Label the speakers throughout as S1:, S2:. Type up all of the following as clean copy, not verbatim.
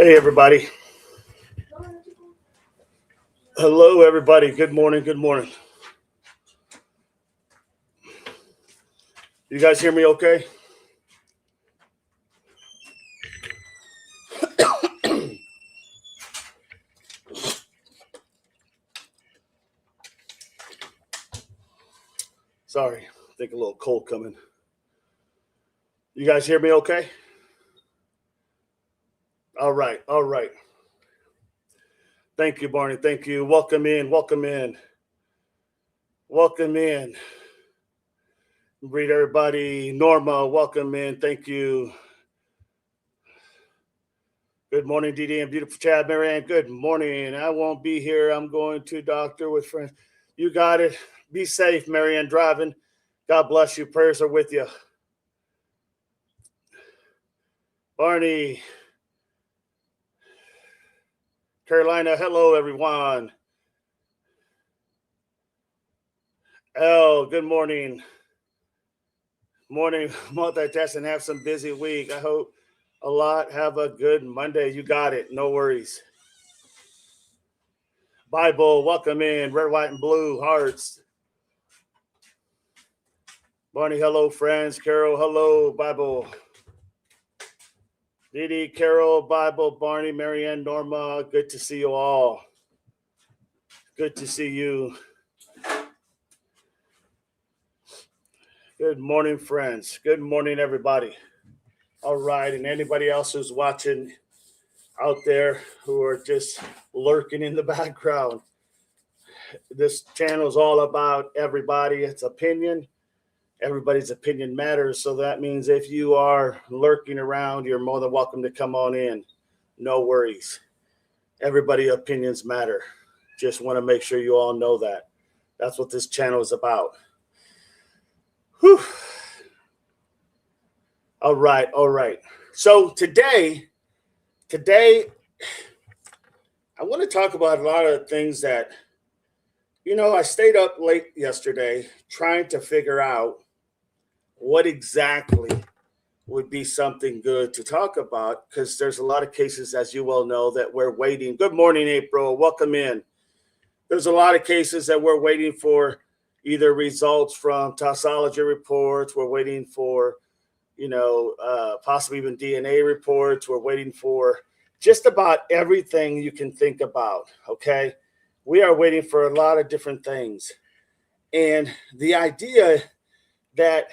S1: Hey, everybody. Hello, everybody. Good morning. Good morning. You guys hear me okay? Sorry. I think a little cold coming. You guys hear me okay? All right. All right. Thank you, Barney. Thank you. Welcome in. Welcome in. Welcome in. Greet everybody. Norma, welcome in. Thank you. Good morning, DD and beautiful Chad, Marianne. Good morning. I won't be here. I'm going to doctor with friends. You got it. Be safe, Marianne, driving. God bless you. Prayers are with you. Barney, Carolina, hello, everyone. Good morning. Morning, multitasking. Have some busy week. I hope a lot. Have a good Monday. You got it. No worries. Bible, welcome in. Red, white, and blue hearts. Barney, hello, friends. Carol, hello, Bible. Didi, Carol, Bible, Barney, Marianne, Norma. Good to see you all. Good to see you. Good morning, friends. Good morning, everybody. All right, and anybody else who's watching out there who are just lurking in the background. This channel is all about everybody. It's opinion. Everybody's opinion matters. So that means if you are lurking around, you're more than welcome to come on in. No worries. Everybody's opinions matter. Just want to make sure you all know that. That's what this channel is about. Whew. All right. All right. So today, I want to talk about a lot of things that, I stayed up late yesterday trying to figure out what exactly would be something good to talk about, because there's a lot of cases, as you well know, that we're waiting. Good morning, April. Welcome in. There's a lot of cases that we're waiting for either results from toxicology reports. We're waiting for, possibly even DNA reports. We're waiting for just about everything you can think about, okay? We are waiting for a lot of different things. And the idea that,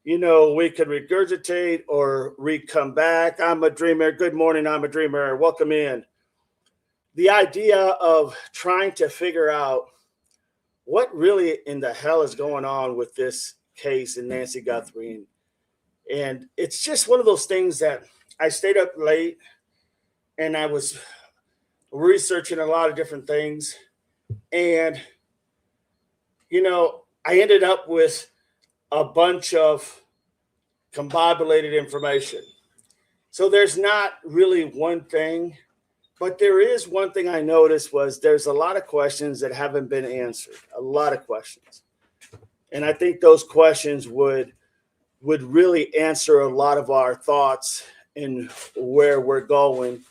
S1: we could regurgitate or come back. I'm a dreamer. Good morning, I'm a dreamer. Welcome in. The idea of trying to figure out what really in the hell is going on with this case in Nacy Guthrie. And it's just one of those things that I stayed up late and I was researching a lot of different things. And, I ended up with a bunch of combobulated information. So there's not really one thing, but there is one thing I noticed was there's a lot of questions that haven't been answered, a lot of questions. And I think those questions would really answer a lot of our thoughts in where we're going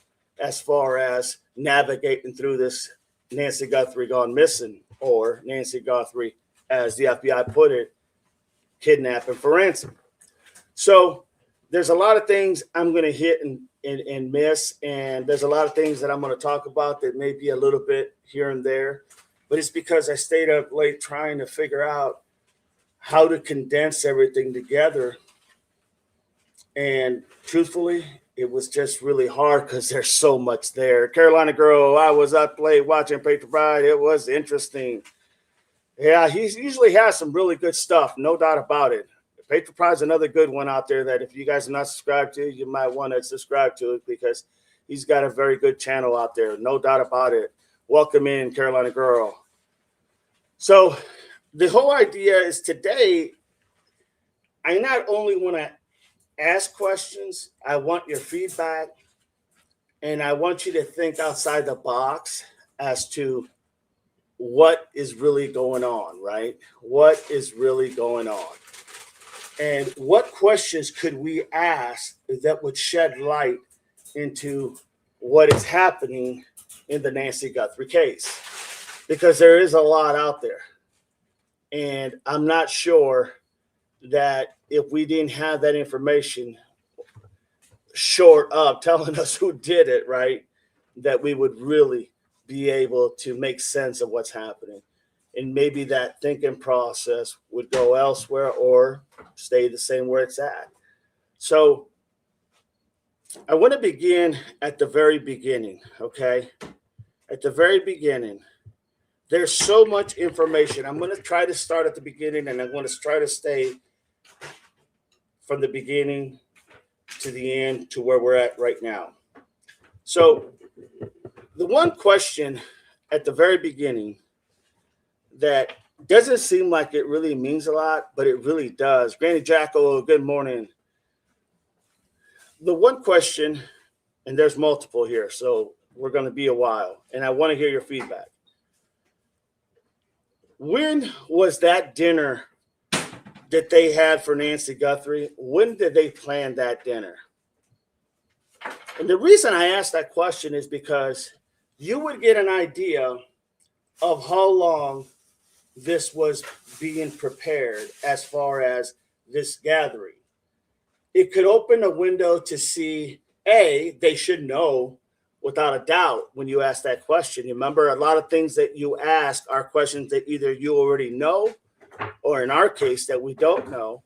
S1: as far as navigating through this Nacy Guthrie gone missing, or Nacy Guthrie, as the FBI put it, kidnapping for ransom. So there's a lot of things I'm going to hit and miss, and there's a lot of things that I'm going to talk about that may be a little bit here and there, but it's because I stayed up late trying to figure out how to condense everything together. And truthfully, it was just really hard because there's so much there. Carolina girl, I was up late watching Patriot Pride. It was interesting. Yeah, he usually has some really good stuff, no doubt about it. Patriot Pride is another good one out there that if you guys are not subscribed to, you might want to subscribe to it, because he's got a very good channel out there, no doubt about it. Welcome in, Carolina girl. So the whole idea is today, I not only want to ask questions, I want your feedback, and I want you to think outside the box as to what is really going on, right? What is really going on? And what questions could we ask that would shed light into what is happening in the Nacy Guthrie case, because there is a lot out there. And I'm not sure that if we didn't have that information short of telling us who did it, right, that we would really be able to make sense of what's happening. And maybe that thinking process would go elsewhere or stay the same where it's at. So I want to begin at the very beginning, okay? At the very beginning. There's so much information. I'm going to try to start at the beginning, and I'm going to try to stay from the beginning to the end to where we're at right now. So the one question at the very beginning that doesn't seem like it really means a lot, but it really does. Granny Jacko, good morning. The one question, and there's multiple here, so we're going to be a while, and I want to hear your feedback. When was that dinner that they had for Nacy Guthrie? When did they plan that dinner? And the reason I ask that question is because you would get an idea of how long this was being prepared as far as this gathering. It could open a window to see, they should know without a doubt when you ask that question. You remember, a lot of things that you ask are questions that either you already know, or in our case, that we don't know.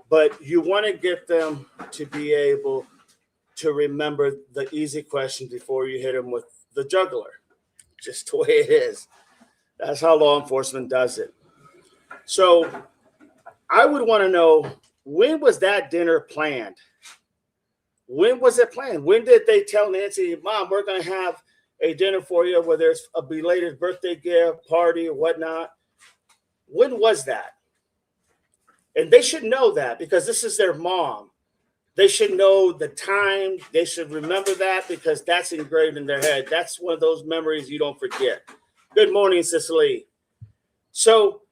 S1: But you want to get them to be able to remember the easy questions before you hit them with the juggler. Just the way it is. That's how law enforcement does it. So I would want to know, when was that dinner planned? When was it planned? When did they tell Nacy, Mom, we're going to have a dinner for you, whether it's a belated birthday gift, party, or whatnot? When was that? And they should know that because this is their mom. They should know the time. They should remember that because that's engraved in their head. That's one of those memories you don't forget. Good morning, Cicely. So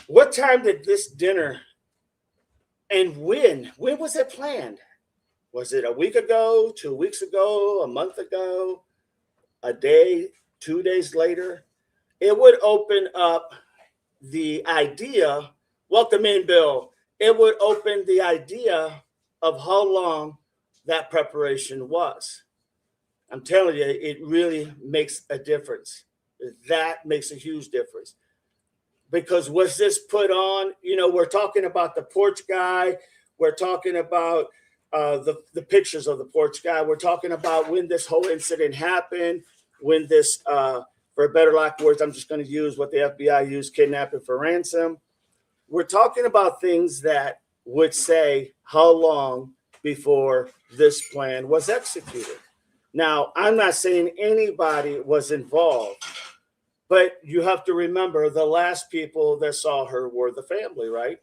S1: what time did this dinner, and when was it planned? Was it a week ago, 2 weeks ago, a month ago, a day, 2 days later? It would open up the idea, welcome in, Bill. It would open the idea of how long that preparation was. I'm telling you, it really makes a difference. That makes a huge difference. Because was this put on? You know, we're talking about the porch guy. We're talking about the pictures of the porch guy. We're talking about when this whole incident happened, when this, for a better lack of words, I'm just going to use what the FBI used, kidnapping for ransom. We're talking about things that would say how long before this plan was executed. Now, I'm not saying anybody was involved, but you have to remember the last people that saw her were the family, right?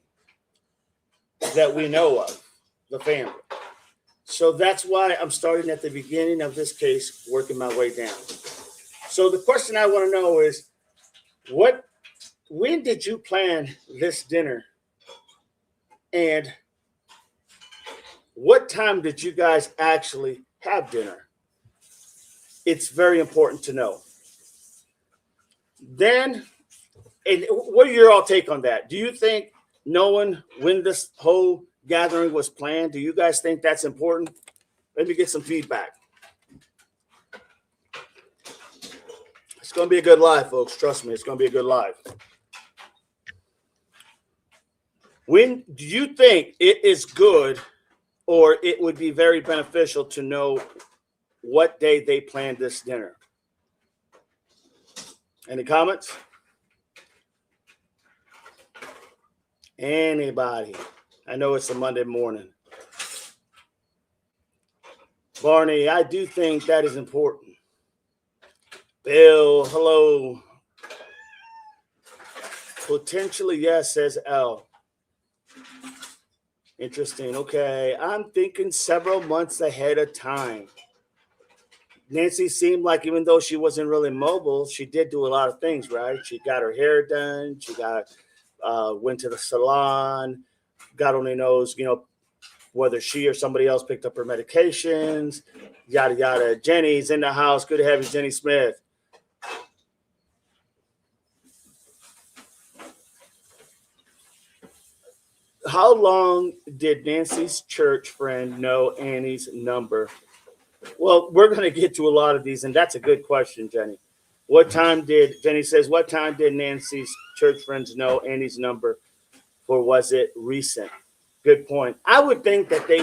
S1: That we know of, the family. So that's why I'm starting at the beginning of this case, working my way down. So the question I want to know is, when did you plan this dinner? And what time did you guys actually have dinner? It's very important to know. Then, and what are your all take on that? Do you think knowing when this whole gathering was planned, do you guys think that's important? Let me get some feedback. It's going to be a good live, folks. Trust me, it's going to be a good live. When do you think it is good, or it would be very beneficial to know what day they planned this dinner? Any comments? Anybody? I know it's a Monday morning. Barney, I do think that is important. Bill, hello. Potentially, yes, says L. Interesting. Okay. I'm thinking several months ahead of time. Nacy seemed like, even though she wasn't really mobile, she did do a lot of things, right? She got her hair done. She went to the salon, God only knows, whether she or somebody else picked up her medications, yada, yada. Jenny's in the house. Good to have you, Jenny Smith. How long did Nancy's church friend know Annie's number? Well, we're going to get to a lot of these, and that's a good question, Jenny. Jenny says, what time did Nancy's church friends know Annie's number, or was it recent? Good point. I would think that they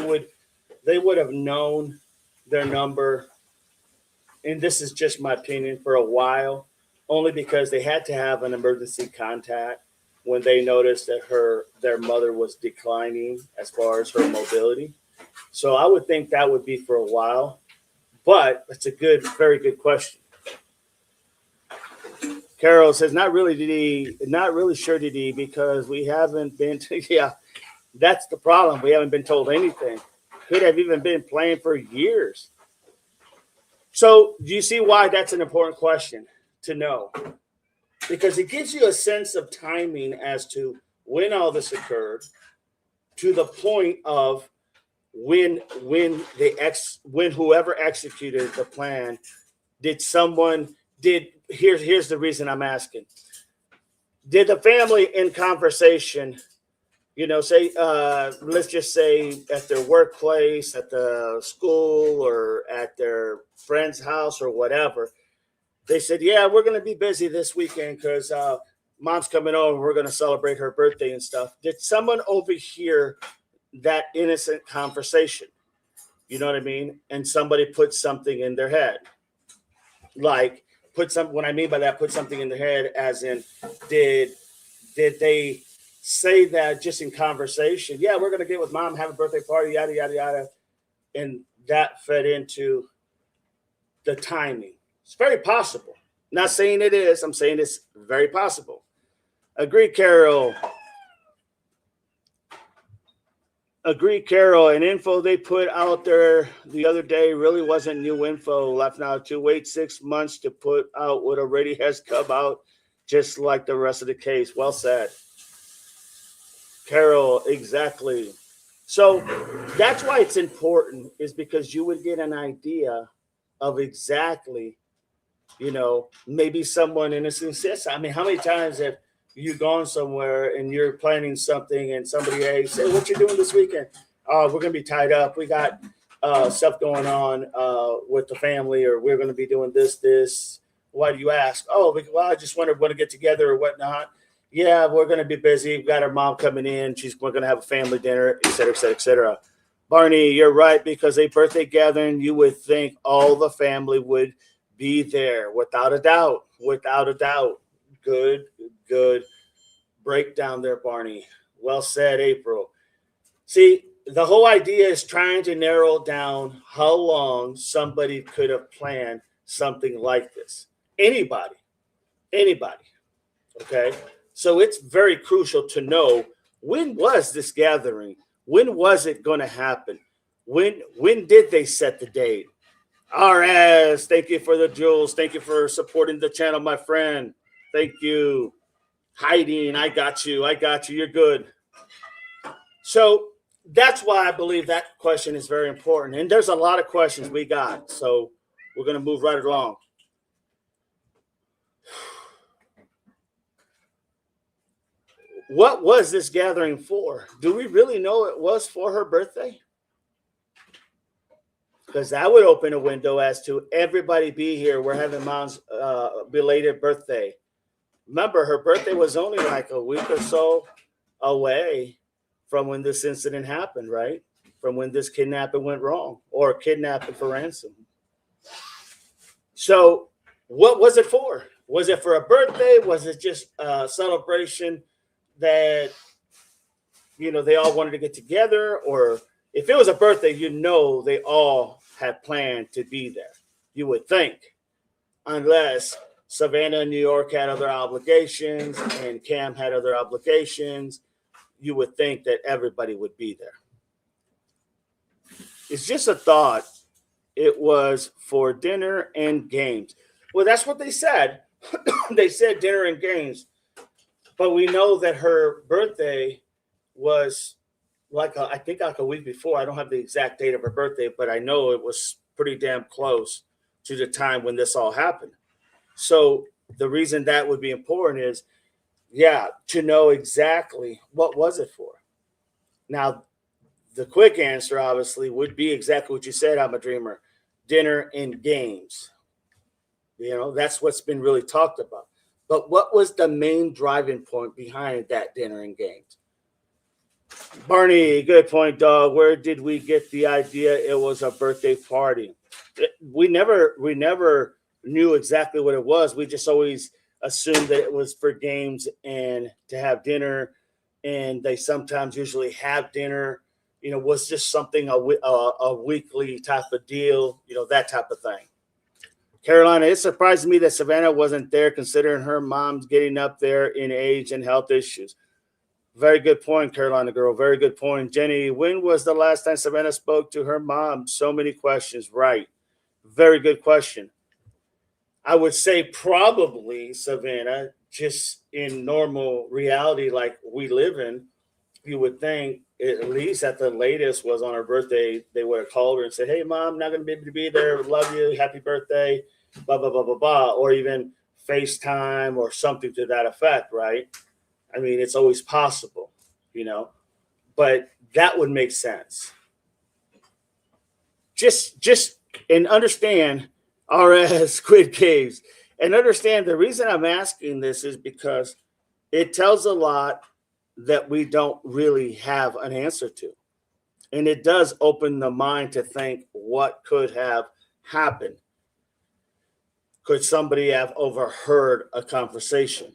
S1: would have known their number, and this is just my opinion, for a while, only because they had to have an emergency contact when they noticed that their mother was declining as far as her mobility. So I would think that would be for a while, but it's very good question. Carol says, not really sure did he, because we haven't been to, yeah, that's the problem. We haven't been told anything. Could have even been playing for years. So do you see why that's an important question to know? Because it gives you a sense of timing as to when all this occurred, to the point of when whoever executed the plan, here's the reason I'm asking. Did the family in conversation, say, let's just say at their workplace, at the school, or at their friend's house or whatever, they said, yeah, we're going to be busy this weekend because mom's coming over. We're going to celebrate her birthday and stuff. Did someone overhear that innocent conversation? You know what I mean? And somebody put something in their head. Like, what I mean by that, put something in their head, as in, did they say that just in conversation? Yeah, we're going to get with mom, have a birthday party, yada, yada, yada. And that fed into the timing. It's very possible. Not saying it is. I'm saying it's very possible. Agree, Carol. And info they put out there the other day really wasn't new info. Left now to wait 6 months to put out what already has come out, just like the rest of the case. Well said, Carol. Exactly. So that's why it's important, is because you would get an idea of exactly, maybe someone innocent says, I mean, how many times have you gone somewhere and you're planning something and somebody, hey, say, what you doing this weekend? We're going to be tied up. We got stuff going on with the family, or we're going to be doing this. Why do you ask? Oh, well, I just want to get together or whatnot. Yeah, we're going to be busy. We've got our mom coming in. We're going to have a family dinner, et cetera, et cetera, et cetera. Barney, you're right, because a birthday gathering, you would think all the family would be there, without a doubt. Good breakdown there, Barney. Well said, April. See, the whole idea is trying to narrow down how long somebody could have planned something like this. Anybody. Okay? So it's very crucial to know, when was this gathering? When was it going to happen? When did they set the date? RS, thank you for the jewels. Thank you for supporting the channel, my friend. Thank you. Hiding, I got you. You're good. So that's why I believe that question is very important. And there's a lot of questions we got. So we're going to move right along. What was this gathering for? Do we really know it was for her birthday? Because that would open a window as to everybody be here. We're having mom's belated birthday. Remember, her birthday was only like a week or so away from when this incident happened, right? From when this kidnapping went wrong, or kidnapping for ransom. So what was it for? Was it for a birthday? Was it just a celebration that, they all wanted to get together? Or if it was a birthday, they all had planned to be there. You would think, unless Savannah and New York had other obligations and Cam had other obligations, you would think that everybody would be there. It's just a thought. It was for dinner and games. Well, that's what they said. They said dinner and games. But we know that her birthday was I think like a week before. I don't have the exact date of her birthday, but I know it was pretty damn close to the time when this all happened. So the reason that would be important is, yeah, to know exactly what was it for. Now, the quick answer obviously would be exactly what you said. I'm a dreamer. Dinner and games. That's what's been really talked about. But what was the main driving point behind that dinner and games? Barney, good point, dog. Where did we get the idea it was a birthday party? We never knew exactly what it was. We just always assumed that it was for games and to have dinner. And they sometimes usually have dinner. Was just something a weekly type of deal. That type of thing. Carolina, it surprised me that Savannah wasn't there, considering her mom's getting up there in age and health issues. Very good point, Carolina girl. Very good point. Jenny, when was the last time Savannah spoke to her mom? So many questions. Right. Very good question. I would say probably Savannah, just in normal reality like we live in, you would think at least at the latest was on her birthday, they would have called her and said, "Hey, mom, not going to be able to be there. Love you. Happy birthday." Blah, blah, blah, blah, blah. Or even FaceTime or something to that effect, right? I mean, it's always possible, but that would make sense. Just and understand RS Squid Caves and understand the reason I'm asking this is because it tells a lot that we don't really have an answer to. And it does open the mind to think what could have happened. Could somebody have overheard a conversation?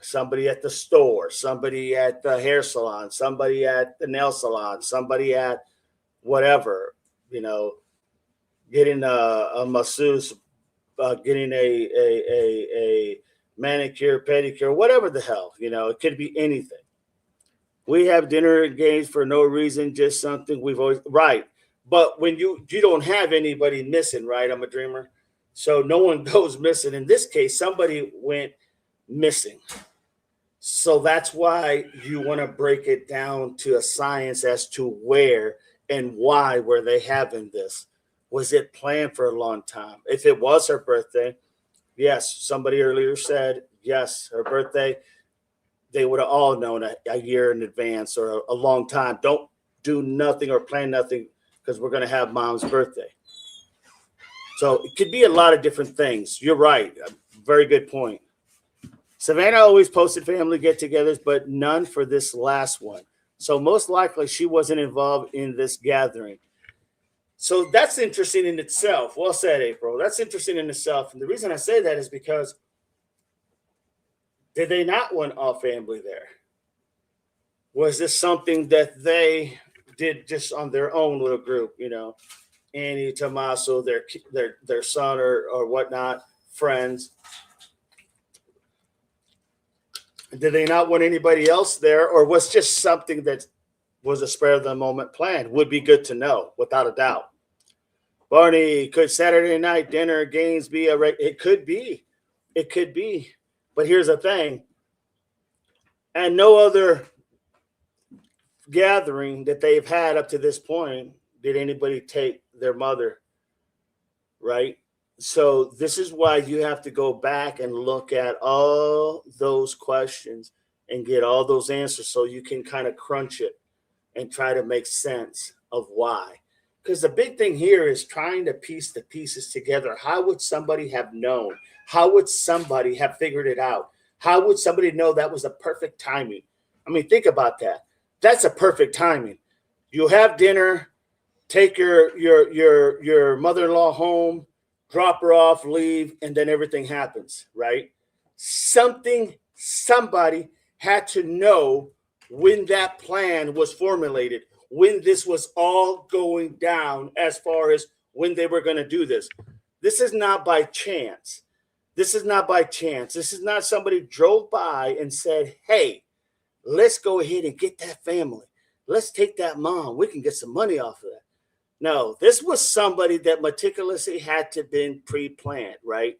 S1: Somebody at the store, somebody at the hair salon, somebody at the nail salon, somebody at whatever, getting a masseuse, getting a manicure, pedicure, whatever the hell, it could be anything. We have dinner engaged for no reason, just something we've always, right. But when you don't have anybody missing, right? I'm a dreamer. So no one goes missing. In this case, somebody went missing. So that's why you want to break it down to a science as to where and why were they having this. Was it planned for a long time? If it was her birthday, yes, somebody earlier said, yes, her birthday, they would have all known a year in advance or a long time. Don't do nothing or plan nothing because we're going to have mom's birthday. So it could be a lot of different things. You're right. Very good point. Savannah always posted family get-togethers, but none for this last one. So most likely she wasn't involved in this gathering. So that's interesting in itself. Well said, April. That's interesting in itself. And the reason I say that is because did they not want all family there? Was this something that they did just on their own little group, Annie, Tommaso, their son or whatnot, friends? Did they not want anybody else there, or was just something that was a spur of the moment plan? Would be good to know, without a doubt. Barney, could Saturday night dinner games be it could be. It could be. But here's the thing. And no other gathering that they've had up to this point did anybody take their mother, right? So this is why you have to go back and look at all those questions and get all those answers so you can kind of crunch it and try to make sense of why. Because the big thing here is trying to piece the pieces together. How would somebody have known? How would somebody have figured it out? How would somebody know that was the perfect timing? I mean, think about that. That's a perfect timing. You have dinner, take your mother-in-law home, drop her off, leave, and then everything happens, right? Somebody had to know when that plan was formulated, when this was all going down as far as when they were going to do this. This is not by chance. This is not by chance. This is not somebody drove by and said, hey, let's go ahead and get that family. Let's take that mom. We can get some money off of that. No, this was somebody that meticulously had to been pre-planned, right?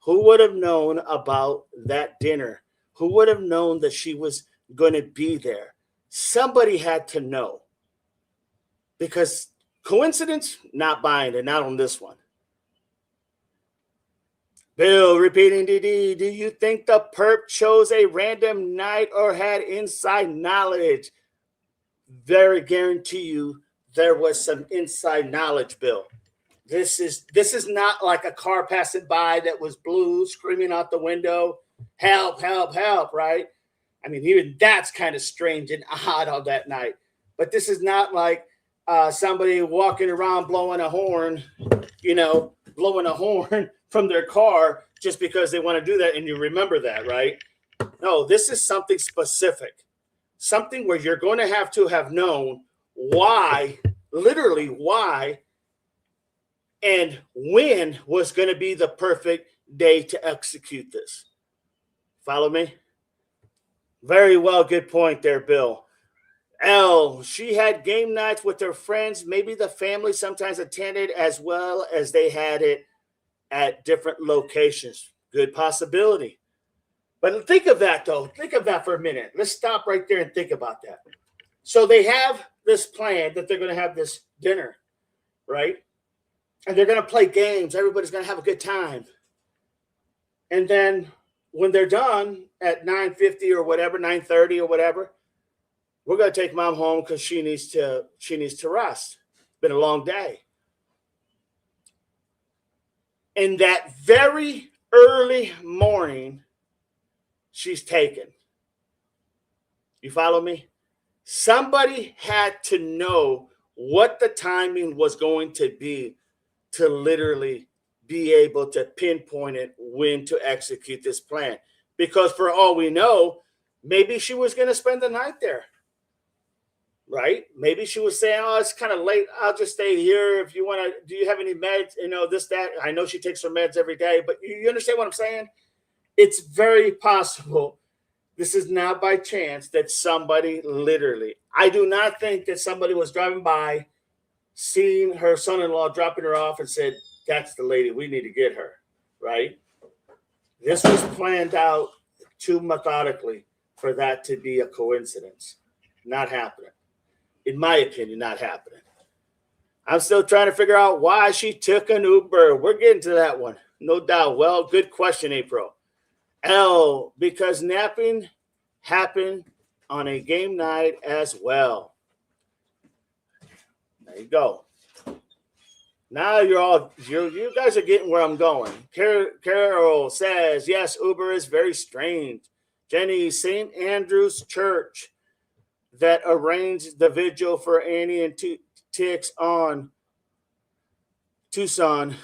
S1: Who would have known about that dinner? Who would have known that she was going to be there? Somebody had to know. Because coincidence, not buying it, not on this one. Bill repeating, DD, do you think the perp chose a random night or had inside knowledge? Very guarantee you there was some inside knowledge, Bill. This is not like a car passing by that was blue, screaming out the window, help, help, help, right? I mean, even that's kind of strange and odd on that night. But this is not like somebody walking around blowing a horn, blowing a horn from their car just because they want to do that and you remember that, right? No, this is something specific, something where you're going to have known why, literally why, and when was going to be the perfect day to execute this. Follow me? Very well. Good point there, Bill. L, she had game nights with her friends. Maybe the family sometimes attended as well as they had it at different locations. Good possibility. But think of that, though. Think of that for a minute. Let's stop right there and think about that. So they have this plan that they're going to have this dinner, right? And they're going to play games. Everybody's going to have a good time. And then when they're done at 9:50 or whatever, 9:30 or whatever, we're going to take mom home because she needs to rest. It's been a long day. And that very early morning, she's taken. You follow me? Somebody had to know what the timing was going to be to literally be able to pinpoint it when to execute this plan. Because for all we know, maybe she was going to spend the night there, right? Maybe she was saying, oh, it's kind of late. I'll just stay here. If you want to, do you have any meds? This, that. I know she takes her meds every day, but you understand what I'm saying? It's very possible. This is not by chance that somebody literally, I do not think that somebody was driving by, seeing her son-in-law dropping her off and said, that's the lady, we need to get her, right? This was planned out too methodically for that to be a coincidence. Not happening. In my opinion, not happening. I'm still trying to figure out why she took an Uber. We're getting to that one, no doubt. Well, good question, April. L, because napping happened on a game night as well. There you go. Now you guys are getting where I'm going. Carol says, yes, Uber is very strange. Jenny, St. Andrew's Church that arranged the vigil for Annie and Tix on Tucson.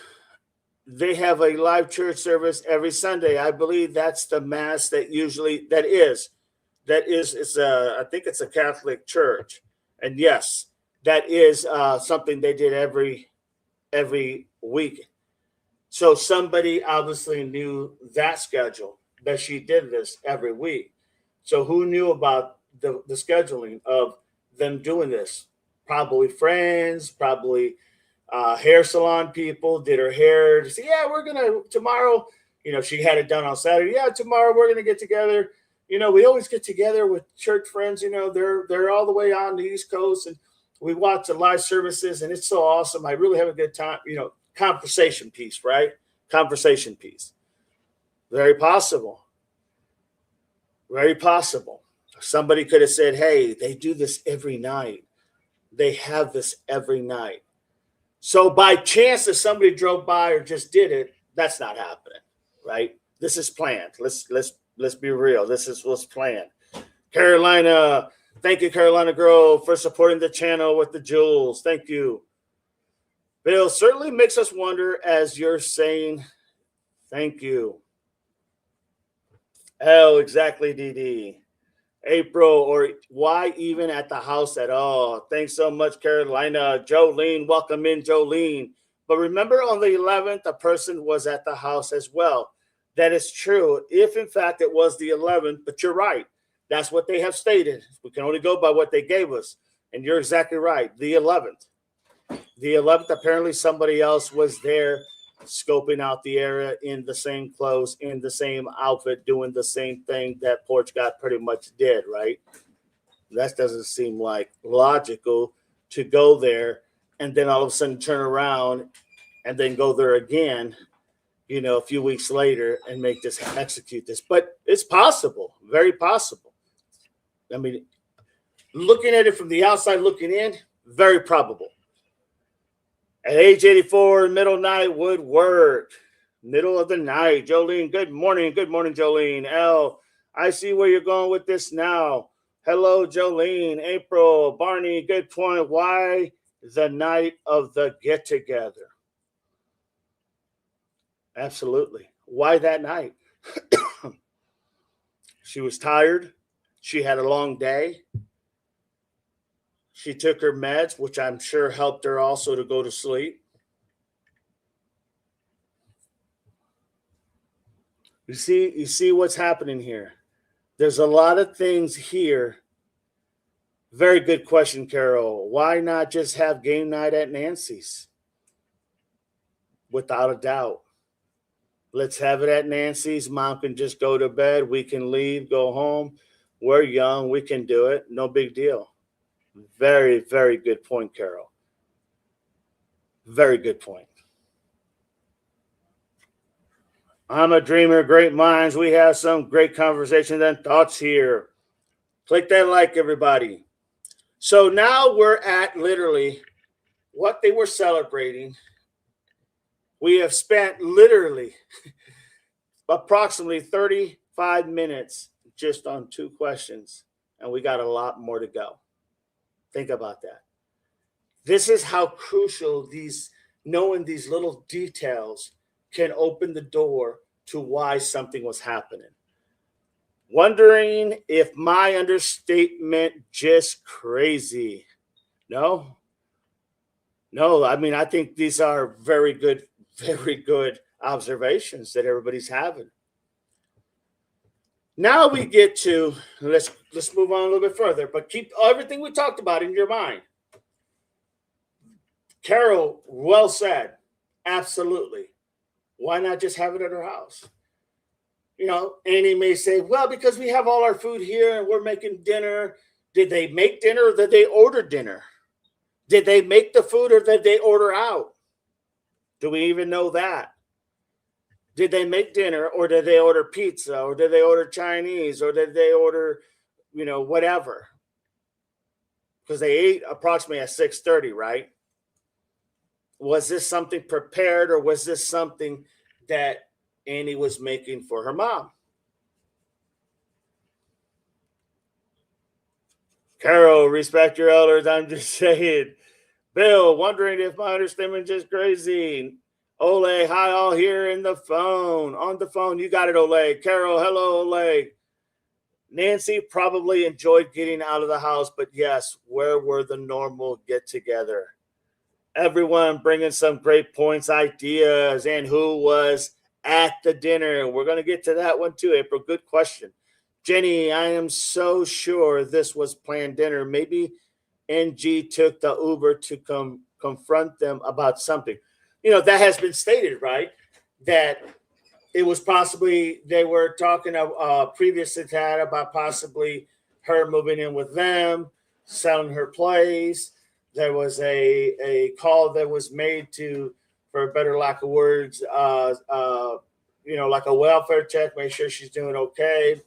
S1: They have a live church service every Sunday. I believe that's the mass that I think it's a Catholic church. And yes, that is something they did every week. So somebody obviously knew that schedule, that she did this every week. So who knew about the scheduling of them doing this? Probably friends, probably hair salon people did her hair. Say, yeah, we're going to tomorrow, she had it done on Saturday. Yeah, tomorrow we're going to get together. We always get together with church friends. They're all the way on the East Coast, and we watch the live services, and it's so awesome. I really have a good time. Conversation piece, right? Conversation piece. Very possible. Very possible. Somebody could have said, hey, they do this every night. They have this every night. So by chance, if somebody drove by or just did it, that's not happening, right? This is planned. Let's be real. This is what's planned. Carolina, thank you, Carolina Girl, for supporting the channel with the jewels. Thank you. Bill, certainly makes us wonder as you're saying. Thank you. Oh, exactly, DD. April, or why even at the house at all? Thanks so much, Carolina. Jolene, welcome in, Jolene. But remember, on the 11th, a person was at the house as well. That is true, if in fact it was the 11th, but you're right. That's what they have stated. We can only go by what they gave us. And you're exactly right, the 11th. The 11th, apparently somebody else was there scoping out the area in the same clothes, in the same outfit, doing the same thing that Porch Got pretty much did, right? That doesn't seem like logical to go there and then all of a sudden turn around and then go there again, a few weeks later and execute this. But it's possible, very possible. I mean, looking at it from the outside looking in, very probable. At age 84, middle night would work. Middle of the night. Jolene, good morning. Good morning, Jolene. L, I see where you're going with this now. Hello, Jolene. April, Barney, good point. Why the night of the get-together? Absolutely. Why that night? She was tired. She had a long day. She took her meds, which I'm sure helped her also to go to sleep. You see what's happening here. There's a lot of things here. Very good question, Carol. Why not just have game night at Nancy's? Without a doubt. Let's have it at Nancy's. Mom can just go to bed. We can leave, go home. We're young. We can do it. No big deal. Very, very good point, Carol. Very good point. I'm a dreamer, great minds. We have some great conversations and thoughts here. Click that like, everybody. So now we're at literally what they were celebrating. We have spent literally approximately 35 minutes just on 2 questions, and we got a lot more to go. Think about that. This is how crucial knowing these little details can open the door to why something was happening. Wondering if my understatement just crazy. No. I mean, I think these are very good observations that everybody's having. Now we get to, let's move on a little bit further, but keep everything we talked about in your mind. Carol, well said. Absolutely. Why not just have it at her house? Annie may say, well, because we have all our food here and we're making dinner. Did they make dinner or did they order dinner? Did they make the food or did they order out? Do we even know that? Did they make dinner or did they order pizza or did they order Chinese or did they order, whatever? Because they ate approximately at 6:30, right? Was this something prepared or was this something that Annie was making for her mom? Carol, respect your elders. I'm just saying. Bill, wondering if my understatement is just crazy. Ole, hi, all here on the phone. You got it, Ole. Carol, hello, Ole. Nancy probably enjoyed getting out of the house, but yes, where were the normal get-together? Everyone bringing some great points, ideas, and who was at the dinner. We're going to get to that one too, April. Good question. Jenny, I am so sure this was planned dinner. Maybe NG took the Uber to confront them about something. That has been stated, right? That it was possibly, they were talking previously to that about possibly her moving in with them, selling her place. There was a call that was made to, for a better lack of words, like a welfare check, make sure she's doing okay.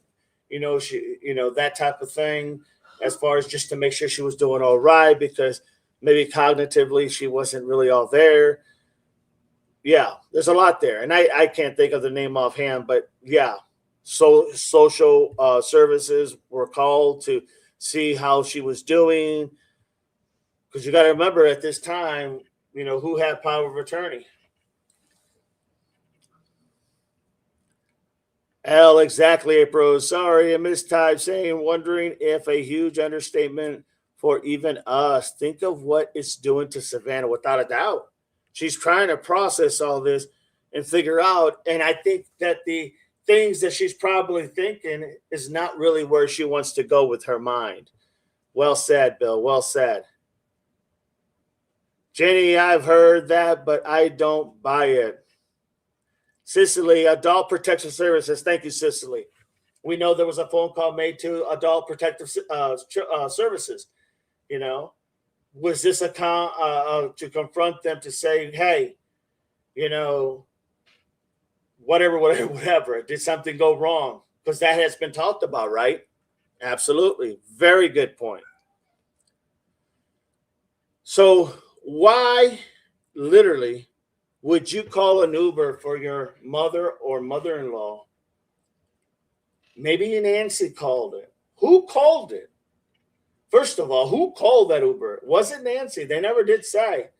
S1: That type of thing, as far as just to make sure she was doing all right, because maybe cognitively she wasn't really all there. Yeah, there's a lot there. And I can't think of the name offhand, but yeah. So social services were called to see how she was doing. Because you got to remember at this time, who had power of attorney? L, exactly, April. Sorry, I mistyped saying, wondering if a huge understatement for even us. Think of what it's doing to Savannah, without a doubt. She's trying to process all this and figure out. And I think that the things that she's probably thinking is not really where she wants to go with her mind. Well said, Bill. Well said. Jenny, I've heard that, but I don't buy it. Cicely, Adult Protection Services. Thank you, Cicely. We know there was a phone call made to Adult Protective Services, Was this to confront them to say, hey, you know, whatever? Did something go wrong? Because that has been talked about, right? Absolutely. Very good point. So, why literally would you call an Uber for your mother or mother in law? Maybe Nancy called it. Who called it? First of all, who called that Uber? Was it Nancy? They never did say.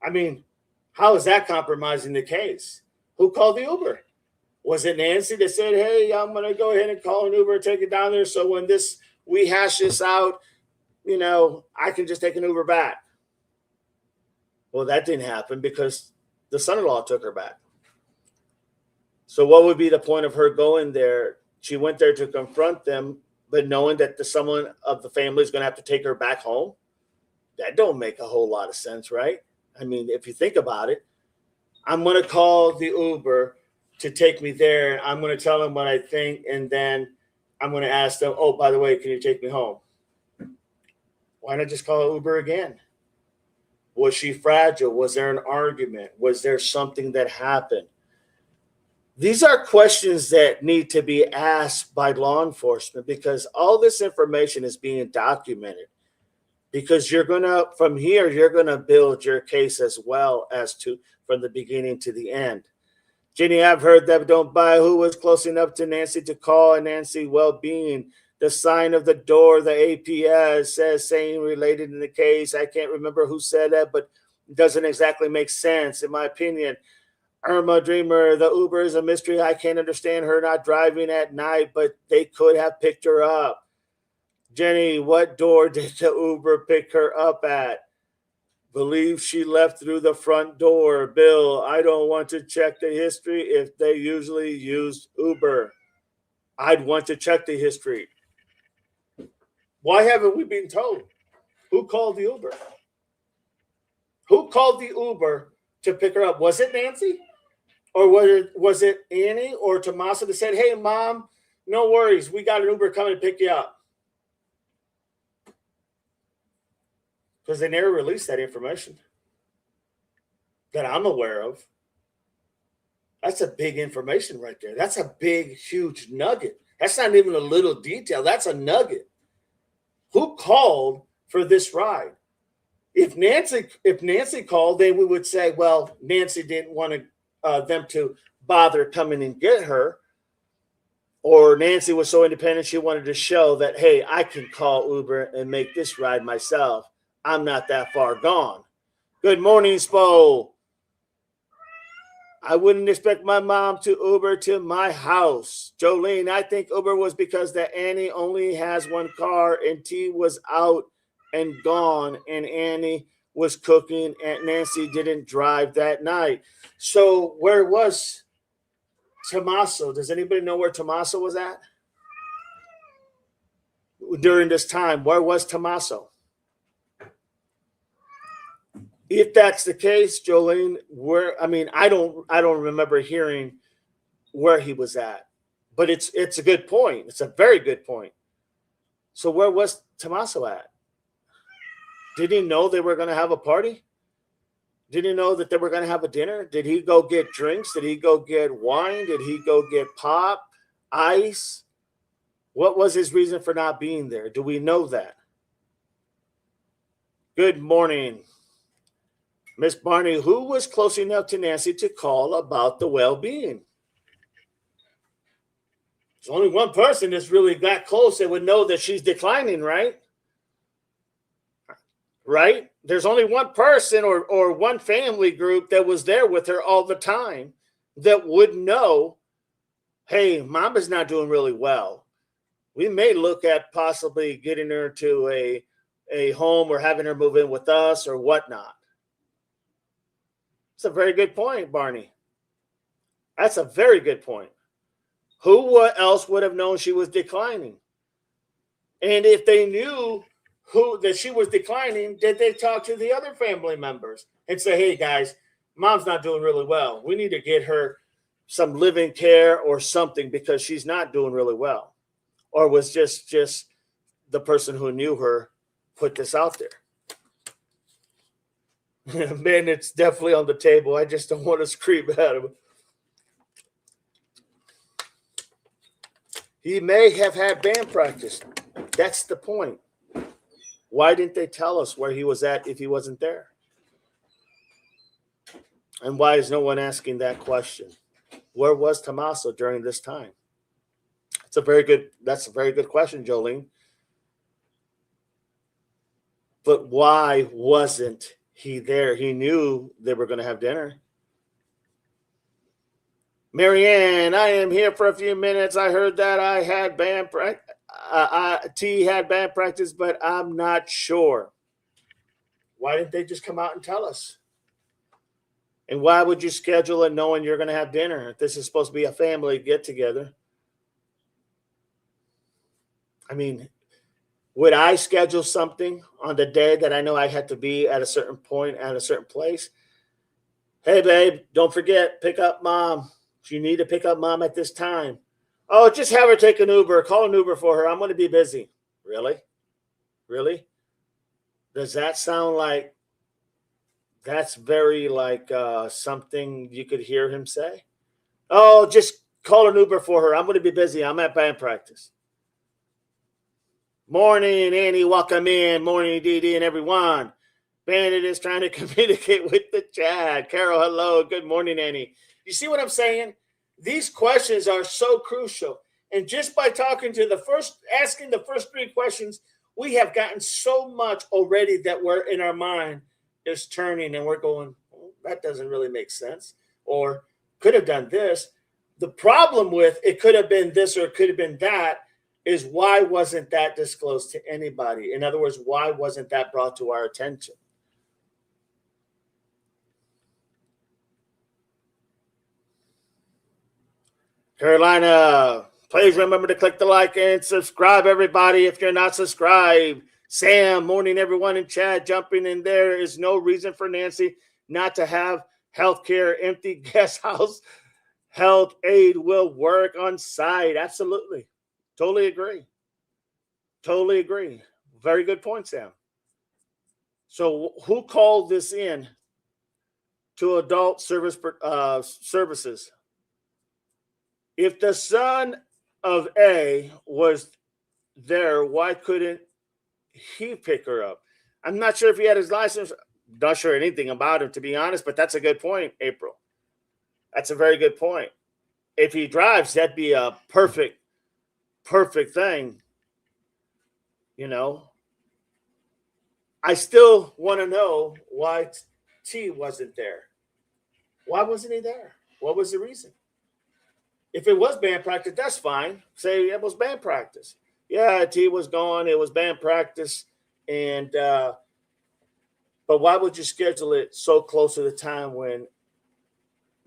S1: I mean, how is that compromising the case? Who called the Uber? Was it Nancy that said, hey, I'm going to go ahead and call an Uber, take it down there, so when we hash this out, I can just take an Uber back? Well, that didn't happen because the son-in-law took her back. So what would be the point of her going there? She went there to confront them, but knowing that someone of the family is going to have to take her back home? That don't make a whole lot of sense, right? I mean, if you think about it, I'm going to call the Uber to take me there. I'm going to tell them what I think, and then I'm going to ask them, oh, by the way, can you take me home? Why not just call Uber again? Was she fragile? Was there an argument? Was there something that happened? These are questions that need to be asked by law enforcement because all this information is being documented. Because from here, you're going to build your case as well as to from the beginning to the end. Jenny, I've heard that don't buy who was close enough to Nancy to call and Nancy well-being. The sign of the door, the APS says saying related in the case. I can't remember who said that, but it doesn't exactly make sense in my opinion. Irma Dreamer, the Uber is a mystery. I can't understand her not driving at night, but they could have picked her up. Jenny, what door did the Uber pick her up at? Believe she left through the front door. Bill, I don't want to check the history if they usually used Uber. I'd want to check the history. Why haven't we been told? Who called the Uber? Who called the Uber to pick her up? Was it Nancy? Or was it Annie or Tommaso that said, hey, Mom, no worries. We got an Uber coming to pick you up? Because they never released that information that I'm aware of. That's a big information right there. That's a big, huge nugget. That's not even a little detail. That's a nugget. Who called for this ride? If Nancy called, then we would say, well, Nancy didn't want them to bother coming and get her. Or Nancy was so independent, she wanted to show that, hey, I can call Uber and make this ride myself. I'm not that far gone. Good morning, Spo. I wouldn't expect my mom to Uber to my house. Jolene, I think Uber was because that Annie only has one car and T was out and gone and Annie was cooking and Nancy didn't drive that night. So where was Tommaso? Does anybody know where Tommaso was at? During this time, where was Tommaso? If that's the case, Jolene, I don't remember hearing where he was at, but it's a good point. It's a very good point. So where was Tommaso at? Did he know they were going to have a party? Did he know that they were going to have a dinner? Did he go get drinks? Did he go get wine? Did he go get pop, ice? What was his reason for not being there? Do we know that? Good morning. Miss Barney, who was close enough to Nancy to call about the well-being? There's only one person that's really that close that would know that she's declining, right? Right? There's only one person or one family group that was there with her all the time that would know, hey, Mama's not doing really well. We may look at possibly getting her to a home or having her move in with us or whatnot. That's a very good point, Barney. That's a very good point. Who else would have known she was declining? And if they knew that she was declining, did they talk to the other family members and say, hey, guys, Mom's not doing really well. We need to get her some living care or something because she's not doing really well? Or was just the person who knew her put this out there? Man, it's definitely on the table. I just don't want to scream at him. He may have had band practice. That's the point. Why didn't they tell us where he was at if he wasn't there? And why is no one asking that question? Where was Tommaso during this time? That's a very good question, Jolene. But why wasn't he there? He knew they were going to have dinner. Marianne, I am here for a few minutes. I heard that I had band practice. T had band practice, but I'm not sure. Why didn't they just come out and tell us? And why would you schedule it knowing you're going to have dinner if this is supposed to be a family get together? I mean, would I schedule something on the day that I know I had to be at a certain point at a certain place? Hey, babe, don't forget, pick up mom. You need to pick up mom at this time. Oh, just have her take an Uber. Call an Uber for her. I'm going to be busy. Really? Really? Does that sound like that's very like something you could hear him say? Oh, just call an Uber for her. I'm going to be busy. I'm at band practice. Morning, Annie. Welcome in. Morning, DD and everyone. Bandit is trying to communicate with the chat. Carol, hello. Good morning, Annie. You see what I'm saying? These questions are so crucial. And just by asking the first three questions, we have gotten so much already that we're in our mind is turning and we're going, oh, that doesn't really make sense. Or could have done this. The problem with it could have been this or it could have been that is why wasn't that disclosed to anybody? In other words, why wasn't that brought to our attention? Carolina, please remember to click the like and subscribe, everybody, if you're not subscribed. Sam, morning, everyone in chat, jumping in there. Is no reason for Nacy not to have health care. Empty guest house health aid will work on site. Absolutely. Totally agree. Totally agree. Very good point, Sam. So who called this in to adult services? If the son of A was there, why couldn't he pick her up? I'm not sure if he had his license. Not sure anything about him, to be honest, but that's a good point, April. That's a very good point. If he drives, that'd be a perfect thing. You know, I still want to know why T wasn't there. Why wasn't he there? What was the reason? If it was band practice, that's fine. Say it was band practice. Yeah, T was gone. It was band practice. And, but why would you schedule it so close to the time when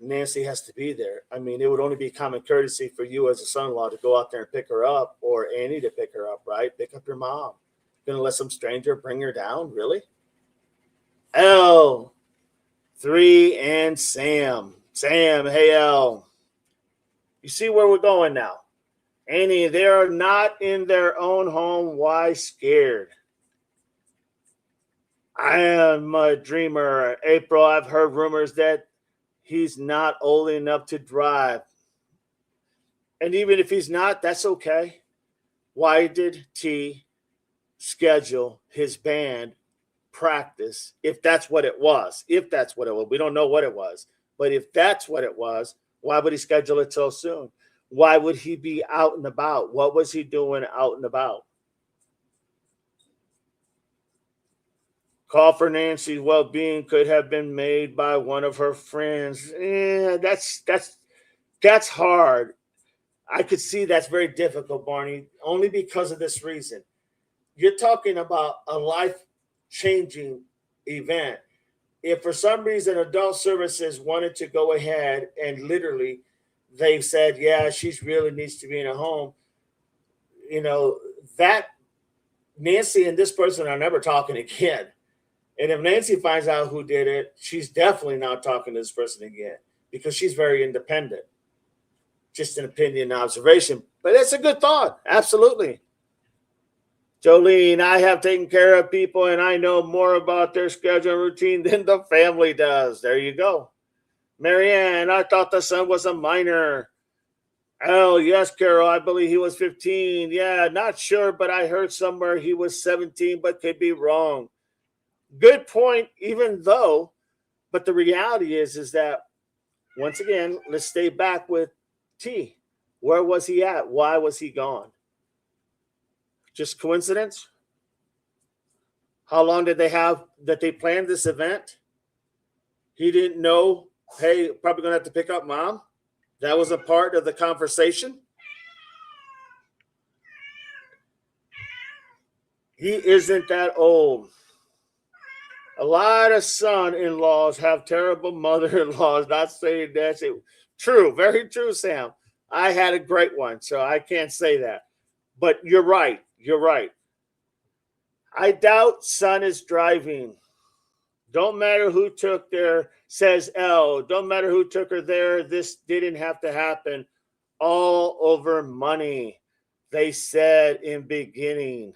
S1: Nacy has to be there? I mean, it would only be common courtesy for you as a son-in-law to go out there and pick her up, or Annie to pick her up, right? Pick up your mom. Gonna let some stranger bring her down? Really? L, 3, and Sam. Sam, hey, L. You see where we're going now. Annie, they are not in their own home. Why scared? I am a dreamer. April, I've heard rumors that he's not old enough to drive. And even if he's not, that's okay. Why did T schedule his band practice if that's what it was? If that's what it was. We don't know what it was. But if that's what it was, why would he schedule it so soon? Why would he be out and about? What was he doing out and about? Call for Nacy's well-being could have been made by one of her friends. That's hard. I could see that's very difficult, Barney, only because of this reason. You're talking about a life-changing event. If for some reason adult services wanted to go ahead and literally they said, yeah, she really needs to be in a home, you know, that Nacy and this person are never talking again. And if Nacy finds out who did it, she's definitely not talking to this person again because she's very independent. Just an opinion and observation. But it's a good thought. Absolutely. Jolene, I have taken care of people and I know more about their schedule and routine than the family does. There you go. Marianne, I thought the son was a minor. Oh, yes, Carol, I believe he was 15. Yeah, not sure, but I heard somewhere he was 17, but could be wrong. Good point, even though, but the reality is that, once again, let's stay back with T. Where was he at? Why was he gone? Just coincidence? How long did they have that they planned this event? He didn't know, hey, probably going to have to pick up mom. That was a part of the conversation. He isn't that old. A lot of son-in-laws have terrible mother-in-laws. Not saying that's it. True, very true, Sam. I had a great one, so I can't say that. But you're right. You're right. I doubt son is driving. Don't matter who took there, says L. Don't matter who took her there. This didn't have to happen. All over money. They said in beginning.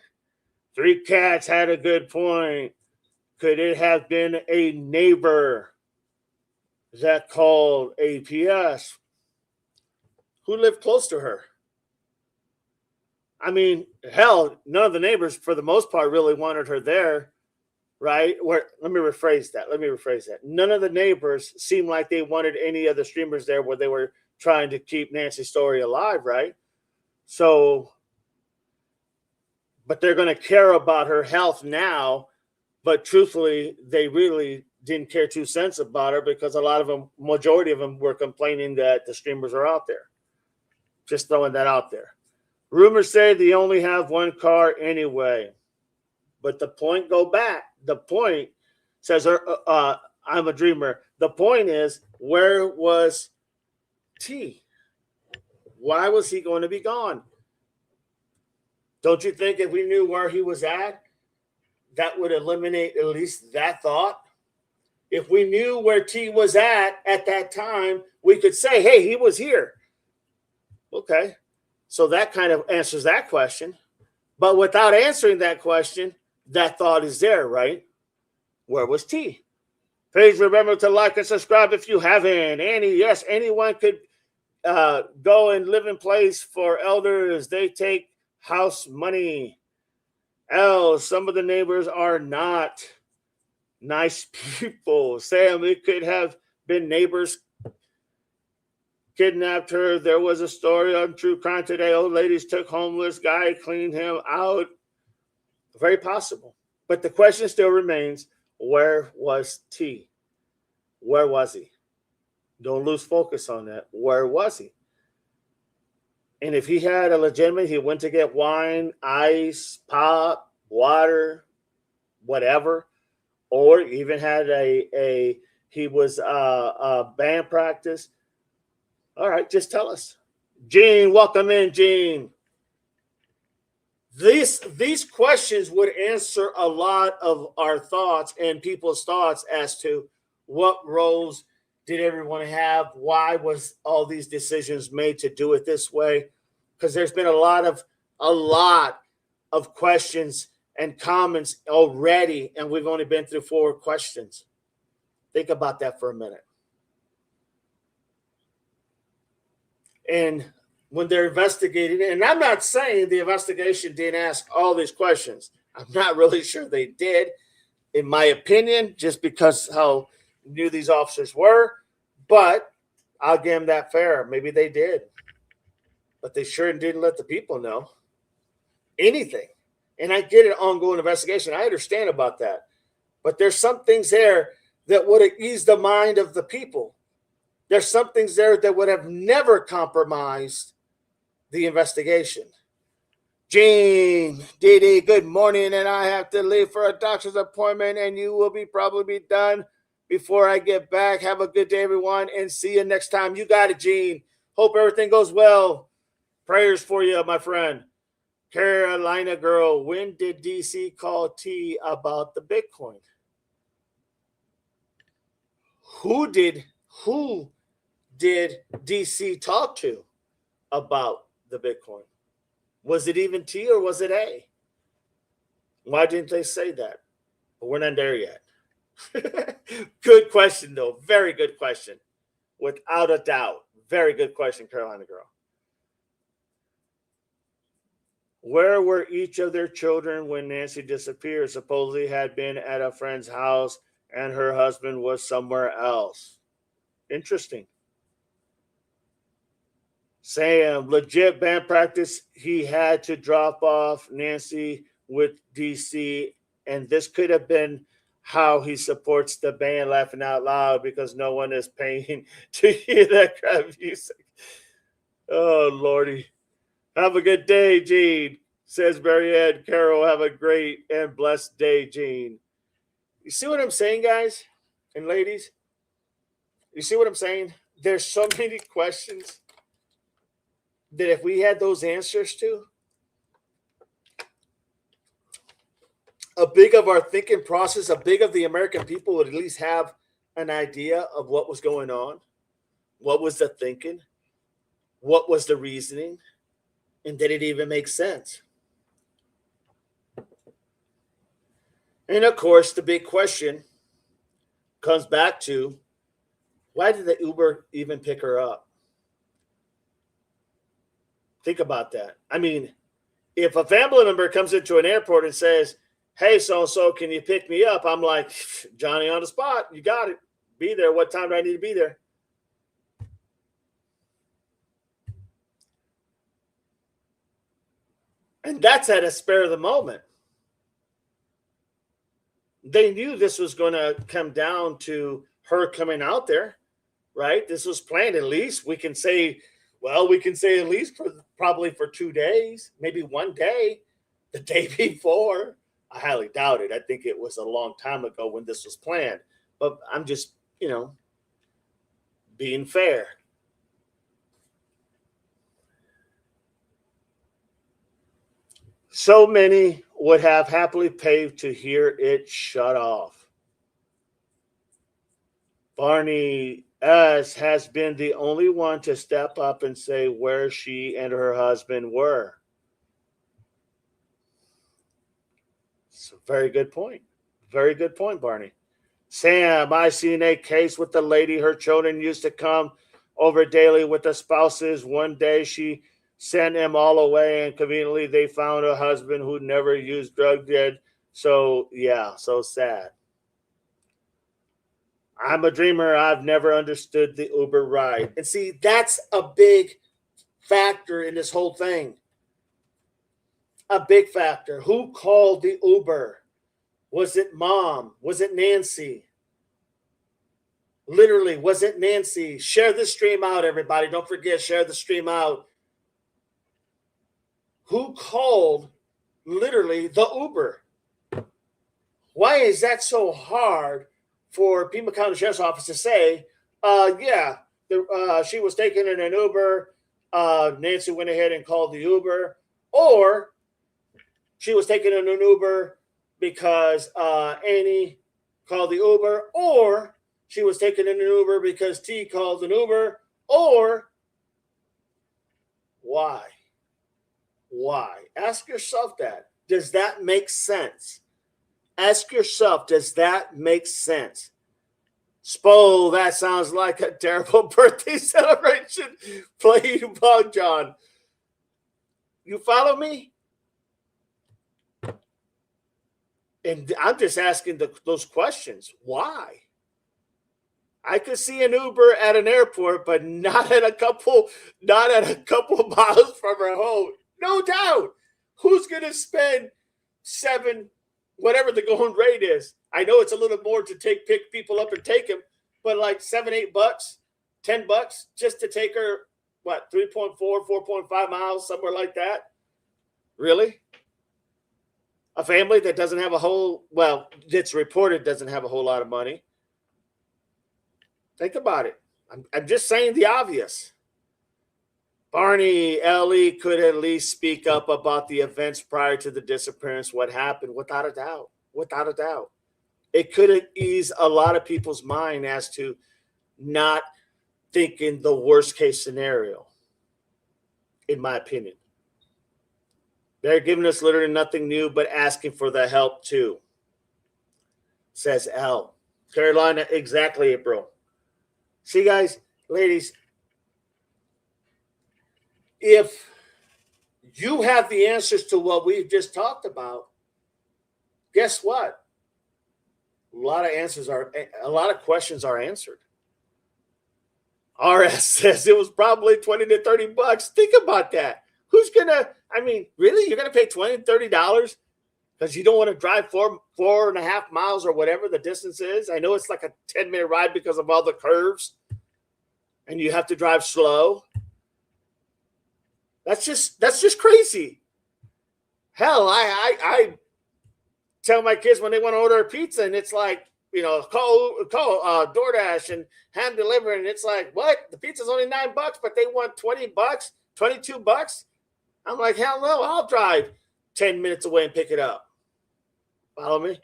S1: Three Cats had a good point. Could it have been a neighbor that called APS who lived close to her? I mean, hell, none of the neighbors, for the most part, really wanted her there, right? Let me rephrase that. None of the neighbors seemed like they wanted any of the streamers there where they were trying to keep Nacy's story alive, right? So, but they're going to care about her health now. But truthfully, they really didn't care 2 cents about her because a lot of them, majority of them, were complaining that the streamers are out there. Just throwing that out there. Rumors say they only have one car anyway. But the point, go back. The point says, I'm a dreamer. The point is, where was T? Why was he going to be gone? Don't you think if we knew where he was at, that would eliminate at least that thought? If we knew where T was at that time, we could say, hey, he was here. Okay. So that kind of answers that question. But without answering that question, that thought is there, right? Where was T? Please remember to like and subscribe if you haven't. Annie, yes, anyone could go and live in place for elders. They take house money. L, some of the neighbors are not nice people. Sam, it could have been neighbors kidnapped her. There was a story on True Crime today. Old ladies took homeless guy, cleaned him out. Very possible. But the question still remains, where was T? Where was he? Don't lose focus on that. Where was he? And if he had a legitimate, he went to get wine, ice, pop, water, whatever, or even had he was a band practice. All right, just tell us. Gene, welcome in, Gene. These questions would answer a lot of our thoughts and people's thoughts as to what roles did everyone have? Why was all these decisions made to do it this way? Because there's been a lot of questions and comments already, and we've only been through 4 questions. Think about that for a minute. And when they're investigating, and I'm not saying the investigation didn't ask all these questions. I'm not really sure they did, in my opinion, just because how new these officers were. But I'll give them that fair. Maybe they did. But they sure didn't let the people know anything. And I get an ongoing investigation. I understand about that. But there's some things there that would have eased the mind of the people. There's some things there that would have never compromised the investigation. Jane, Dee, good morning, and I have to leave for a doctor's appointment, and you will probably be done before I get back. Have a good day, everyone, and see you next time. You got it, Gene. Hope everything goes well. Prayers for you, my friend. Carolina girl, when did DC call T about the Bitcoin? Who did DC talk to about the Bitcoin? Was it even T or was it A? Why didn't they say that? But we're not there yet. Good question, though. Very good question. Without a doubt. Very good question, Carolina girl. Where were each of their children when Nacy disappeared? Supposedly had been at a friend's house and her husband was somewhere else. Interesting. Sam, legit band practice. He had to drop off Nacy with DC, and this could have been how he supports the band laughing out loud because no one is paying to hear that crap music. Oh, Lordy. Have a good day, Gene. Says Marianne Carroll. Have a great and blessed day, Gene. You see what I'm saying, guys and ladies? You see what I'm saying? There's so many questions that if we had those answers to, a big of our thinking process, a big of the American people would at least have an idea of what was going on, what was the thinking, what was the reasoning, and did it even make sense? And of course, the big question comes back to, why did the Uber even pick her up? Think about that. I mean, if a family member comes into an airport and says, hey, so-and-so, can you pick me up? I'm like, Johnny on the spot. You got it. Be there. What time do I need to be there? And that's at a spur of the moment. They knew this was going to come down to her coming out there, right? This was planned. At least we can say, at least probably for 2 days, maybe one day, the day before. I highly doubt it. I think it was a long time ago when this was planned. But I'm just, being fair. So many would have happily paid to hear it shut off. Barney S. has been the only one to step up and say where she and her husband were. It's a very good point. Very good point, Barney. Sam, I seen a case with the lady. Her children used to come over daily with the spouses. One day she sent them all away, and conveniently they found a husband who never used drugs yet. So, yeah, so sad. I'm a dreamer. I've never understood the Uber ride. And see, that's a big factor in this whole thing. A big factor. Who called the Uber? Was it mom? Was it Nacy? Literally, was it Nacy? Share the stream out, everybody. Don't forget, share the stream out. Who called literally the Uber? Why is that so hard for Pima County Sheriff's Office to say, she was taken in an Uber. Nacy went ahead and called the Uber. Or she was taken in an Uber because Annie called the Uber. Or she was taken in an Uber because T called an Uber. Or why? Why? Ask yourself that. Does that make sense? Ask yourself, does that make sense? Spo, that sounds like a terrible birthday celebration. Play Bug John. You follow me? And I'm just asking those questions. Why? I could see an Uber at an airport, but not at a couple miles from her home. No doubt. Who's going to spend whatever the going rate is? I know it's a little more to pick people up and take them, but like $7, $8, $10 just to take her, 3.4, 4.5 miles, somewhere like that? Really? A family that doesn't have it's reported doesn't have a whole lot of money. Think about it. I'm just saying the obvious. Barney Ellie could at least speak up about the events prior to the disappearance, what happened, without a doubt. Without a doubt. It could ease a lot of people's mind as to not thinking the worst case scenario, in my opinion. They're giving us literally nothing new but asking for the help too, says L. Carolina, exactly, April. See, guys, ladies, if you have the answers to what we've just talked about, guess what? A lot of questions are answered. RS says it was probably 20 to 30 bucks. Think about that. Who's gonna, I mean, really? You're gonna pay $20 to $30 because you don't want to drive 4.5 miles or whatever the distance is? I know it's like a 10-minute ride because of all the curves, and you have to drive slow. That's just crazy. Hell, I tell my kids when they want to order a pizza, and it's like, call DoorDash and hand deliver, and it's like, what? The pizza's only $9, but they want $20, $22. I'm like, hell no, I'll drive 10 minutes away and pick it up. Follow me?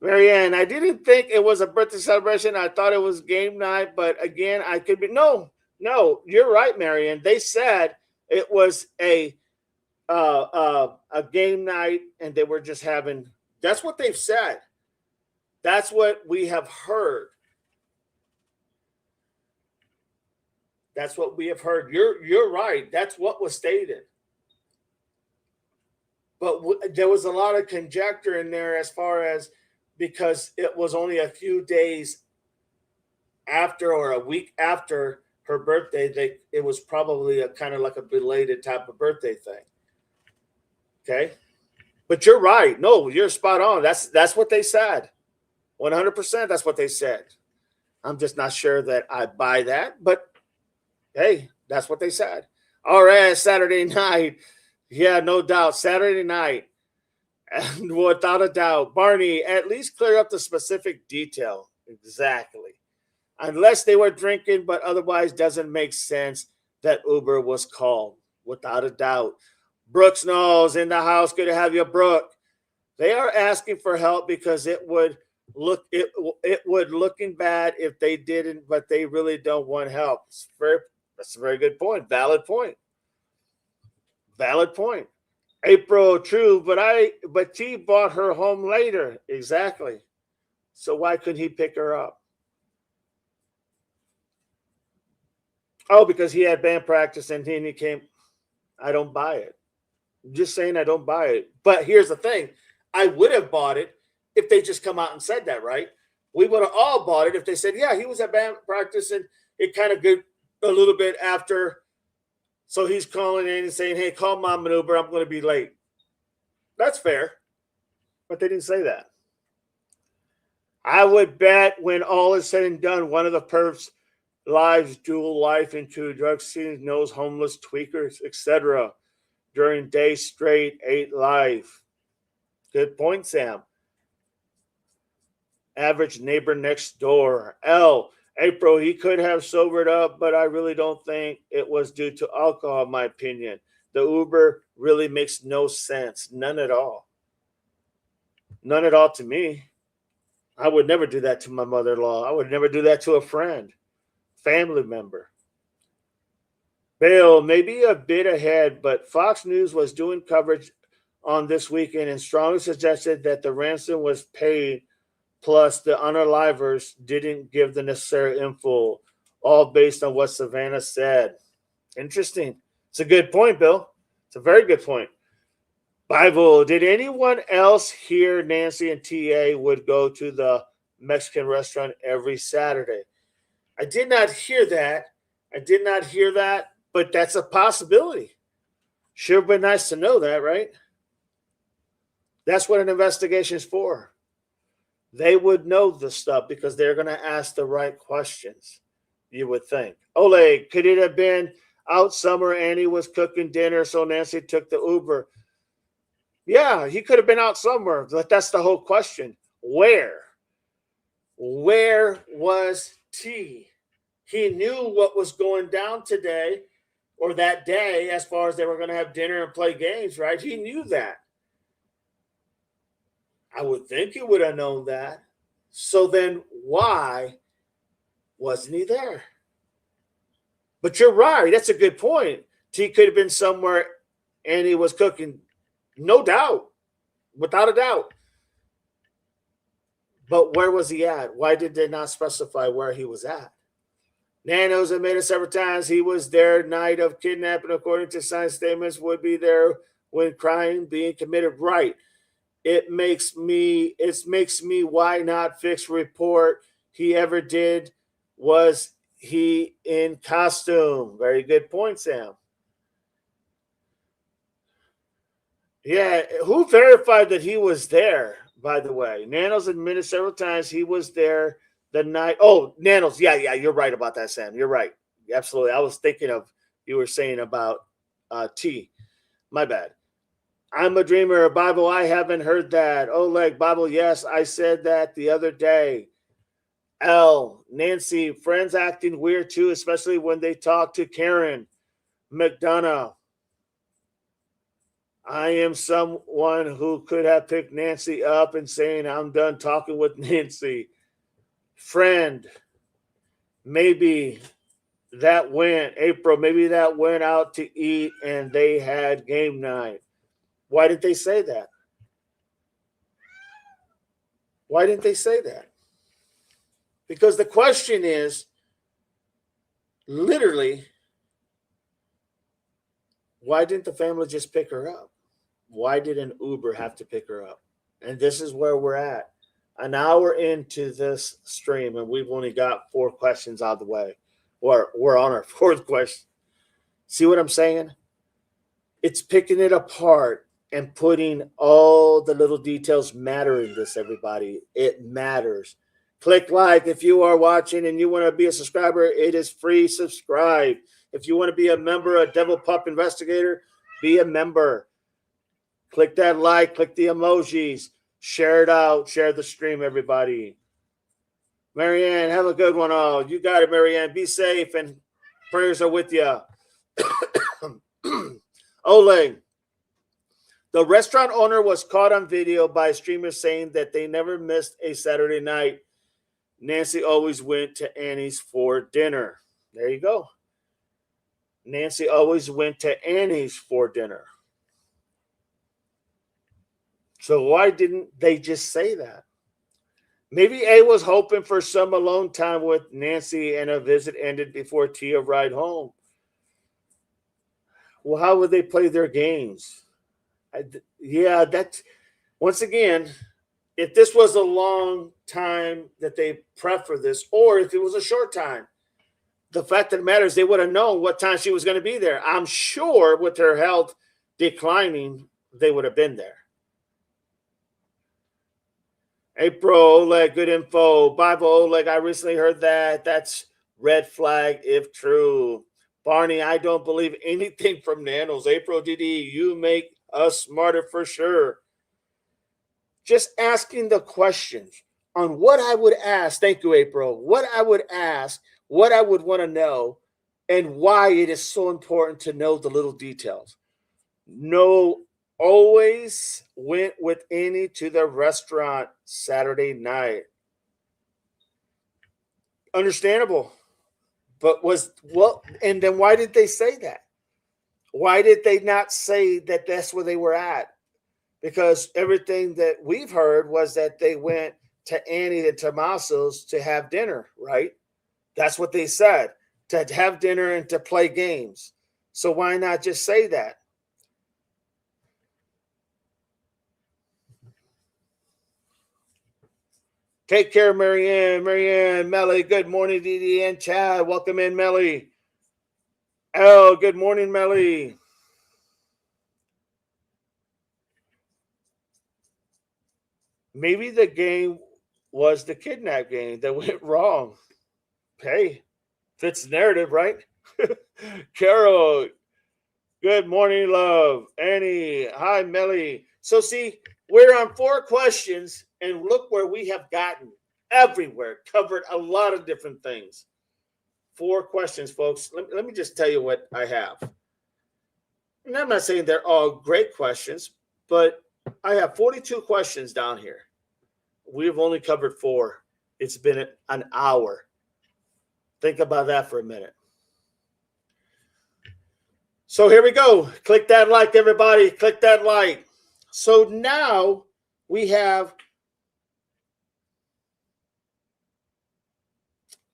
S1: Marianne, I didn't think it was a birthday celebration. I thought it was game night, but again, I could be. No, you're right, Marianne. They said it was a game night, and they were just having. That's what they've said. That's what we have heard. That's what we have heard. You're right. That's what was stated. But there was a lot of conjecture in there as far as, because it was only a few days after or a week after her birthday, it was probably a kind of like a belated type of birthday thing. Okay. But you're right. No, you're spot on. That's what they said. 100%. That's what they said. I'm just not sure that I buy that, but hey, that's what they said. All right, Saturday night. Yeah, no doubt. Saturday night. And without a doubt, Barney, at least clear up the specific detail. Exactly. Unless they were drinking, but otherwise doesn't make sense that Uber was called. Without a doubt. Brooks knows in the house. Good to have you, Brooke. They are asking for help because it would looking bad if they didn't, but they really don't want help. That's a very good point. Valid point. April, true, but T bought her home later. Exactly. So why couldn't he pick her up? Oh, because he had band practice and then he came. I don't buy it. I'm just saying I don't buy it. But here's the thing. I would have bought it if they just come out and said that, right? We would have all bought it if they said, yeah, he was at band practice and it kind of good a little bit after. So he's calling in and saying, hey, call Mom and Uber. I'm going to be late. That's fair. But they didn't say that. I would bet when all is said and done, one of the perps lives dual life into drug scenes, knows homeless tweakers, etc. During day straight, ate life. Good point, Sam. Average neighbor next door. L. April, he could have sobered up, but I really don't think it was due to alcohol, in my opinion. The Uber really makes no sense. None at all. None at all to me. I would never do that to my mother-in-law. I would never do that to a friend, family member. Bill, maybe a bit ahead, but Fox News was doing coverage on this weekend and strongly suggested that the ransom was paid, plus the unalivers didn't give the necessary info, all based on what Savannah said. Interesting. It's a good point, Bill. It's a very good point. Bible, did anyone else hear Nacy and TA would go to the Mexican restaurant every Saturday? I did not hear that. But that's a possibility. Sure would be nice to know that, right? That's what an investigation is for. They would know the stuff because they're going to ask the right questions, you would think. Ole, could it have been out summer Annie was cooking dinner, so Nacy took the Uber? Yeah, he could have been out somewhere, but that's the whole question. Where? Where was T? He knew what was going down today or that day as far as they were going to have dinner and play games, right? He knew that. I would think he would have known that. So then why wasn't he there? But you're right. That's a good point. T could have been somewhere and he was cooking, no doubt, without a doubt. But where was he at? Why did they not specify where he was at? Nanos admitted several times he was there night of kidnapping, according to signed statements, would be there when crime being committed. Right. It makes me why not fix report he ever did. Was he in costume? Very good point, Sam. Yeah, who verified that he was there, by the way? Nanos admitted several times he was there the night. Oh, Nanos. Yeah, yeah, you're right about that, Sam. You're right. Absolutely. I was thinking of you were saying about T. My bad. I'm a dreamer. Bible, I haven't heard that. Oleg, Bible, yes, I said that the other day. L, Nancy, friends acting weird too, especially when they talk to Karen. McDonough, I am someone who could have picked Nancy up and saying, I'm done talking with Nancy. Friend, maybe maybe that went out to eat and they had game night. Why didn't they say that? Why didn't they say that? Because the question is literally, why didn't the family just pick her up? Why did an Uber have to pick her up? And this is where we're at. An hour into this stream, and we've only got 4 questions out of the way. We're on our 4th question. See what I'm saying? It's picking it apart and putting all the little details matter in this, everybody. It matters. Click like if you are watching and you want to be a subscriber. It is free. Subscribe. If you want to be a member, a Devil Pup Investigator, be a member. Click that like, click the emojis, share it out, share the stream, everybody. Marianne, have a good one all. You got it, Marianne. Be safe and prayers are with you. Oleg, the restaurant owner was caught on video by a streamer saying that they never missed a Saturday night. Nancy always went to Annie's for dinner. There you go. Nancy always went to Annie's for dinner. So why didn't they just say that? Maybe A was hoping for some alone time with Nancy and a visit ended before Tia ride home. Well, how would they play their games? That's once again, if this was a long time that they prepped for this, or if it was a short time, the fact of the matter is they would have known what time she was going to be there. I'm sure with her health declining, they would have been there. April, Oleg, good info. Bible, Oleg, I recently heard that. That's red flag if true. Barney, I don't believe anything from Nanos. April, DD, you make us smarter for sure. Just asking the questions on what I would ask. Thank you, April. What I would ask, what I would want to know, and why it is so important to know the little details. No, always went with Annie to the restaurant Saturday night. Understandable. But and then why did they say that? Why did they not say that that's where they were at? Because everything that we've heard was that they went to Annie and Tommaso's to have dinner, right? That's what they said, to have dinner and to play games. So why not just say that? Take care, Marianne. Marianne, Melly, good morning, Dee and Chad. Welcome in, Melly. Oh, good morning, Melly. Maybe the game was the kidnap game that went wrong. Hey, fits the narrative, right? Carol, good morning, love. Annie, hi, Melly. So, see, we're on 4 questions, and look where we have gotten everywhere, covered a lot of different things. 4 questions, folks. Let me just tell you what I have. And I'm not saying they're all great questions, but I have 42 questions down here. We've only covered 4. It's been an hour. Think about that for a minute. So here we go. Click that like, everybody. Click that like. So now we have,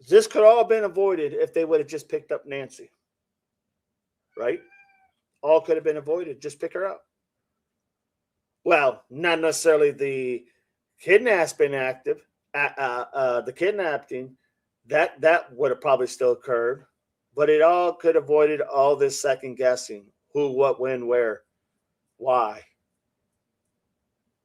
S1: this could all have been avoided if they would have just picked up Nacy, right? All could have been avoided. Just pick her up. Well, not necessarily the kidnapping active, the kidnapping, that would have probably still occurred, but it all could have avoided all this second guessing: who, what, when, where, why.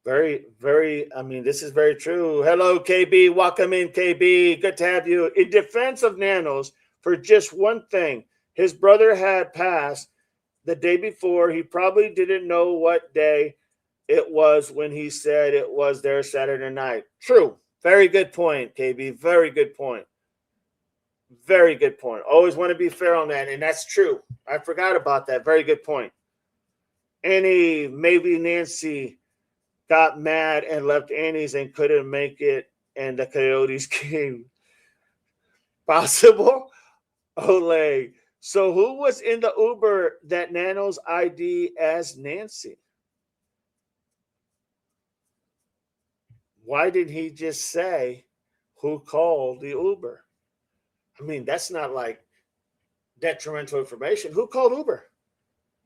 S1: Very, very. I mean, this is very true. Hello, KB. Welcome in, KB. Good to have you. In defense of Nanos, for just one thing, his brother had passed the day before. He probably didn't know what day it was when he said it was their Saturday night. True. Very good point, KB. Very good point. Very good point. Always want to be fair on that, and that's true. I forgot about that. Very good point. Maybe Nacy got mad and left Annie's and couldn't make it, and the Coyotes came. Possible? Olay. So who was in the Uber that Nano's ID as Nacy? Why didn't he just say who called the Uber? I mean, that's not like detrimental information. Who called Uber?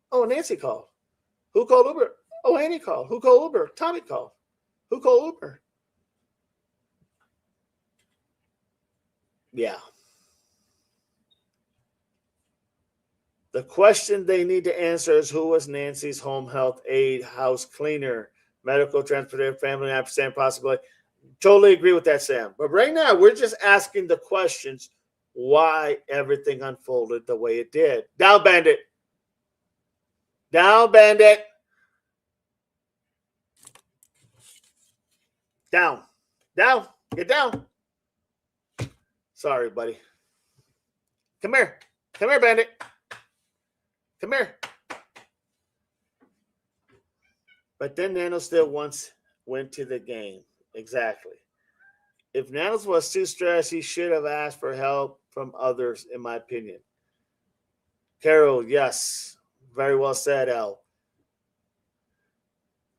S1: Oh, Nacy called. Who called Uber? Oh, Annie called. Who called Uber? Tommy called. Who called Uber? Yeah. The question they need to answer is who was Nacy's home health aide, house cleaner, medical transporter, family ampersand possibility. Totally agree with that, Sam. But right now, we're just asking the questions why everything unfolded the way it did. Down, Bandit. Down, Bandit. Down. Down. Get down. Sorry, buddy. Come here. Come here, Bandit. Come here. But then Nano still went to the game. Exactly. If Nanos was too stressed, he should have asked for help from others, in my opinion. Carol, yes. Very well said, Al.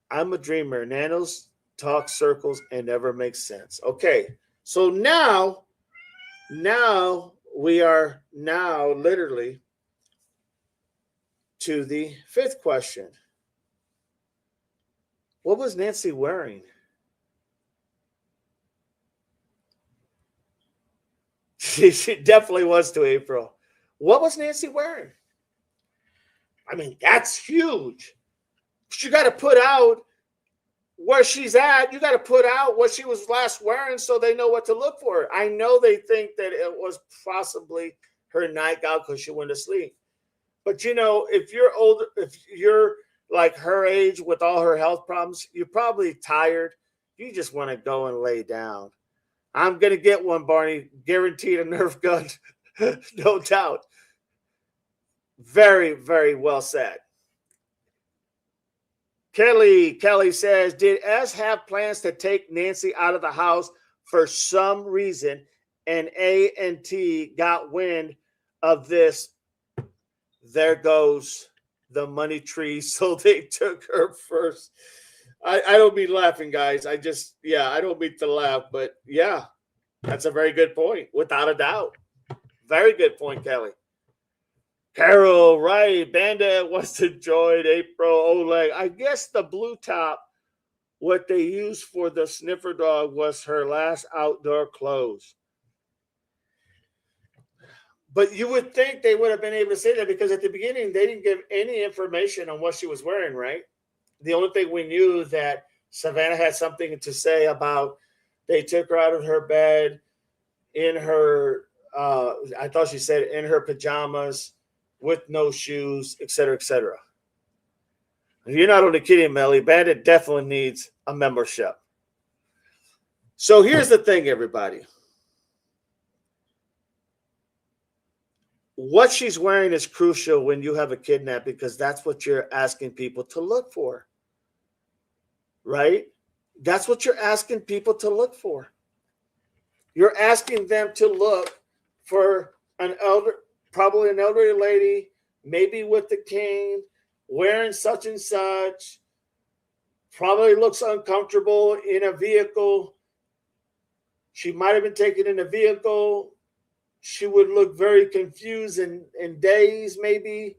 S1: I'm a dreamer. Nanos talk circles and never make sense. Okay. So now we are literally to the fifth question. What was Nacy wearing? She definitely was to April. What was Nacy wearing? I mean, that's huge. You got to put out where she's at. You got to put out what she was last wearing so they know what to look for. I know they think that it was possibly her nightgown because she went to sleep. But, if you're older, if you're like her age with all her health problems, you're probably tired. You just want to go and lay down. I'm going to get one, Barney. Guaranteed a Nerf gun. No doubt. Very, very well said. Kelly says, did S have plans to take Nacy out of the house for some reason, and A&T got wind of this? There goes the money tree, so they took her first. I don't mean laughing, guys. I don't mean to laugh, but yeah, that's a very good point, without a doubt. Very good point, Kelly. Carol, right. Bandit wants to join April. Oleg. I guess the blue top, what they used for the sniffer dog, was her last outdoor clothes. But you would think they would have been able to say that because at the beginning, they didn't give any information on what she was wearing, right? The only thing we knew that Savannah had something to say about they took her out of her bed in her, I thought she said in her pajamas with no shoes, et cetera, et cetera. You're not only kidding, Melly. Bandit definitely needs a membership. So here's the thing, everybody. What she's wearing is crucial when you have a kidnap because that's what you're asking people to look for. Right? That's what you're asking people to look for. You're asking them to look for probably an elderly lady, maybe with the cane, wearing such and such, probably looks uncomfortable in a vehicle. She might have been taken in a vehicle. She would look very confused and dazed, maybe.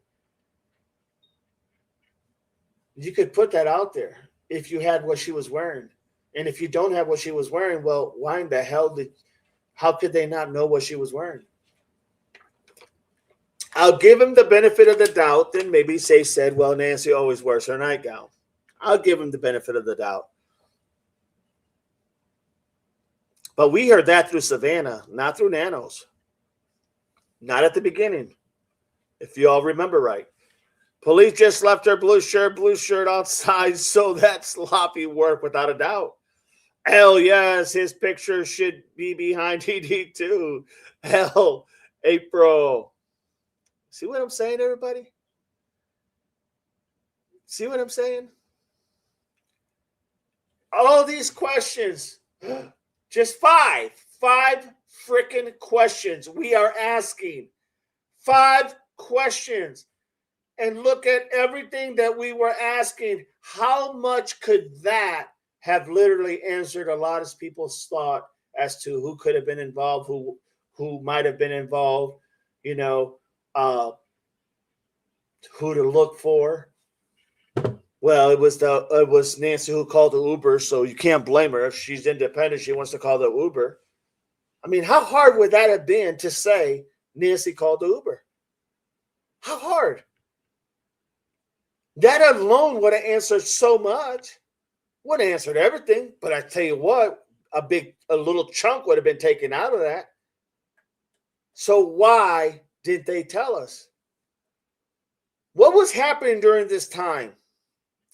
S1: You could put that out there if you had what she was wearing. And if you don't have what she was wearing, well, why in the hell how could they not know what she was wearing? I'll give him the benefit of the doubt, then maybe said, well, Nacy always wears her nightgown. I'll give him the benefit of the doubt. But we heard that through Savannah, not through Nanos. Not at the beginning, if you all remember right. Police just left her blue shirt outside, so that's sloppy work without a doubt. Hell yes, his picture should be behind ED too. Hell, April. See what I'm saying, everybody? See what I'm saying? All these questions, just five freaking questions we are asking. 5 questions. And look at everything that we were asking. How much could that have literally answered a lot of people's thought as to who could have been involved, who might have been involved, who to look for. Well, it was Nacy who called the Uber, so you can't blame her. If she's independent, she wants to call the Uber. I mean, how hard would that have been to say Nacy called the Uber? How hard? That alone would have answered so much. Would have answered everything, but I tell you what, a little chunk would have been taken out of that. So why did they tell us? What was happening during this time,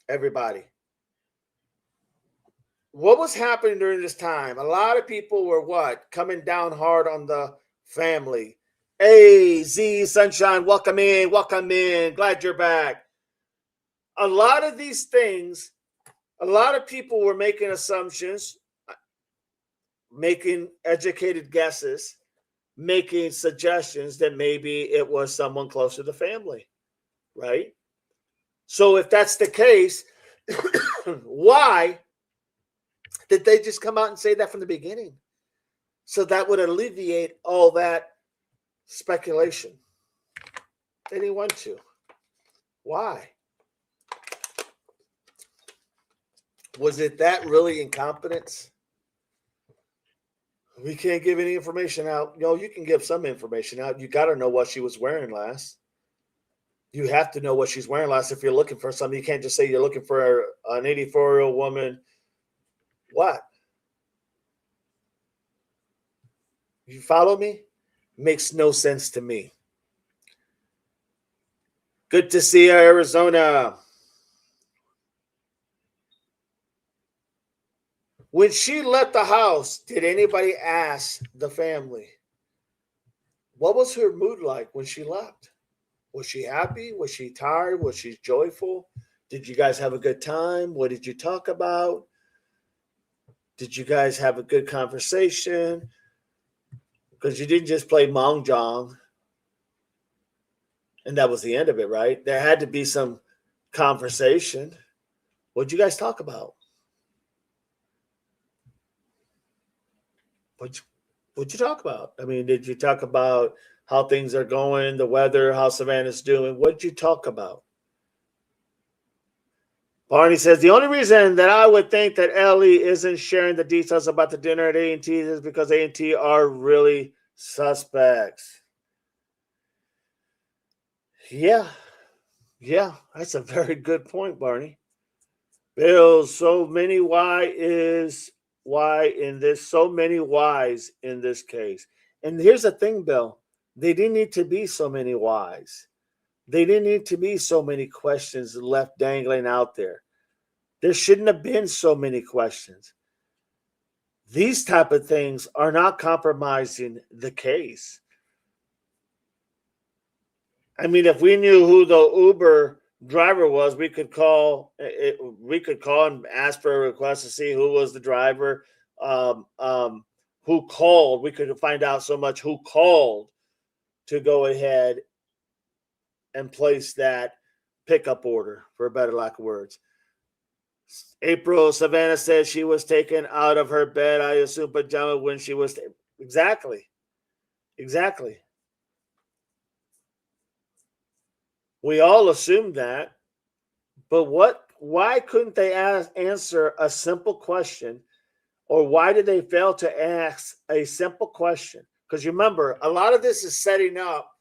S1: everybody? What was happening during this time? A lot of people were coming down hard on the family. Hey, Z Sunshine, welcome in. Glad you're back. A lot of these things, a lot of people were making assumptions, making educated guesses, making suggestions that maybe it was someone close to the family, right? So if that's the case, why did they just come out and say that from the beginning? So that would alleviate all that speculation. They didn't want to. Why? Was it that really incompetence? We can't give any information out. You can give some information out. You got to know what she was wearing last. You have to know what she's wearing last if you're looking for something. You can't just say you're looking for an 84-year-old woman. What? You follow me? Makes no sense to me. Good to see you, Arizona. When she left the house, did anybody ask the family? What was her mood like when she left? Was she happy? Was she tired? Was she joyful? Did you guys have a good time? What did you talk about? Did you guys have a good conversation? Because you didn't just play Mahjong and that was the end of it, right? There had to be some conversation. What did you guys talk about? What'd you talk about? I mean, did you talk about how things are going, the weather, how Savannah's doing? What did you talk about? Barney says, the only reason that I would think that Ellie isn't sharing the details about the dinner at A&T is because A&T are really suspects. Yeah, that's a very good point, Barney. Bill, so many so many whys in this case. And here's the thing, Bill. They didn't need to be so many whys. They didn't need to be so many questions left dangling out there. There shouldn't have been so many questions. These type of things are not compromising the case. I mean, if we knew who the Uber driver was, we could call and ask for a request to see who was the driver, who called. We could find out so much who called to go ahead and place that pickup order, for a better lack of words. April, Savannah said she was taken out of her bed, I assume pajama, when she was. Exactly. Exactly. We all assumed that. But why couldn't they answer a simple question? Or why did they fail to ask a simple question? Because remember, a lot of this is setting up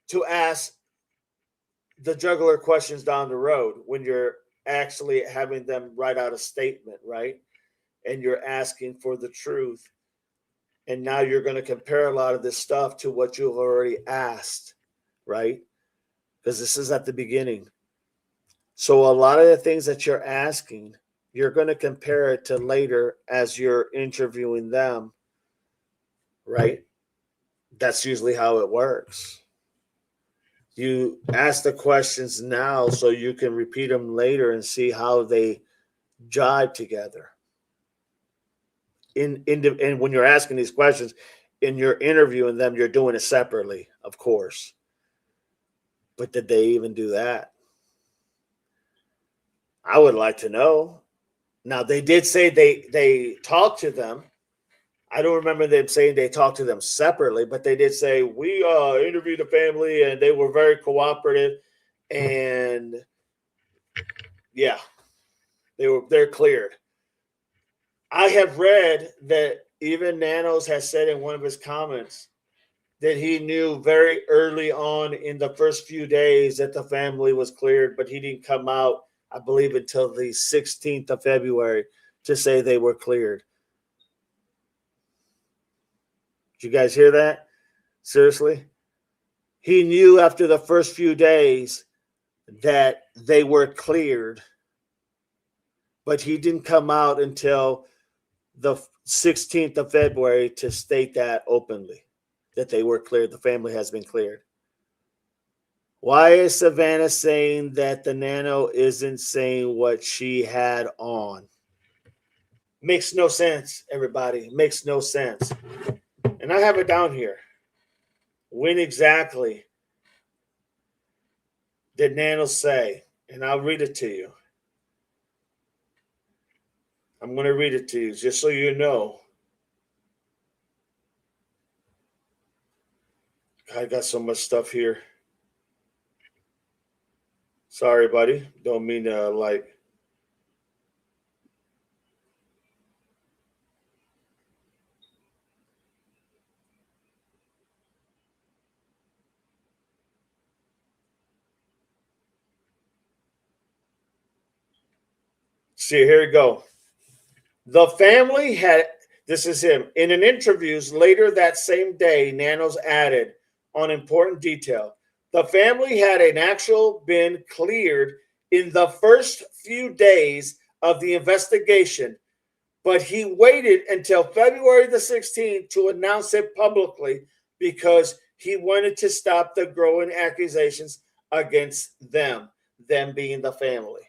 S1: to ask the juggler questions down the road when you're actually having them write out a statement, right? And you're asking for the truth. And now you're going to compare a lot of this stuff to what you've already asked, right? Because this is at the beginning. So a lot of the things that you're asking, you're going to compare it to later as you're interviewing them, right? That's usually how it works. You ask the questions now so you can repeat them later and see how they jive together. And when you're asking these questions and you're interviewing them, you're doing it separately, of course. But did they even do that? I would like to know. Now, they did say they talked to them. I don't remember them saying they talked to them separately, but they did say we interviewed the family and they were very cooperative, and yeah, they're cleared. I have read that even Nanos has said in one of his comments that he knew very early on in the first few days that the family was cleared, but he didn't come out, I believe, until the 16th of February to say they were cleared. Did you guys hear that? Seriously? He knew after the first few days that they were cleared, but he didn't come out until the 16th of February to state that openly, that they were cleared. The family has been cleared. Why is Savannah saying that the nano isn't saying what she had on? Makes no sense, everybody. Makes no sense. And I have it down here. When exactly did Nano say? And I'll read it to you. I'm going to read it to you just so you know. I got so much stuff here. Sorry, buddy. Don't mean to like. See, here we go. The family had, this is him, in an interviews later that same day, Nanos added on important detail. The family had an actual been cleared in the first few days of the investigation, but he waited until February the 16th to announce it publicly because he wanted to stop the growing accusations against them being the family.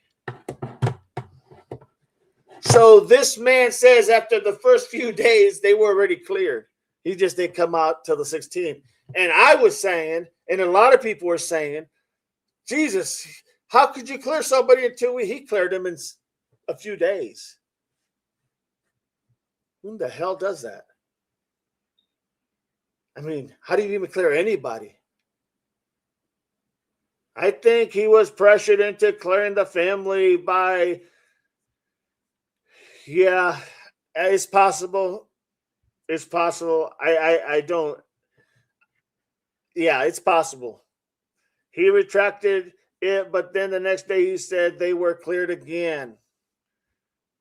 S1: So this man says after the first few days, they were already cleared. He just didn't come out till the 16th. And I was saying, and a lot of people were saying, Jesus, how could you clear somebody in 2 weeks? He cleared him in a few days. Who the hell does that? I mean, how do you even clear anybody? I think he was pressured into clearing the family by, yeah, it's possible. It's possible. I don't. Yeah, it's possible. He retracted it, but then the next day he said they were cleared again.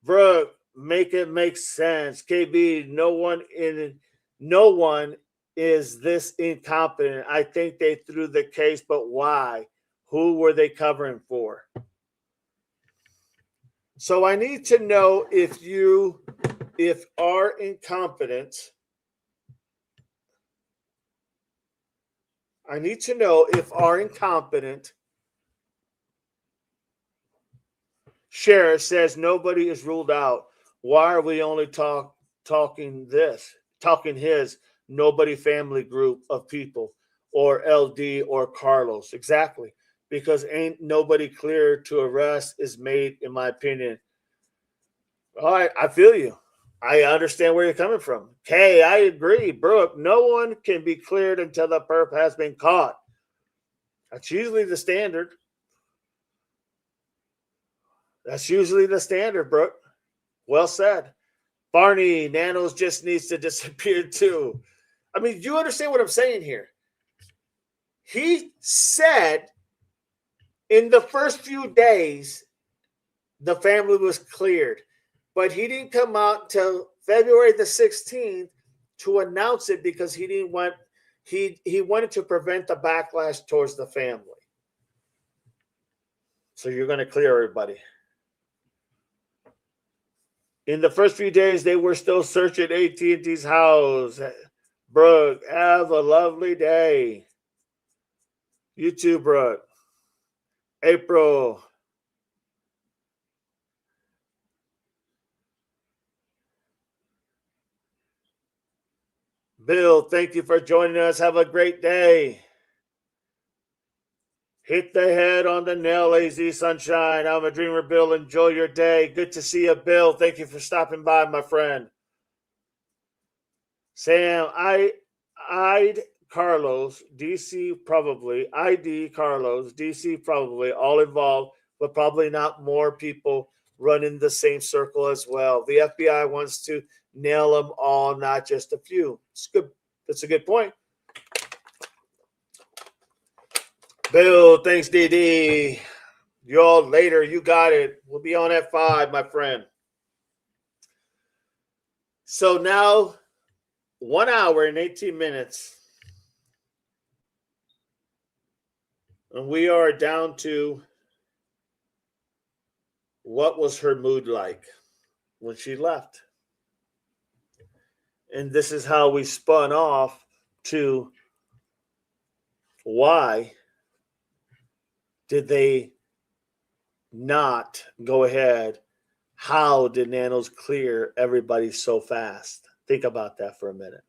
S1: Brooke, make it make sense. KB, no one is this incompetent. I think they threw the case, but why? Who were they covering for? So I need to know if are incompetent. I need to know if are incompetent. Sheriff says nobody is ruled out. Why are we only talking his nobody family group of people? or LD or Carlos. Exactly. Because ain't nobody clear to arrest is made, in my opinion. All right, I feel you. I understand where you're coming from. Hey, I agree, Brooke. No one can be cleared until the perp has been caught. That's usually the standard. That's usually the standard, Brooke. Well said. Barney, Nanos just needs to disappear too. I mean, you understand what I'm saying here? He said in the first few days the family was cleared, but he didn't come out until February the 16th to announce it because he didn't want he wanted to prevent the backlash towards the family. So you're going to clear everybody. In the first few days, they were still searching AT&T's house. Brooke, have a lovely day. You too, Brooke. April. Bill, thank you for joining us. Have a great day. Hit the head on the nail, AZ Sunshine. I'm a dreamer, Bill. Enjoy your day. Good to see you, Bill. Thank you for stopping by, my friend. Sam, I'd Carlos, DC probably, ID Carlos, DC probably, all involved, but probably not more people running the same circle as well. The FBI wants to nail them all, not just a few. It's good. That's a good point. Bill, thanks, DD. You all later. You got it. We'll be on at 5, my friend. So now, 1 hour and 18 minutes. And we are down to what was her mood like when she left. And this is how we spun off to why did they not go ahead? How did Nanos clear everybody so fast? Think about that for a minute.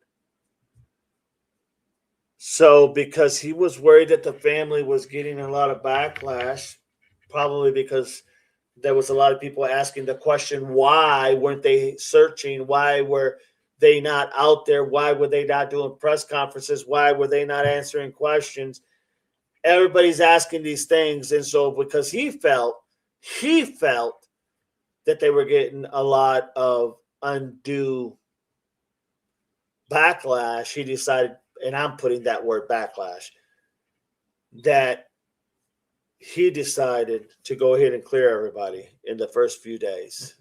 S1: So, because he was worried that the family was getting a lot of backlash, probably because there was a lot of people asking the question, why weren't they searching? Why were they not out there? Why were they not doing press conferences? Why were they not answering questions? Everybody's asking these things. And so because he felt that they were getting a lot of undue backlash, he decided, and I'm putting that word backlash, that he decided to go ahead and clear everybody in the first few days.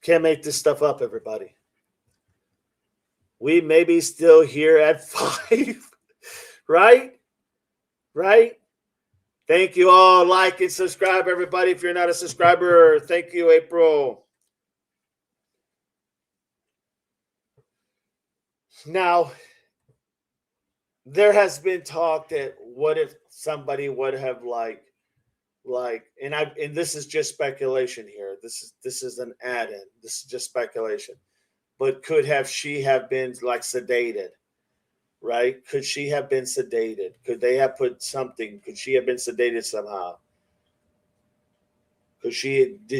S1: Can't make this stuff up, everybody. We may be still here at 5, right? Right? Thank you all. Like and subscribe, everybody. If you're not a subscriber, thank you, April. Now, there has been talk that what if somebody would have and this is just speculation here. This is an add-in. This is just speculation. But could she have been like sedated? Right? Could she have been sedated? Could they have put something? Could she have been sedated somehow? Did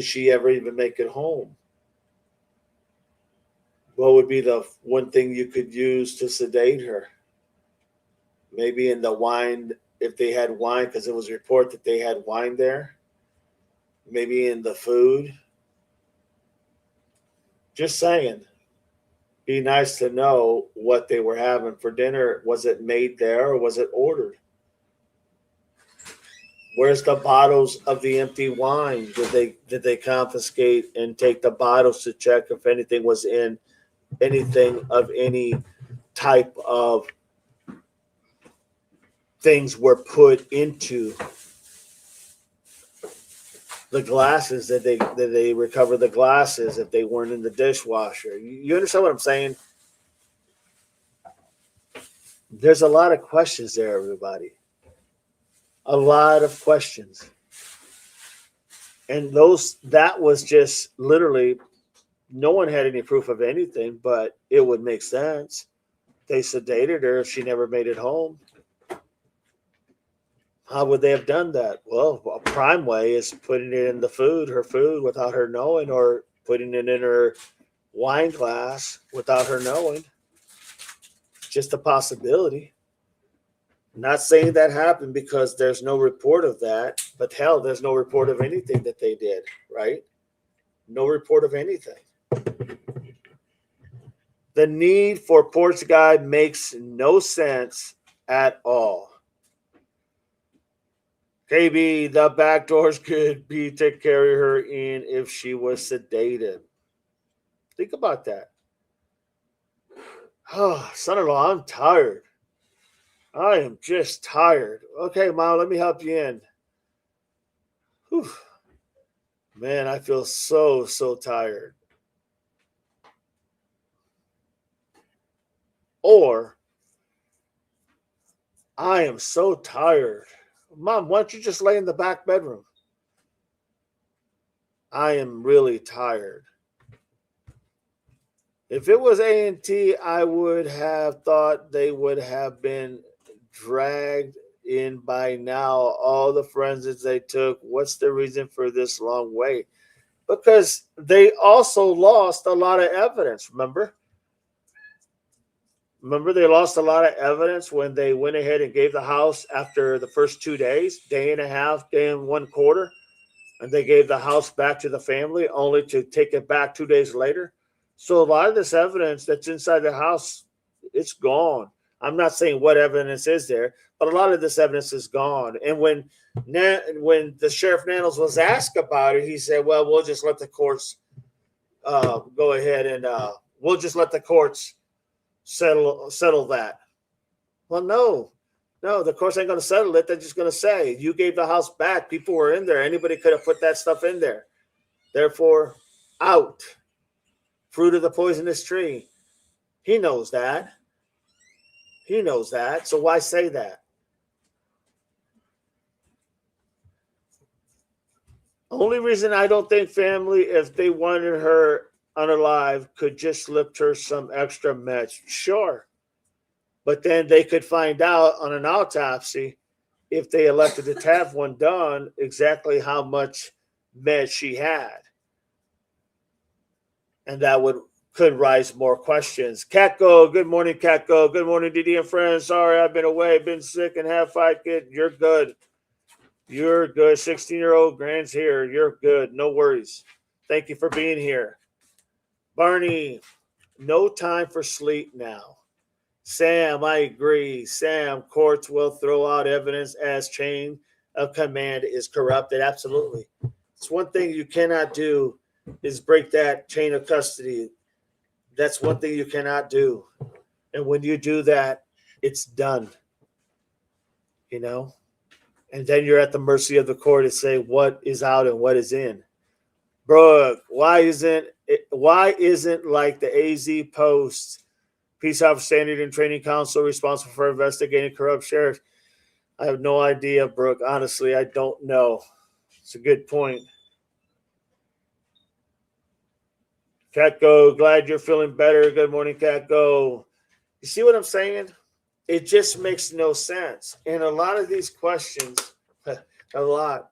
S1: she ever even make it home? What would be the one thing you could use to sedate her? Maybe in the wine, if they had wine, because it was a report that they had wine there. Maybe in the food. Just saying. Be nice to know what they were having for dinner. Was it made there or was it ordered? Where's the bottles of the empty wine? Did they confiscate and take the bottles to check if anything was in anything of any type of things were put into the glasses? Did they recover the glasses if they weren't in the dishwasher? You understand what I'm saying? There's a lot of questions there, everybody. A lot of questions. And that was just literally, no one had any proof of anything, but it would make sense. They sedated her if she never made it home. How would they have done that? Well, a prime way is putting it in her food, without her knowing, or putting it in her wine glass without her knowing. Just a possibility. Not saying that happened because there's no report of that, but hell, there's no report of anything that they did, right? No report of anything. The need for porch guy makes no sense at all. KB, the back doors could be to carry her in if she was sedated. Think about that. Oh, son-in-law, I'm tired. I am just tired. Okay, Mom, let me help you in. Whew. Man, I feel so tired. Or, I am so tired. Mom, why don't you just lay in the back bedroom? I am really tired. If it was A&T, I would have thought they would have been dragged in by now. All the forensics they took. What's the reason for this long wait? Because they also lost a lot of evidence, remember? Remember, they lost a lot of evidence when they went ahead and gave the house after the first 2 days, day and a half, day and 1/4, and they gave the house back to the family only to take it back 2 days later. So a lot of this evidence that's inside the house, it's gone. I'm not saying what evidence is there, but a lot of this evidence is gone. And when the Sheriff Nanos was asked about it, he said, well, we'll just let the courts go ahead and we'll just let the courts settle that. Well, no, the courts ain't going to settle it. They're just going to say, you gave the house back. People were in there. Anybody could have put that stuff in there. Therefore, out. Fruit of the poisonous tree. He knows that. So why say that? Only reason I don't think family, if they wanted her unalive, could just slip her some extra meds. Sure. But then they could find out on an autopsy, if they elected to have one done, exactly how much med she had. And that could raise more questions. Catco, good morning, Catco. Good morning, DD and friends. Sorry, I've been away, been sick, and have fight kid. You're good. You're good. 16-year-old Grand's here. You're good. No worries. Thank you for being here. Barney, no time for sleep now. Sam, I agree. Sam, courts will throw out evidence as chain of command is corrupted. Absolutely. It's one thing you cannot do is break that chain of custody. That's one thing you cannot do. And when you do that, it's done. You know? And then you're at the mercy of the court to say what is out and what is in. Brooke, why isn't like the AZ Post, Peace Officer Standard and Training Council, responsible for investigating corrupt sheriffs? I have no idea, Brooke. Honestly, I don't know. It's a good point. Catco, glad you're feeling better. Good morning, Catco. You see what I'm saying? It just makes no sense. And a lot of these questions, a lot.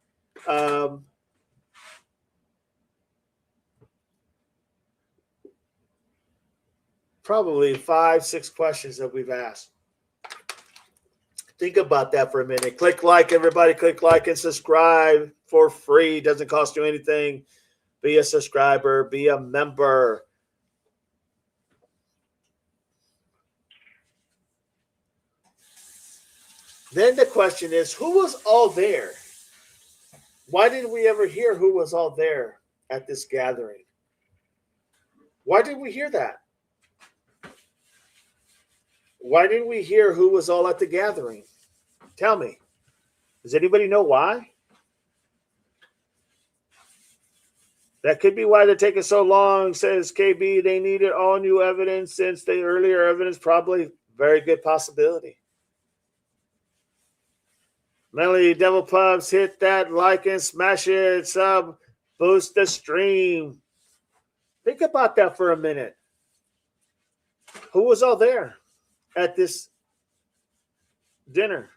S1: Probably 5-6 questions that we've asked. Think about that for a minute. Click like, everybody. Click like and subscribe for free. Doesn't cost you anything. Be a subscriber. Be a member. Then the question is, who was all there? Why didn't we ever hear who was all there at this gathering? Why didn't we hear that? Why didn't we hear who was all at the gathering? Tell me. Does anybody know why? That could be why they're taking so long, says KB. They needed all new evidence since the earlier evidence. Probably very good possibility. Melody, Devil Pubs, hit that like and smash it. Sub, boost the stream. Think about that for a minute. Who was all there? at this dinner.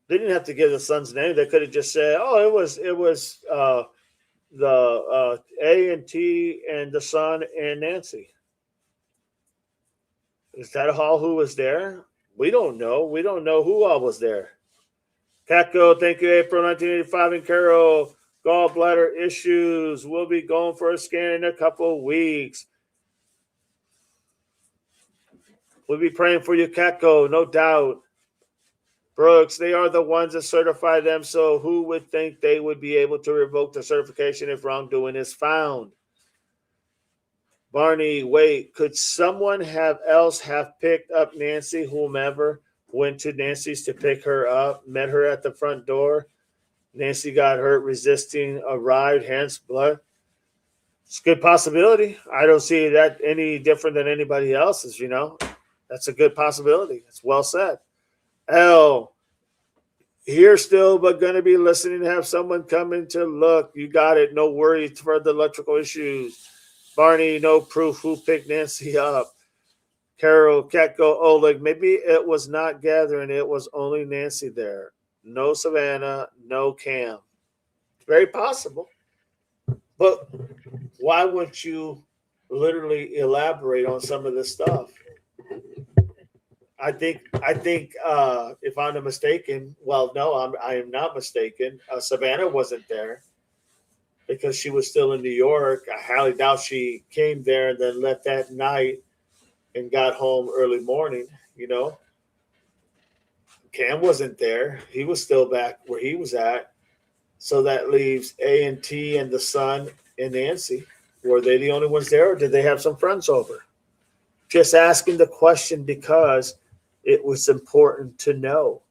S1: They didn't have to give the son's name. They could have just said, "Oh, it was the A and T and the son and Nancy." Is that all who was there? We don't know. We don't know who all was there. Catco, thank you, April 1985, and Carol. Gallbladder issues. We'll be going for a scan in a couple of weeks. We'll be praying for you, Catco, no doubt. Brooks, they are the ones that certify them, so who would think they would be able to revoke the certification if wrongdoing is found? Barney, wait, could someone else have picked up Nancy, whomever went to Nancy's to pick her up, met her at the front door? Nancy got hurt resisting a ride, hence blood. It's a good possibility. I don't see that any different than anybody else's, That's a good possibility. It's well said. L, here still, but going to be listening to have someone come in to look. You got it. No worries for the electrical issues. Barney, no proof who picked Nancy up. Carol, Catco, Oleg, maybe it was not gathering. It was only Nancy there. No Savannah, no Cam. Very possible. But why wouldn't you literally elaborate on some of this stuff? I think if I'm not mistaken, well, no, I am not mistaken. Savannah wasn't there because she was still in New York. I highly doubt she came there and then left that night and got home early morning, Cam wasn't there. He was still back where he was at. So that leaves A&T and the son and Nancy. Were they the only ones there, or did they have some friends over? Just asking the question because it was important to know.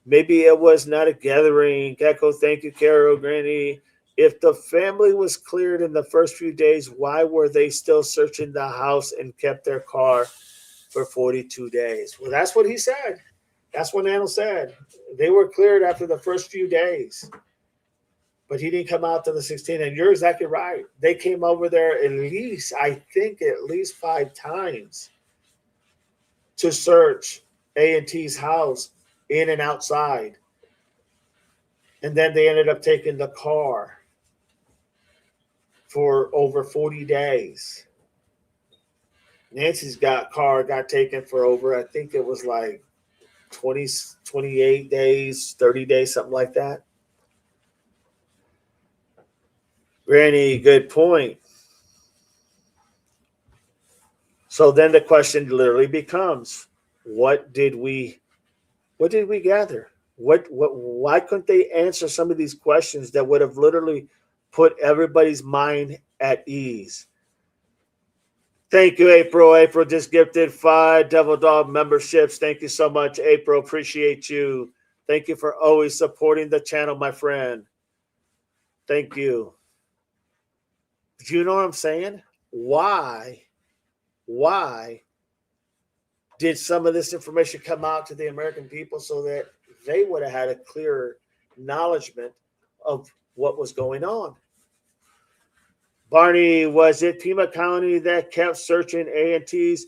S1: Maybe it was not a gathering. Gecko, thank you, Carol, Granny. If the family was cleared in the first few days, why were they still searching the house and kept their car for 42 days? Well, that's what he said. That's what Nano said. They were cleared after the first few days. But he didn't come out to the 16th. And you're exactly right. They came over there at least 5 times to search A&T's house in and outside. And then they ended up taking the car for over 40 days. Nancy's car got taken for over, I think it was like 28 days, 30 days, something like that. Granny, good point. So then the question literally becomes, what did we gather? Why couldn't they answer some of these questions that would have literally put everybody's mind at ease? Thank you, April. April just gifted 5 Devil Dog memberships. Thank you so much, April. Appreciate you. Thank you for always supporting the channel, my friend. Thank you. Do you know what I'm saying? Why did some of this information come out to the American people so that they would have had a clearer acknowledgement of what was going on? Barney, was it Pima County that kept searching A&T's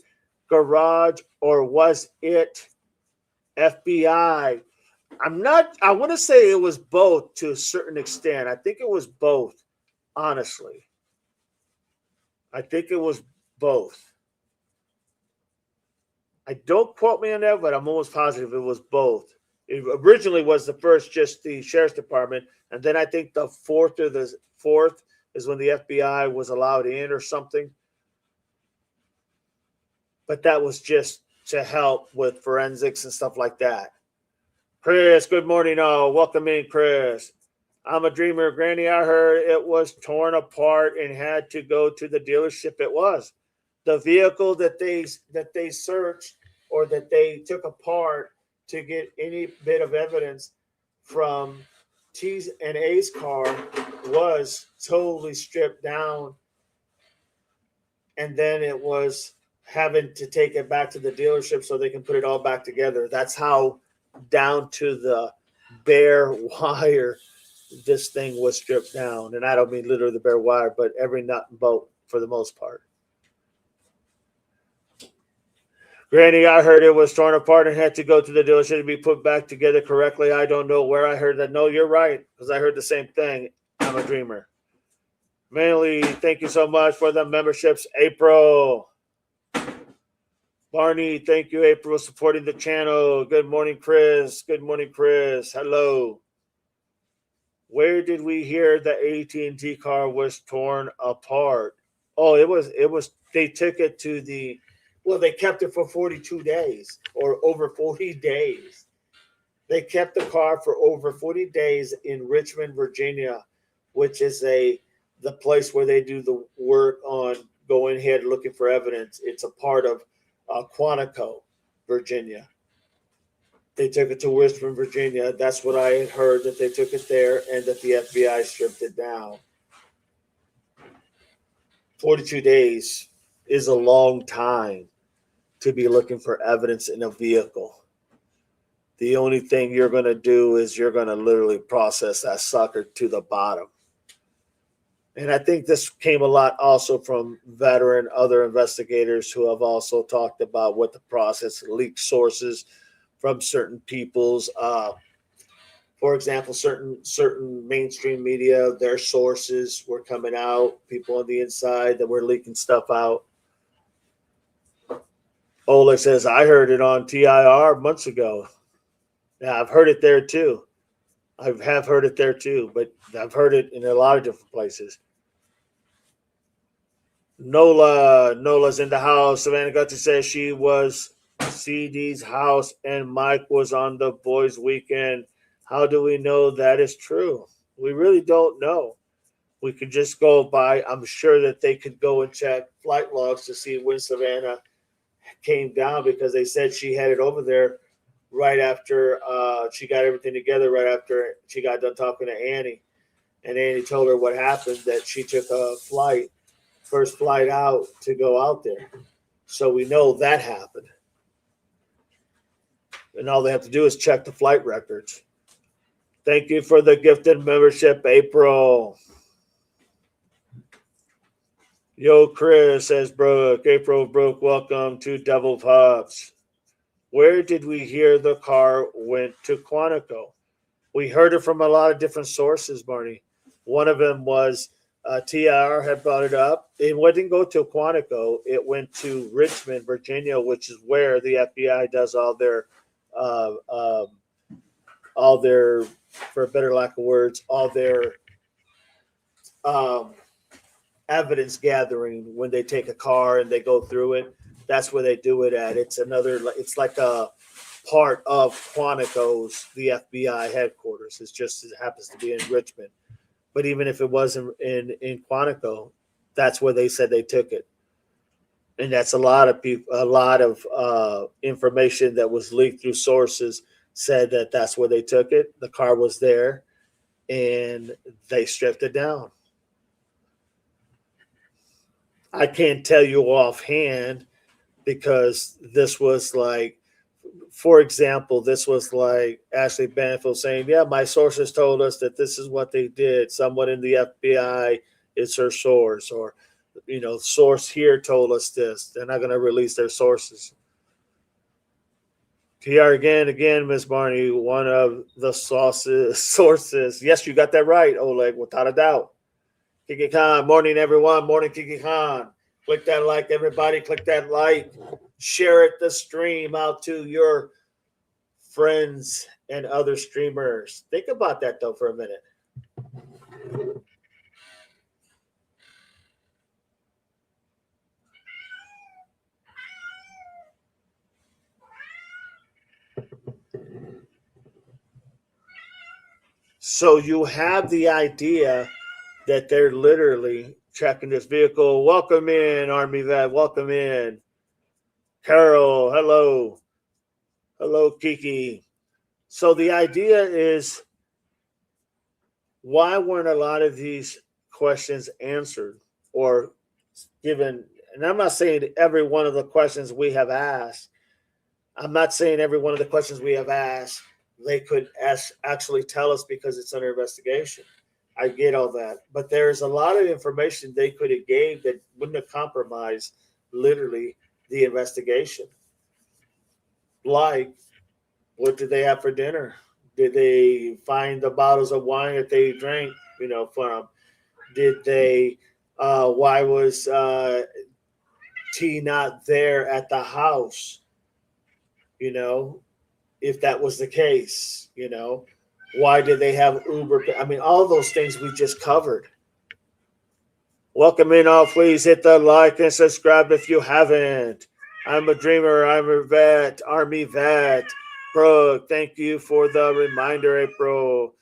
S1: garage, or was it FBI? I want to say it was both to a certain extent. I think it was both, honestly. I think it was both. I don't quote me on that, but I'm almost positive it was both. It originally was the first, just the sheriff's department, and then I think the fourth is when the FBI was allowed in or something. But that was just to help with forensics and stuff like that. Chris, good morning. Welcome in, Chris. I'm a dreamer. Granny, I heard it was torn apart and had to go to the dealership. It was. The vehicle that they searched or that they took apart to get any bit of evidence from T's and A's car was totally stripped down. And then it was having to take it back to the dealership so they can put it all back together. That's how down to the bare wire this thing was stripped down. And I don't mean literally the bare wire, but every nut and bolt for the most part. Granny, I heard it was torn apart and had to go to the dealership to be put back together correctly. I don't know where I heard that. No, you're right, because I heard the same thing. I'm a dreamer. Mainly, thank you so much for the memberships, April. Barney, thank you, April, for supporting the channel. Good morning, Chris. Good morning, Chris. Hello. Where did we hear the AT&T car was torn apart? Oh, it was they took it to the well, they kept it for 42 days or over 40 days. They kept the car for over 40 days in Richmond, Virginia, which is the place where they do the work on going ahead looking for evidence. It's a part of Quantico, Virginia. They took it to Richmond, Virginia. That's what I had heard, that they took it there and that the FBI stripped it down. 42 days is a long time to be looking for evidence in a vehicle. The only thing you're going to do is you're going to literally process that sucker to the bottom. And I think this came a lot also from veteran other investigators who have also talked about what the process, leaked sources from certain people's, for example, certain mainstream media, their sources were coming out, people on the inside that were leaking stuff out. Oleg says, I heard it on TIR months ago. Yeah, I've heard it there too. I have heard it there too, but I've heard it in a lot of different places. Nola's in the house. Savannah Guthrie says she was CD's house and Mike was on the boys' weekend. How do we know that is true? We really don't know. We could just go by. I'm sure that they could go and check flight logs to see when Savannah came down, because they said she headed over there right after she got everything together, right after she got done talking to Annie. And Annie told her what happened, that she took a flight, first flight out to go out there. So we know that happened. And all they have to do is check the flight records. Thank you for the gifted membership, April. Yo, Chris, says Brooke. April Brooke, welcome to Devil Puffs. Where did we hear the car went to Quantico? We heard it from a lot of different sources, Barney. One of them was TR had brought it up. It didn't go to Quantico. It went to Richmond, Virginia, which is where the FBI does all their, for a better lack of words, all their evidence gathering. When they take a car and they go through it, that's where they do it at. It's like a part of Quantico's, the FBI headquarters. It happens to be in Richmond. But even if it wasn't in Quantico, that's where they said they took it. And that's a lot of information that was leaked through sources said that that's where they took it. The car was there and they stripped it down. I can't tell you offhand, because this was like, for example, this was like Ashley Banfield saying, yeah, my sources told us that this is what they did. Someone in the FBI is her source, or, source here told us this. They're not going to release their sources. TR again, Miss Barney, one of the sources. Yes, you got that right, Oleg, without a doubt. Kiki Khan, morning, everyone. Morning, Kiki Khan. Click that like, everybody. Click that like. Share it, the stream, out to your friends and other streamers. Think about that, though, for a minute. So you have the idea that they're literally checking this vehicle. Welcome in, Army Vet. Welcome in. Carol, hello. Hello, Kiki. So the idea is, why weren't a lot of these questions answered or given? And I'm not saying every one of the questions we have asked. I'm not saying every one of the questions we have asked they could actually tell us because it's under investigation. I get all that. But there's a lot of information they could have gave that wouldn't have compromised literally the investigation. like, what did they have for dinner? Did they find the bottles of wine that they drank, from? Did they, why was T not there at the house? You know, if that was the case, why did they have Uber? I mean, all those things we just covered. Welcome in all. Please hit the like and subscribe if you haven't. I'm a dreamer. I'm a vet, Army vet. Bro, thank you for the reminder, April.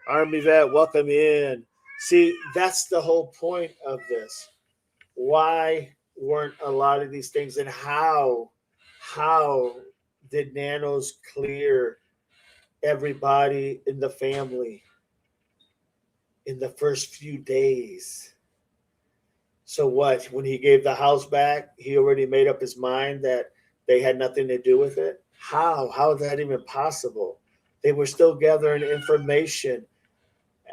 S1: Army vet, welcome in. See, that's the whole point of this. Why weren't a lot of these things, and how did nanos clear everybody in the family in the first few days? So what? When he gave the house back, he already made up his mind that they had nothing to do with it. How is that even possible? They were still gathering information,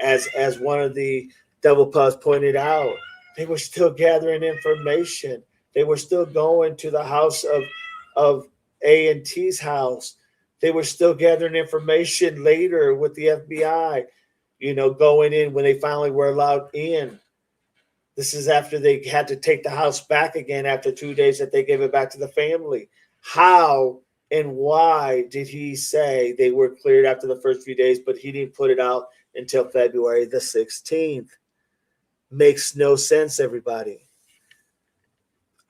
S1: as one of the double puffs pointed out. They were still gathering information. They were still going to the house of A and T's house. They were still gathering information later with the FBI. Going in when they finally were allowed in. This is after they had to take the house back again after 2 days that they gave it back to the family. How and why did he say they were cleared after the first few days, but he didn't put it out until February the 16th? Makes no sense, everybody.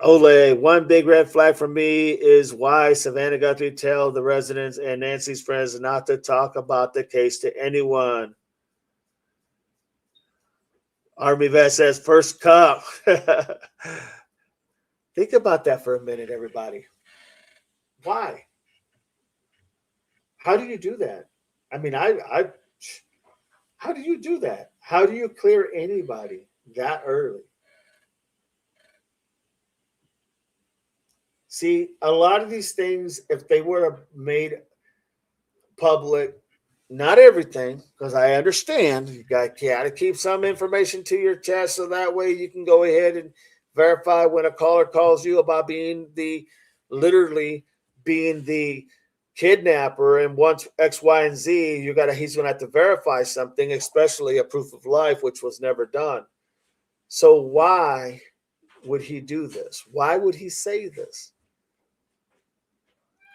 S1: Ole, one big red flag for me is why Savannah Guthrie tell the residents and Nancy's friends not to talk about the case to anyone. Army vet says first cup. Think about that for a minute, everybody. Why? How do you do that? I mean, how do you do that? How do you clear anybody that early? See, a lot of these things, if they were made public, not everything, because I understand you got to keep some information to your chest so that way you can go ahead and verify when a caller calls you about literally being the kidnapper and wants X, Y, and Z. He's gonna have to verify something, especially a proof of life, which was never done. So why would he do this? Why would he say this?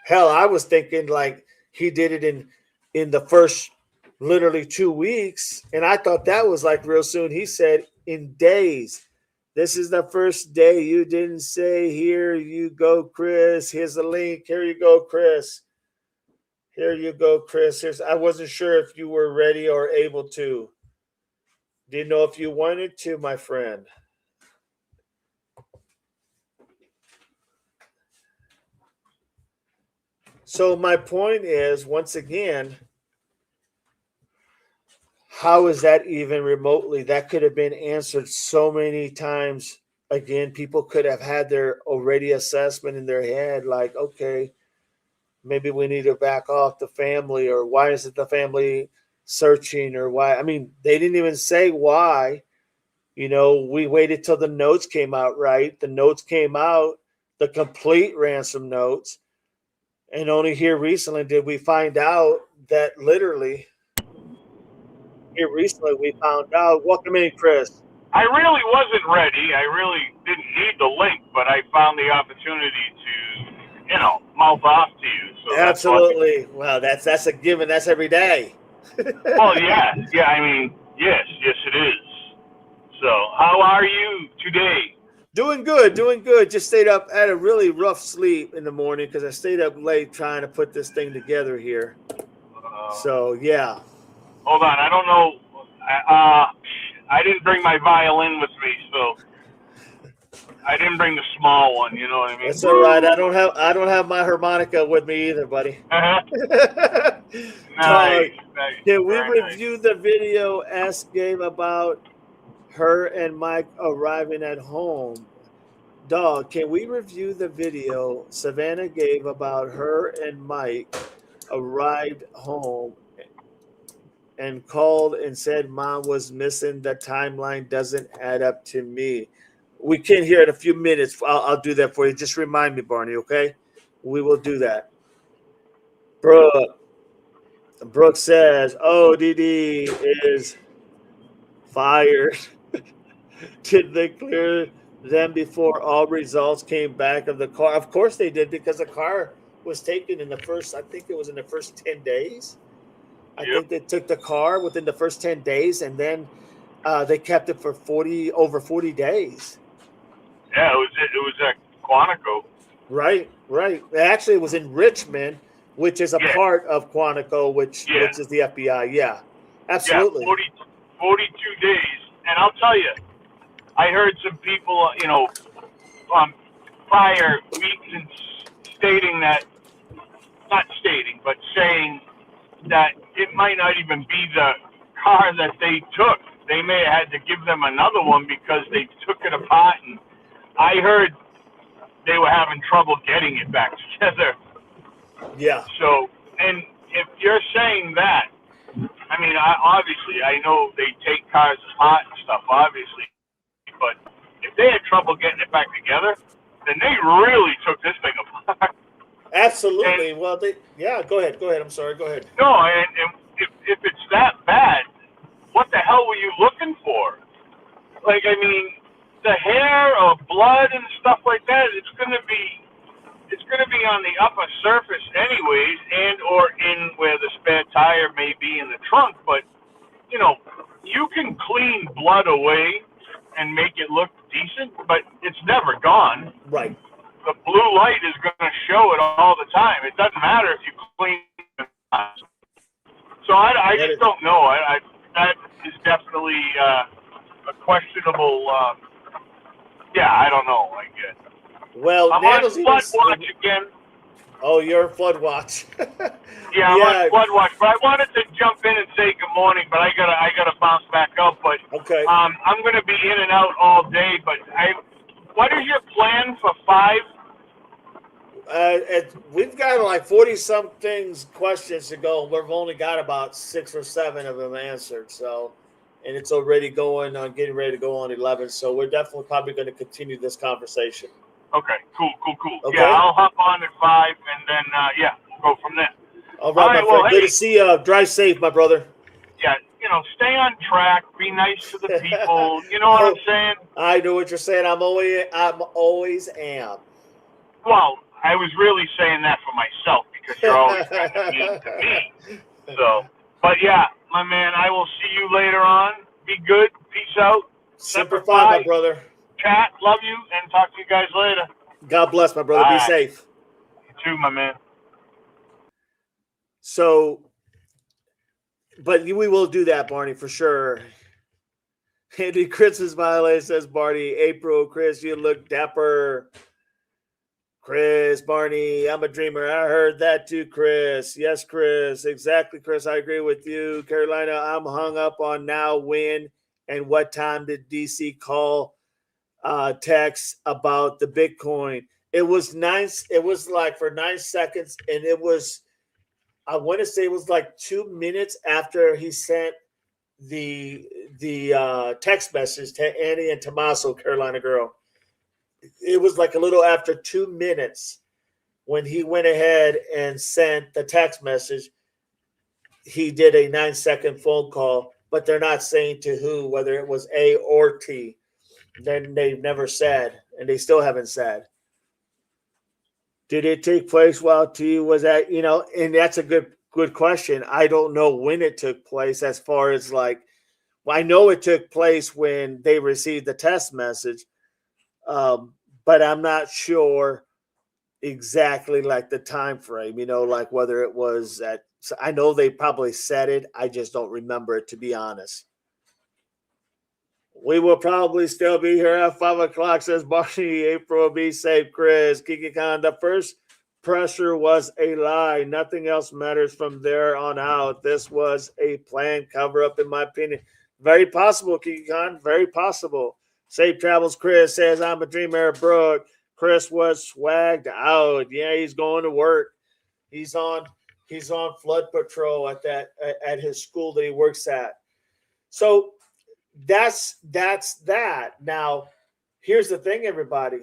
S1: Hell, I was thinking like he did it in the first literally 2 weeks, and I thought that was like real soon. He said in days. This is the first day you didn't say, here you go, Chris. Here's the link. Here you go, Chris. Here you go, Chris. I wasn't sure if you were ready or able to. Didn't know if you wanted to, my friend. So my point is, once again, how is that even remotely? That could have been answered so many times. Again, people could have had their already assessment in their head, like, okay, maybe we need to back off the family, or why is it the family searching, or why? I mean, they didn't even say why. We waited till the notes came out, right? The notes came out, the complete ransom notes. And only here recently did we find out that literally, here recently we found out. Welcome in, Chris.
S2: I really wasn't ready. I really didn't need the link, but I found the opportunity to, mouth off to you. So that's
S1: Absolutely. Well, that's a given. That's every day.
S2: Well, yeah. I mean, yes, it is. So, how are you today?
S1: Doing good. Just stayed up. I had a really rough sleep in the morning because I stayed up late trying to put this thing together here. So, yeah.
S2: Hold on. I don't know. I didn't bring my violin with me, so I didn't bring the small one. You know what I mean?
S1: That's all right. I don't have my harmonica with me either, buddy.
S2: Nice.
S1: Can we review the video? Ask Gabe about her and Mike arriving at home. Dog, can we review the video Savannah gave about her and Mike arrived home and called and said mom was missing? The timeline doesn't add up to me. We can hear it in a few minutes. I'll do that for you. Just remind me, Barney, okay? We will do that. Brooke says, ODD is fired. Did they clear them before all results came back of the car? Of course they did, because the car was taken in the first, I think it was in the first 10 days. I
S2: Yep.
S1: think they took the car within the first 10 days, and then they kept it for over 40 days.
S2: Yeah, it was at Quantico.
S1: Right. Actually, it was in Richmond, which is a
S2: Yeah,
S1: part of Quantico, which
S2: yeah,
S1: is the FBI. Yeah,
S2: yeah.
S1: absolutely.
S2: 42 days, and I'll tell you, I heard some people, prior weeks and stating that, not stating, but saying that it might not even be the car that they took. They may have had to give them another one because they took it apart, and I heard they were having trouble getting it back together.
S1: Yeah,
S2: So, and if you're saying that, I mean, obviously, I know they take cars apart and stuff, obviously, but if they had trouble getting it back together, then they really took this thing apart. And
S1: absolutely. Well, go ahead. I'm sorry. Go ahead.
S2: no, and if it's that bad, what the hell were you looking for? Like, I mean, the hair or blood and stuff like that, it's gonna be on the upper surface anyways, and or in where the spare tire may be in the trunk. But you can clean blood away and make it look decent, but it's never gone.
S1: Right.
S2: The blue light is going to show it all the time. It doesn't matter if you clean it. So I just don't know. That is definitely a questionable. Yeah, I don't know. I guess.
S1: Well,
S2: I'm on
S1: Nano's
S2: flood watch again.
S1: Oh, you're flood watch.
S2: Yeah, I'm on flood watch. But I wanted to jump in and say good morning, but I gotta bounce back up. But
S1: Okay.
S2: I'm gonna be in and out all day. But what is your plan for 5?
S1: We've got like 40 somethings questions to go. We've only got about 6 or 7 of them answered. So, and it's already going on, getting ready to go on 11. So we're definitely probably going to continue this conversation.
S2: Okay, cool.
S1: Okay.
S2: Yeah, I'll hop on at 5, and then we'll go from there.
S1: All right, my friend.
S2: Well,
S1: good to see you. Drive safe, my brother.
S2: Yeah, stay on track. Be nice to the people. You know what I'm saying?
S1: I know what you're saying. I'm always am.
S2: Well, I was really saying that for myself because you're always kind of mean to me. So, but yeah, my man, I will see you later on. Be good. Peace out.
S1: Semper Fi, my brother.
S2: Chat, love you, and talk to you guys later.
S1: God bless, my brother.
S2: Bye.
S1: Be safe.
S2: You too, my man.
S1: So, but we will do that, Barney, for sure. Andy Christmas smiley says, Barney, April, Chris, you look dapper. Chris, Barney, I'm a dreamer. I heard that too, Chris. Yes, Chris. Exactly, Chris. I agree with you. Carolina, I'm hung up on now, when, and what time did DC call text about the Bitcoin? It was nice. It was like for 9 seconds, and it was, I want to say it was like 2 minutes after he sent the text message to Annie and Tommaso, Carolina girl. It was like a little after 2 minutes when he went ahead and sent the text message. He did a 9-second phone call, but they're not saying to who, whether it was A or T. Then they've never said, and they still haven't said. Did it take place while T was at, and that's a good question. I don't know when it took place, as far as like, well, I know it took place when they received the text message. But I'm not sure exactly like the time frame, like whether it was at, I know they probably said it. I just don't remember it, to be honest. We will probably still be here at 5:00, says Barney. April, be safe, Chris. Kiki Khan, the first pressure was a lie. Nothing else matters from there on out. This was a planned cover up, in my opinion. Very possible, Kiki Khan. Very possible. Safe travels, Chris says, I'm a dreamer, Brooke. Chris was swagged out. Yeah, he's going to work. He's on flood patrol at his school that he works at. So that's that. Now, here's the thing, everybody.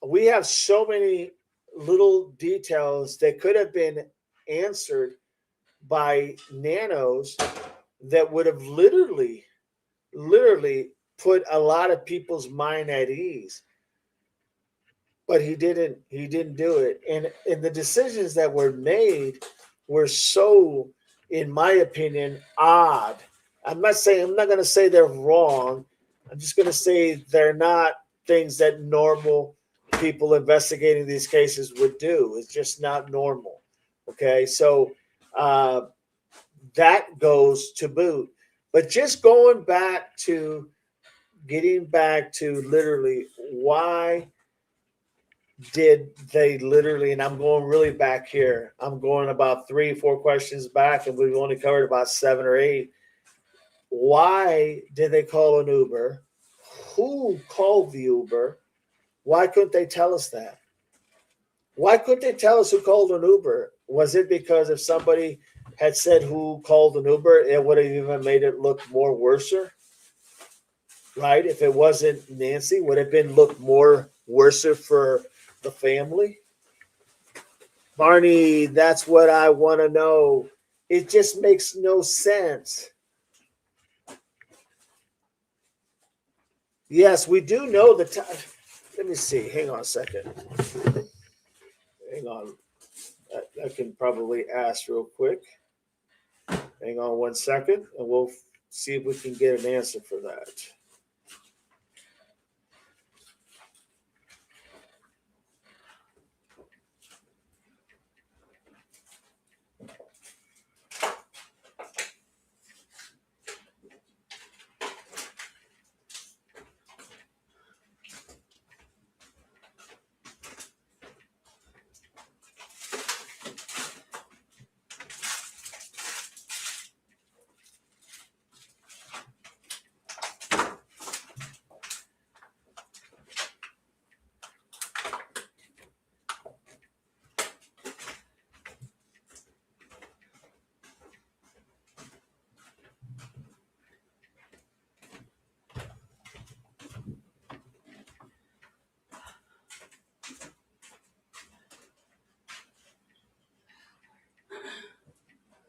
S1: We have so many little details that could have been answered by nanos that would have literally put a lot of people's mind at ease. But he didn't do it. And the decisions that were made were so, in my opinion, odd. I'm not gonna say they're wrong. I'm just gonna say they're not things that normal people investigating these cases would do. It's just not normal. Okay, so uh, that goes to boot. But just getting back to literally why did they literally, and I'm going really back here. I'm going about 3 or 4 questions back, and we've only covered about 7 or 8. Why did they call an Uber? Who called the Uber? Why couldn't they tell us that? Why couldn't they tell us who called an Uber? Was it because if somebody had said who called an Uber, it would have even made it look more worser? Right? If it wasn't Nancy, would it have been look more worser for the family? Barney, that's what I want to know. It just makes no sense. Yes, we do know the time. Let me see. Hang on a second. Hang on. I can probably ask real quick. Hang on 1 second, and we'll see if we can get an answer for that.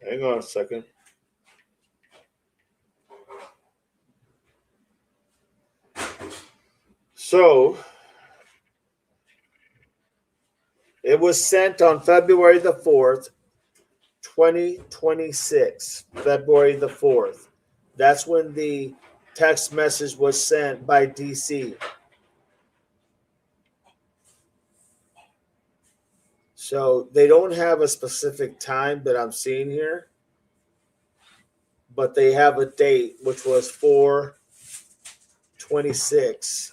S1: Hang on a second. So it was sent on February the 4th, 2026. February the 4th. That's when the text message was sent by DC. So they don't have a specific time that I'm seeing here, but they have a date, which was 4/26.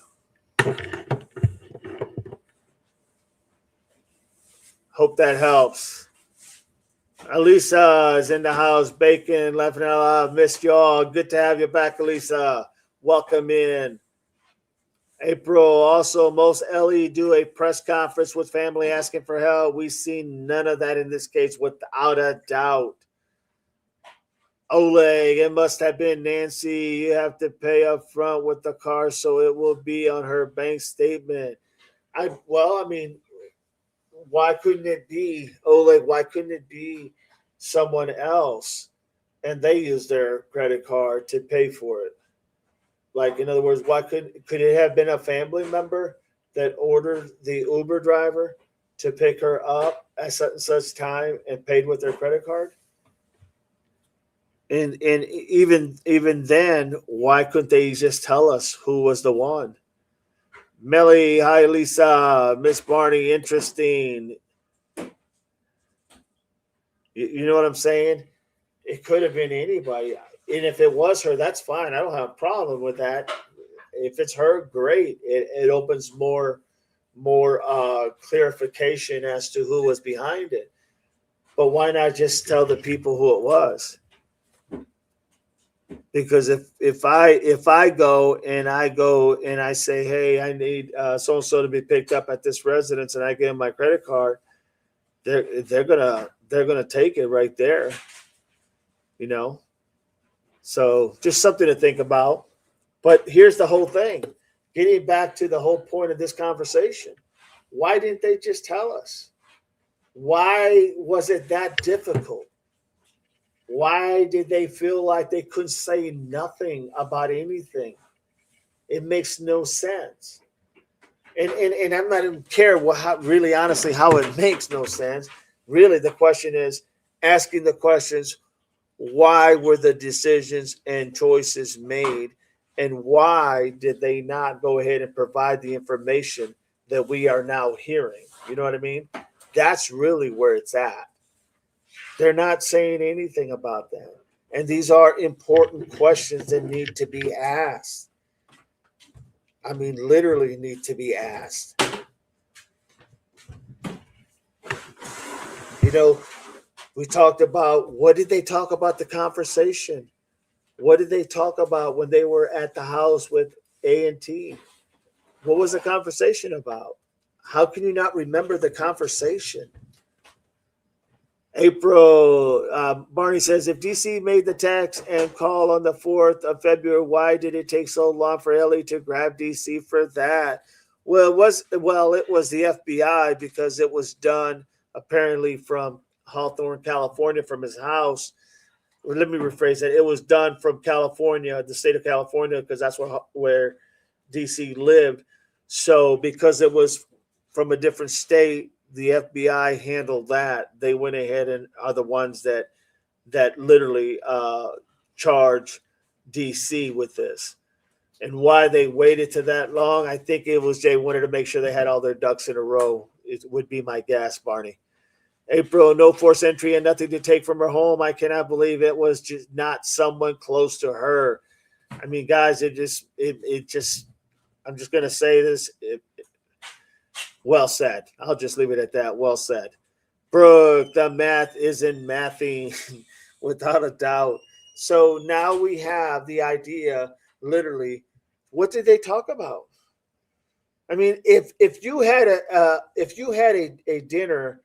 S1: Hope that helps. Elisa is in the house, bacon, laughing out loud. Missed y'all. Good to have you back, Elisa. Welcome in. April, also, most LE do a press conference with family asking for help. We've seen none of that in this case, without a doubt. Oleg, it must have been Nancy. You have to pay up front with the car, so it will be on her bank statement. I mean, why couldn't it be Oleg? Why couldn't it be someone else and they use their credit card to pay for it? Like, in other words, why could it have been a family member that ordered the Uber driver to pick her up at such and such time and paid with their credit card? And even then, why couldn't they just tell us who was the one? Melly, hi Lisa, Miss Barney, interesting. You know what I'm saying? It could have been anybody, and if it was her, that's fine. I don't have a problem with that. If it's her, great. It opens more clarification as to who was behind it. But why not just tell the people who it was? Because if I go and I say, hey, I need so and so to be picked up at this residence, and I give them my credit card, they're gonna take it right there, you know. So just something to think about. But here's the whole thing. Getting back to the whole point of this conversation, why didn't they just tell us? Why was it that difficult? Why did they feel like they couldn't say nothing about anything? It makes no sense. And I'm not even care what how, really honestly how it makes no sense. Really, the question is asking the questions: why were the decisions and choices made, and why did they not go ahead and provide the information that we are now hearing? You know what I mean? That's really where it's at. They're not saying anything about that. And these are important questions that need to be asked. I mean, literally need to be asked. You know, we talked about what did they talk about the conversation? What did they talk about when they were at the house with A&T? What was the conversation about? How can you not remember the conversation? April, Barney says, if DC made the text and call on the 4th of February, why did it take so long for Ellie to grab DC for that? It was the FBI because it was done apparently from Hawthorne, California, from his house. Or let me rephrase that. It was done from California, the state of California, because that's where DC lived. So because it was from a different state, the FBI handled that. They went ahead and are the ones that literally charge DC with this. And why they waited to that long, I think it was they wanted to make sure they had all their ducks in a row. It would be my guess, Barney. April, no forced entry and nothing to take from her home. I cannot believe it was just not someone close to her. I mean, guys, I'm just going to say this. Well said. I'll just leave it at that. Well said. Brooke, the math isn't mathing without a doubt. So now we have the idea, literally, what did they talk about? I mean, if you had a dinner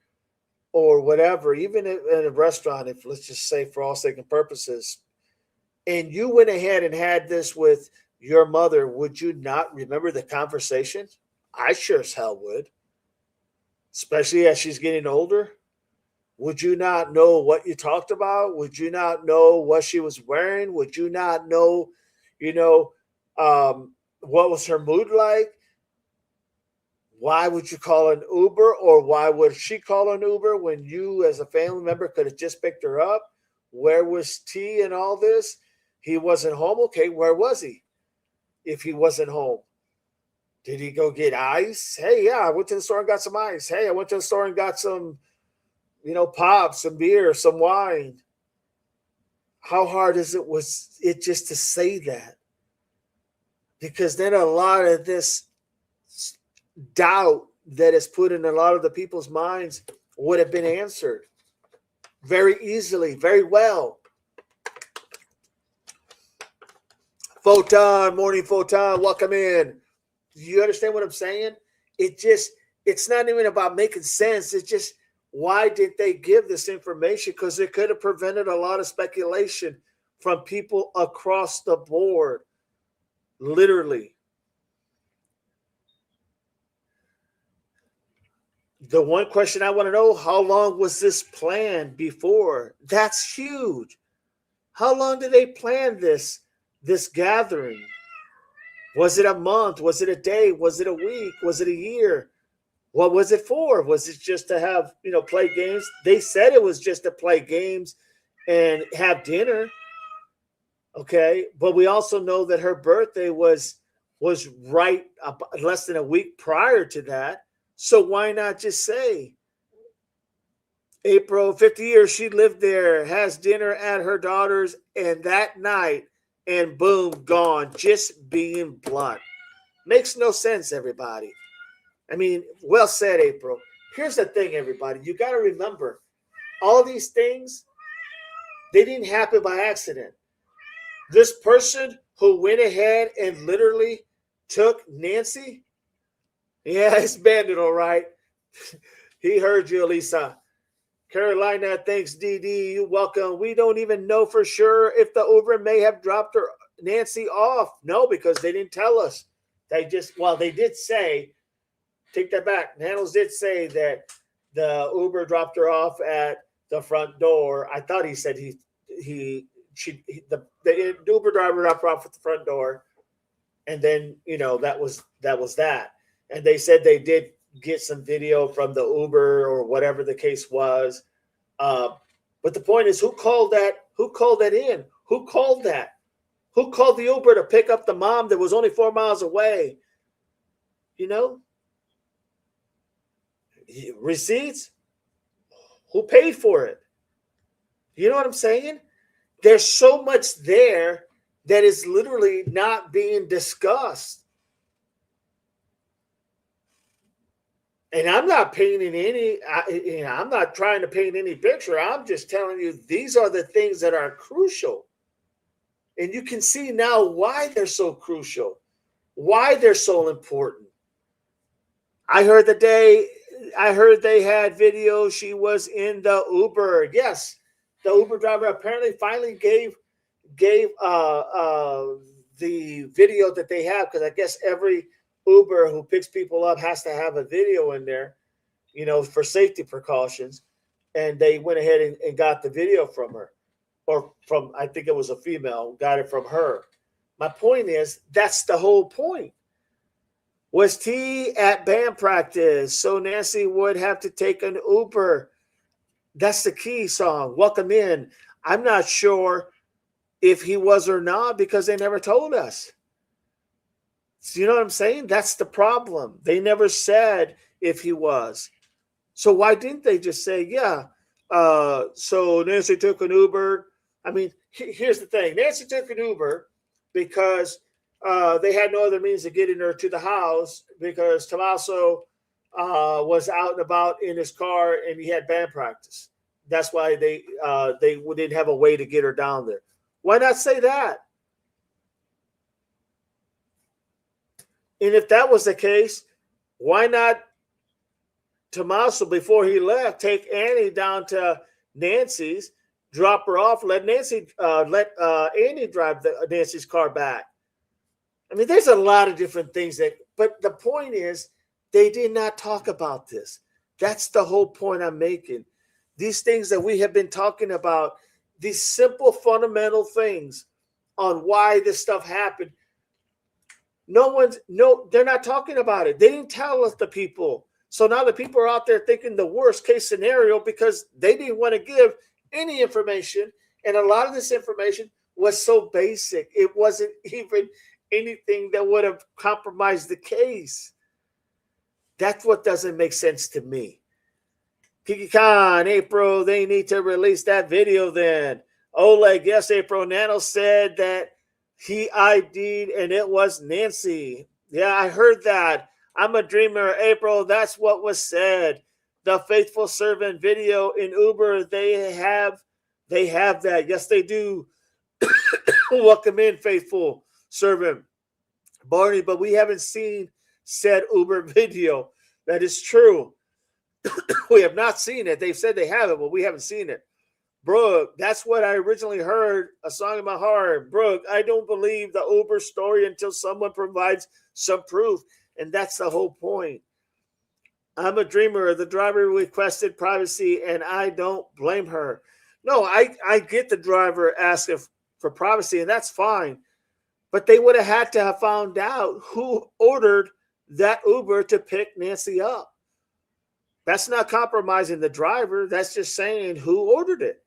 S1: or whatever, even in a restaurant, if let's just say for all sake and purposes, and you went ahead and had this with your mother, would you not remember the conversation? I sure as hell would, especially as she's getting older. Would you not know what you talked about? Would you not know what she was wearing? Would you not know, you know, what was her mood like? Why would you call an Uber, or why would she call an Uber when you, as a family member, could have just picked her up? Where was T and all this? He wasn't home. Okay, where was he? If he wasn't home, did he go get ice? Hey, yeah, I went to the store and got some ice. Hey, I went to the store and got some, pop, some beer, some wine. How hard was it just to say that? Because then a lot of this doubt that is put in a lot of the people's minds would have been answered very easily, very well. Photon, morning Photon, welcome in. Do you understand what I'm saying? It's not even about making sense. It's just, why did they give this information? Because it could have prevented a lot of speculation from people across the board, literally. The one question I want to know, how long was this planned before? That's huge. How long did they plan this gathering? Was it a month? Was it a day? Was it a week? Was it a year? What was it for? Was it just to have, play games? They said it was just to play games and have dinner. Okay. But we also know that her birthday was right less than a week prior to that. So why not just say, April, 50 years she lived there, has dinner at her daughter's, and that night, and boom, gone. Just being blunt. Makes no sense, everybody. I mean, well said, April. Here's the thing, everybody. You got to remember, all these things, they didn't happen by accident. This person who went ahead and literally took Nacy, yeah, it's Bandit, all right. He heard you, Elisa. Carolina, thanks, DD. You welcome. We don't even know for sure if the Uber may have dropped her Nacy off. No, because they didn't tell us. They did say, take that back. Nanos did say that the Uber dropped her off at the front door. I thought he said the Uber driver dropped her off at the front door, and then that was that. And they said they did get some video from the Uber or whatever the case was. But the point is, who called that? Who called that in? Who called that? Who called the Uber to pick up the mom that was only 4 miles away? Receipts? Who paid for it? You know what I'm saying? There's so much there that is literally not being discussed. And I'm not painting I'm not trying to paint any picture. I'm just telling you, these are the things that are crucial. And you can see now why they're so crucial, why they're so important. I heard they had video. She was in the Uber. Yes, the Uber driver apparently finally gave the video that they have, because I guess every Uber who picks people up has to have a video in there, for safety precautions. And they went ahead and got the video from her, or from, I think it was a female, got it from her. My point is, that's the whole point. Was T at band practice, so Nacy would have to take an Uber? That's the key song, Welcome In. I'm not sure if he was or not, because they never told us. So you know what I'm saying? That's the problem. They never said if he was. So why didn't they just say, yeah, so Nacy took an Uber? I mean, here's the thing. Nacy took an Uber because they had no other means of getting her to the house, because Tommaso was out and about in his car and he had band practice. That's why they didn't have a way to get her down there. Why not say that? And if that was the case, why not Tommaso, before he left, take Annie down to Nancy's, drop her off, let Annie drive Nancy's car back? I mean, there's a lot of different things but the point is, they did not talk about this. That's the whole point I'm making. These things that we have been talking about, these simple fundamental things on why this stuff happened, they're not talking about it. They didn't tell us, the people. So now the people are out there thinking the worst case scenario, because they didn't want to give any information. And a lot of this information was so basic. It wasn't even anything that would have compromised the case. That's what doesn't make sense to me. Kiki Khan, April, they need to release that video then. Oleg, yes, April. Nano said that he ID'd and it was Nacy. Yeah, I heard that. I'm a dreamer, April. That's what was said. The faithful servant video in Uber, they have that. Yes, they do. Welcome in, faithful servant. Barney, but we haven't seen said Uber video. That is true. We have not seen it. They've said they have it, but we haven't seen it. Brooke, that's what I originally heard, A Song in My Heart. Brooke, I don't believe the Uber story until someone provides some proof. And that's the whole point. I'm a dreamer. The driver requested privacy, and I don't blame her. No, I get the driver asking for privacy, and that's fine. But they would have had to have found out who ordered that Uber to pick Nacy up. That's not compromising the driver. That's just saying who ordered it.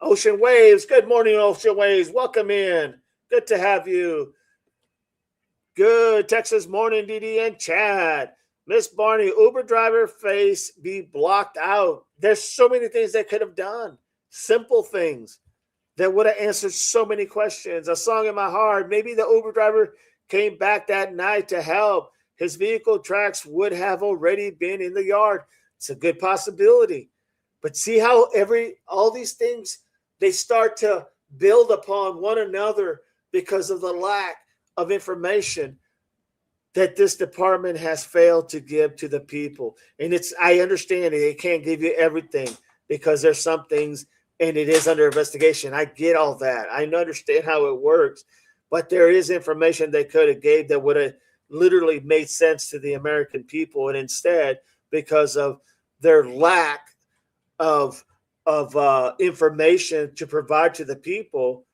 S1: Ocean Waves. Good morning, Ocean Waves. Welcome in. Good to have you. Good Texas morning, Didi and Chad. Miss Barney, Uber driver face be blocked out. There's so many things they could have done. Simple things that would have answered so many questions. A Song in My Heart. Maybe the Uber driver came back that night to help. His vehicle tracks would have already been in the yard. It's a good possibility. But see how all these things, they start to build upon one another because of the lack of information that this department has failed to give to the people. And I understand it. It can't give you everything because there's some things and it is under investigation. I get all that. I understand how it works. But there is information they could have gave that would have literally made sense to the American people. And instead, because of their lack of information to provide to the people,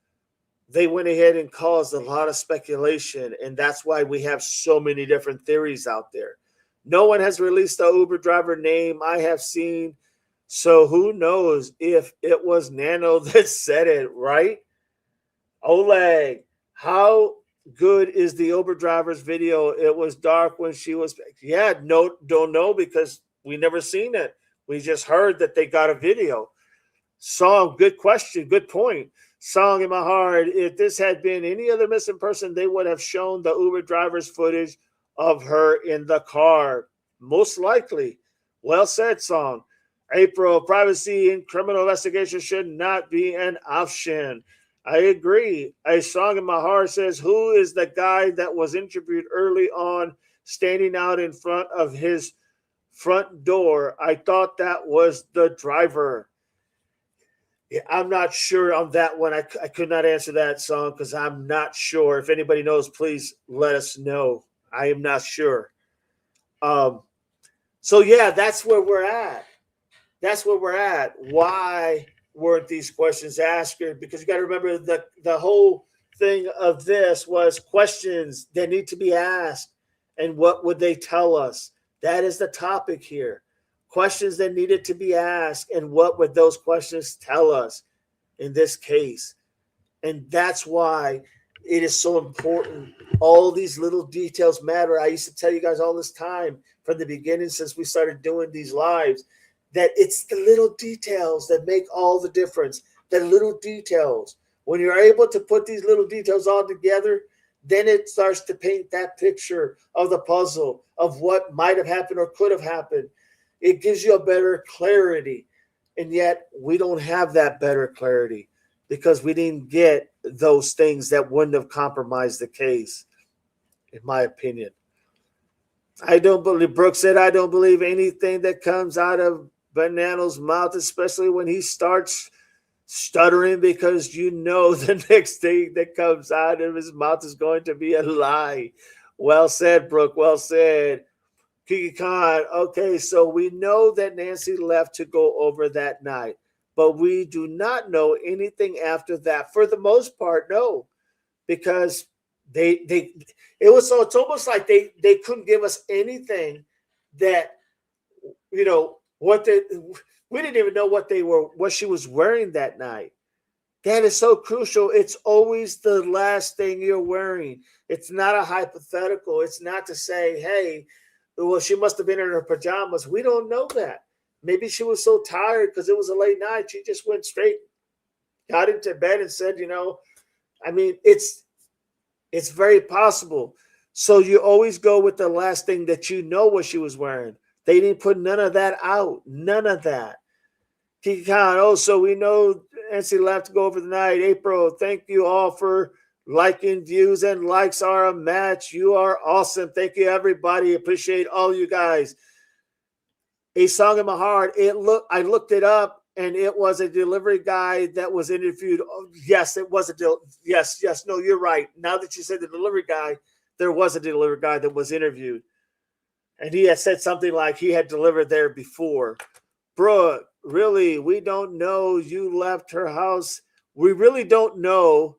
S1: they went ahead and caused a lot of speculation, and that's why we have so many different theories out there. No one has released the Uber driver name I have seen, so who knows if it was Nano that said it, right? Oleg, how good is the Uber driver's video? It was dark when she was. Yeah, no, don't know because we never seen it. We just heard that they got a video. Song, good question, good point. Song in my heart. If this had been any other missing person, they would have shown the Uber driver's footage of her in the car. Most likely. Well said, Song. April, privacy in criminal investigation should not be an option. I agree. A song in my heart says, who is the guy that was interviewed early on standing out in front of his front door? I thought that was the driver. Yeah, I'm not sure on that one. I could not answer that song because I'm not sure. If anybody knows, please let us know. I am not sure. Um, so yeah, that's where we're at. That's where we're at. Why weren't these questions asked? Because you got to remember the whole thing of this was questions that need to be asked, and what would they tell us? That is the topic here. Questions that needed to be asked, and what would those questions tell us in this case? And that's why it is so important. All these little details matter. I used to tell you guys all this time from the beginning since we started doing these lives that it's the little details that make all the difference. The little details. When you're able to put these little details all together, then it starts to paint that picture of the puzzle of what might have happened or could have happened. It gives you a better clarity. And yet we don't have that better clarity because we didn't get those things that wouldn't have compromised the case, in my opinion. I don't believe, Brooke said, I don't believe anything that comes out of Banano's mouth, especially when he starts stuttering, because you know the next thing that comes out of his mouth is going to be a lie. Well said, Brooke. Well said. Kiki Khan, okay, so we know that Nacy left to go over that night, but we do not know anything after that. For the most part, no, because they it was so it's almost like they couldn't give us anything that what they we didn't even know what she was wearing that night. That is so crucial. It's always the last thing you're wearing. It's not a hypothetical. It's not to say, hey, well, she must have been in her pajamas. We don't know that. Maybe she was so tired because it was a late night. She just went straight, got into bed and said, I mean, it's very possible. So you always go with the last thing that you know what she was wearing. They didn't put none of that out. None of that. Kiki Khan, oh, so we know Nancy left to go over the night. April, thank you all for liking. Views and likes are a match. You are awesome. Thank you, everybody. Appreciate all you guys. A Song in My Heart. I looked it up, and it was a delivery guy that was interviewed. Oh, yes, it was yes. No, you're right. Now that you said the delivery guy, there was a delivery guy that was interviewed, and he had said something like he had delivered there before. Brooke, really, we don't know you left her house. We really don't know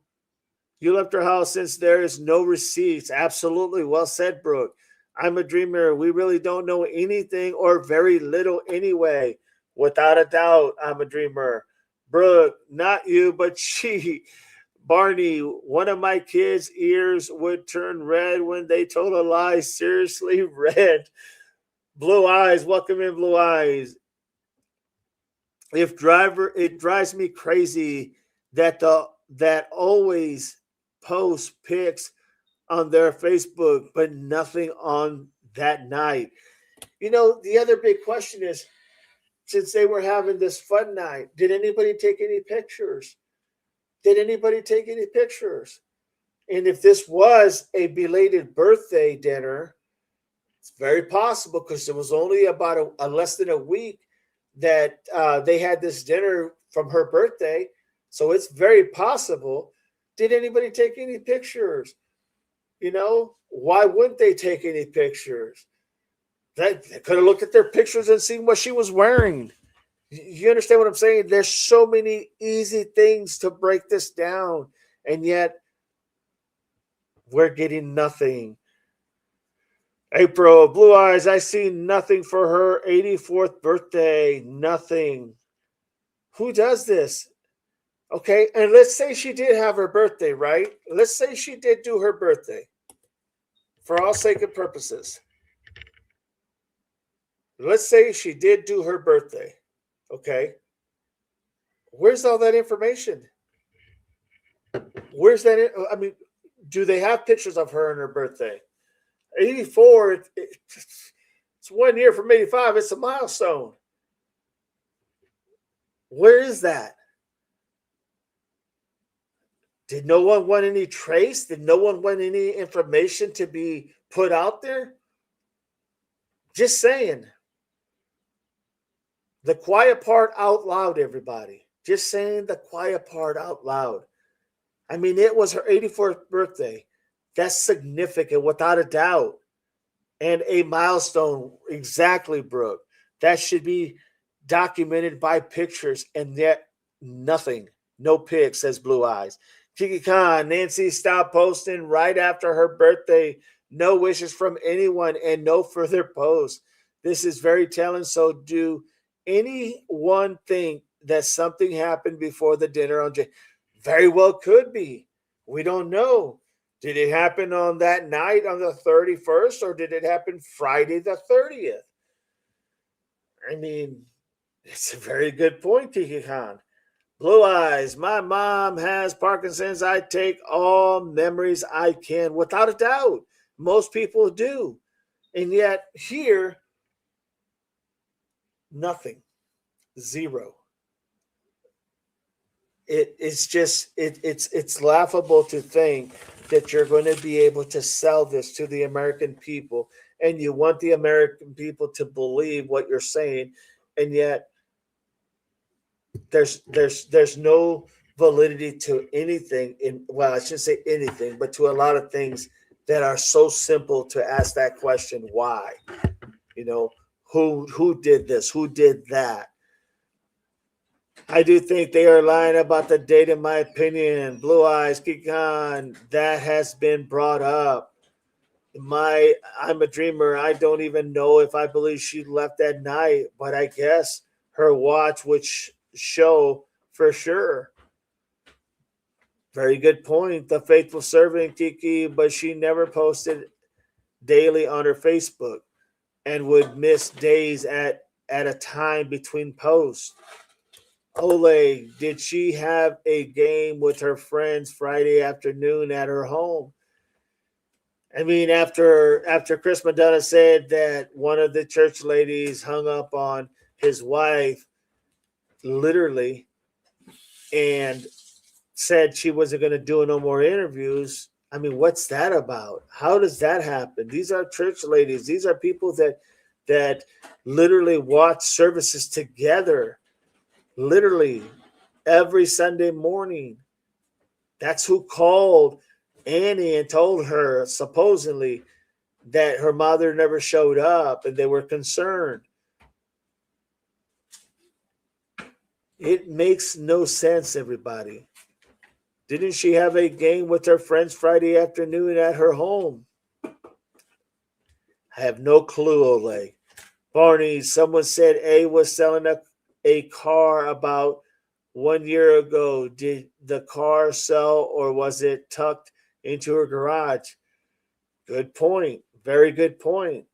S1: you left her house since there is no receipts. Absolutely. Well said, Brooke. I'm a dreamer. We really don't know anything or very little anyway. Without a doubt, I'm a dreamer. Brooke, not you, but she. Barney, one of my kids' ears would turn red when they told a lie. Seriously, red. Blue Eyes, welcome in, Blue Eyes. It drives me crazy that always post pics on their Facebook, but nothing on that night. The other big question is, since they were having this fun night, did anybody take any pictures? Did anybody take any pictures? And if this was a belated birthday dinner, it's very possible because it was only about a less than a week that they had this dinner from her birthday. So it's very possible. Did anybody take any pictures? Why wouldn't they take any pictures? They could have looked at their pictures and seen what she was wearing. You understand what I'm saying? There's so many easy things to break this down, and yet we're getting nothing. April, Blue Eyes, I see nothing for her 84th birthday. Nothing. Who does this? Okay, and let's say she did have her birthday, right? Let's say she did do her birthday for all sake and purposes. Let's say she did do her birthday. Okay, where's all that information? Where's that? I mean, do they have pictures of her on her birthday? 84, it's 1 year from 85. It's a milestone. Where is that? Did no one want any trace? Did no one want any information to be put out there? Just saying. The quiet part out loud, everybody. Just saying the quiet part out loud. I mean, it was her 84th birthday. That's significant, without a doubt. And a milestone. Exactly, Brooke. That should be documented by pictures, and yet nothing. No pics, says Blue Eyes. Kiki Khan, Nacy stopped posting right after her birthday. No wishes from anyone and no further posts. This is very telling. So, do anyone think that something happened before the dinner on J? Very well could be. We don't know. Did it happen on that night on the 31st, or did it happen Friday the 30th? I mean, it's a very good point, Kiki Khan. Blue Eyes, my mom has Parkinson's. I take all memories I can, without a doubt. Most people do. And yet here, nothing. Zero. It's laughable to think that you're going to be able to sell this to the American people, and you want the American people to believe what you're saying, and yet there's no validity to anything in, well, I shouldn't say anything, but to a lot of things that are so simple to ask that question, why? You know, who did this? Who did that? I do think they are lying about the date, in my opinion. Blue Eyes, Kikan, that has been brought up. I'm a dreamer. I don't even know if I believe she left that night, but I guess her watch would show for sure. Very good point. The faithful servant, Kiki, but she never posted daily on her Facebook and would miss days at a time between posts. Ole, did she have a game with her friends Friday afternoon at her home? I mean, after Chris Madonna said that one of the church ladies hung up on his wife, literally, and said she wasn't going to do no more interviews. I mean, what's that about? How does that happen? These are church ladies. These are people that literally watch services together, literally every Sunday morning. That's who called Annie and told her supposedly that her mother never showed up and they were concerned. It makes no sense, everybody. Didn't she have a game with her friends Friday afternoon at her home? I have no clue, Ole. Barney, someone said A was selling a car about 1 year ago. Did the car sell or was it tucked into her garage? Good point. Very good point.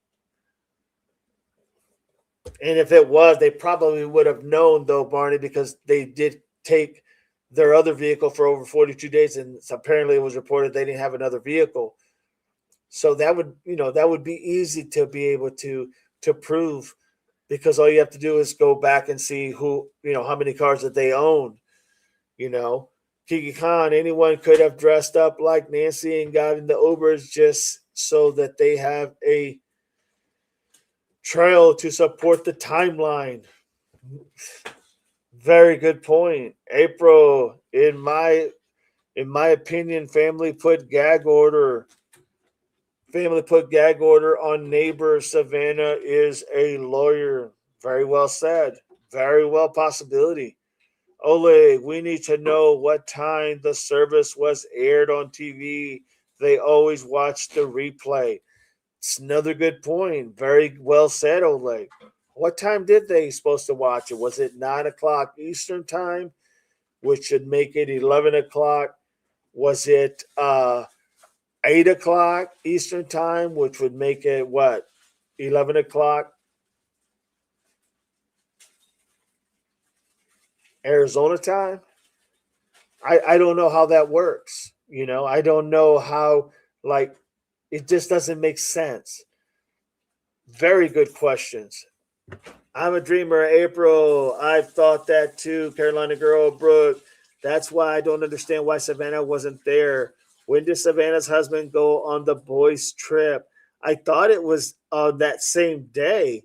S1: And if it was, they probably would have known, though, Barney, because they did take their other vehicle for over 42 days, and apparently it was reported they didn't have another vehicle. So that would be easy to be able to prove, because all you have to do is go back and see how many cars that they own. Kiki Khan, anyone could have dressed up like Nacy and got in the Ubers just so that they have a trail to support the timeline. Very good point. April, in my opinion, family put gag order. Family put gag order on neighbor. Savannah is a lawyer. Very well said. Very well possibility. Oleg, we need to know what time the service was aired on TV. They always watch the replay. It's another good point. Very well said, Oleg. What time did they supposed to watch it? Was it 9 o'clock Eastern time, which should make it 11 o'clock? Was it 8 o'clock Eastern time, which would make it what, 11 o'clock Arizona time? I don't know how that works. I don't know how, like, it just doesn't make sense. Very good questions. I'm a dreamer, April. I've thought that too, Carolina girl, Brooke. That's why I don't understand why Savannah wasn't there. When did Savannah's husband go on the boys' trip? I thought it was that same day.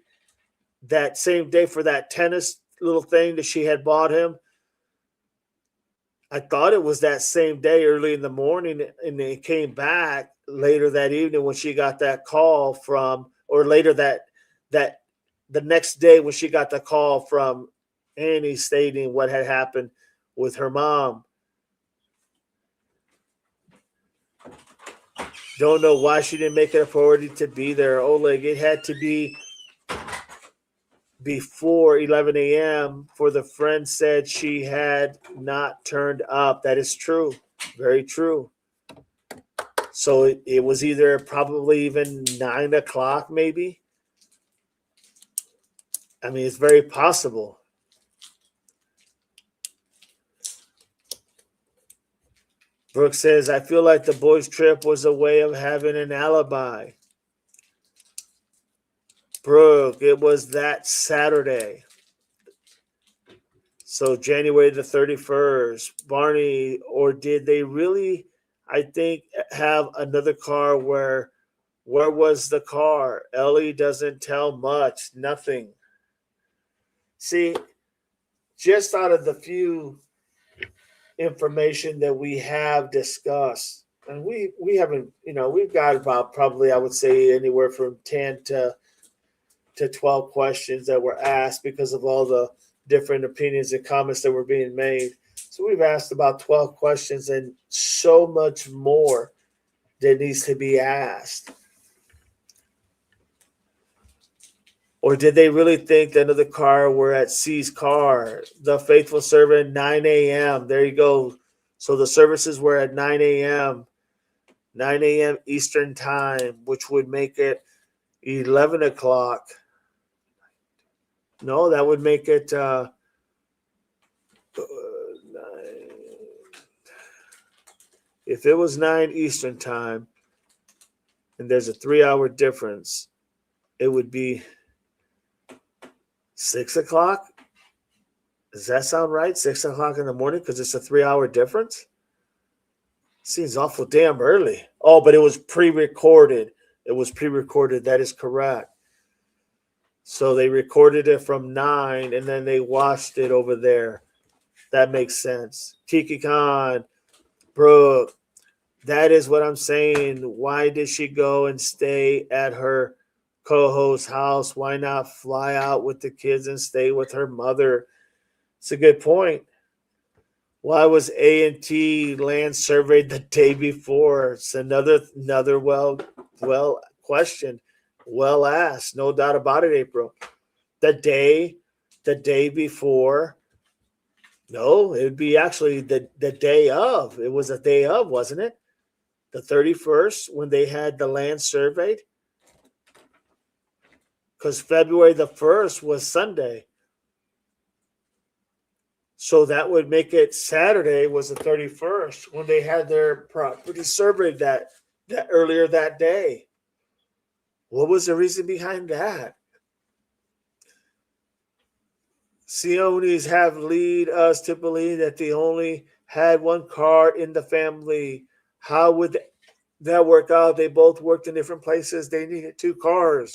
S1: That same day for that tennis little thing that she had bought him. I thought it was that same day, early in the morning, and they came back later that evening when she got that call from, or later that the next day when she got the call from Annie stating what had happened with her mom. Don't know why she didn't make it a priority to be there. Oleg, it had to be before 11 a.m. for the friend said she had not turned up. That is true. Very true. So it was either probably even 9 o'clock, maybe. I mean, it's very possible. Brooke says, I feel like the boys' trip was a way of having an alibi. Brooke, it was that Saturday. So January the 31st. Barney, or did they really, I think, have another car where was the car? Ellie doesn't tell much, nothing. See, just out of the few information that we have discussed, and we haven't, we've got about, probably, I would say, anywhere from 10 to 12 questions that were asked because of all the different opinions and comments that were being made. So we've asked about 12 questions and so much more that needs to be asked. Or did they really think the another car were at C's car? The faithful servant, 9 a.m. There you go. So the services were at 9 a.m., 9 a.m. Eastern time, which would make it 11 o'clock. No, that would make it if it was 9 Eastern time and there's a 3 hour difference, it would be 6 o'clock. Does that sound right? 6 o'clock in the morning because it's a 3 hour difference? Seems awful damn early. Oh, but it was pre-recorded. It was pre-recorded. That is correct. So they recorded it from 9 and then they watched it over there. That makes sense. Kiki Khan, Brooke, that is what I'm saying. Why did she go and stay at her co-host's house? Why not fly out with the kids and stay with her mother? It's a good point. Why was A&T land surveyed the day before? It's another well questioned, well asked, no doubt about it, April. The day before. No, it would be actually the day of. It was a day of, wasn't it? The 31st when they had the land surveyed? Because February the 1st was Sunday. So that would make it Saturday was the 31st when they had their property surveyed that earlier that day. What was the reason behind that? Sionis have lead us to believe that they only had one car in the family. How would that work out? They both worked in different places. They needed two cars.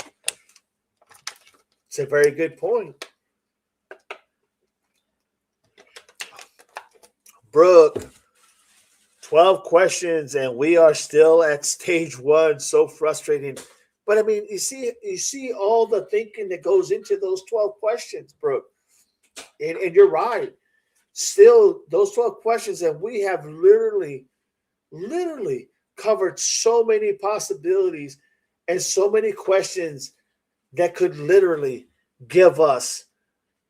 S1: It's a very good point. Brooke, 12 questions and we are still at stage one. So frustrating. But I mean, you see all the thinking that goes into those 12 questions, Brooke. And you're right. Still, those 12 questions, and we have literally covered so many possibilities and so many questions that could literally give us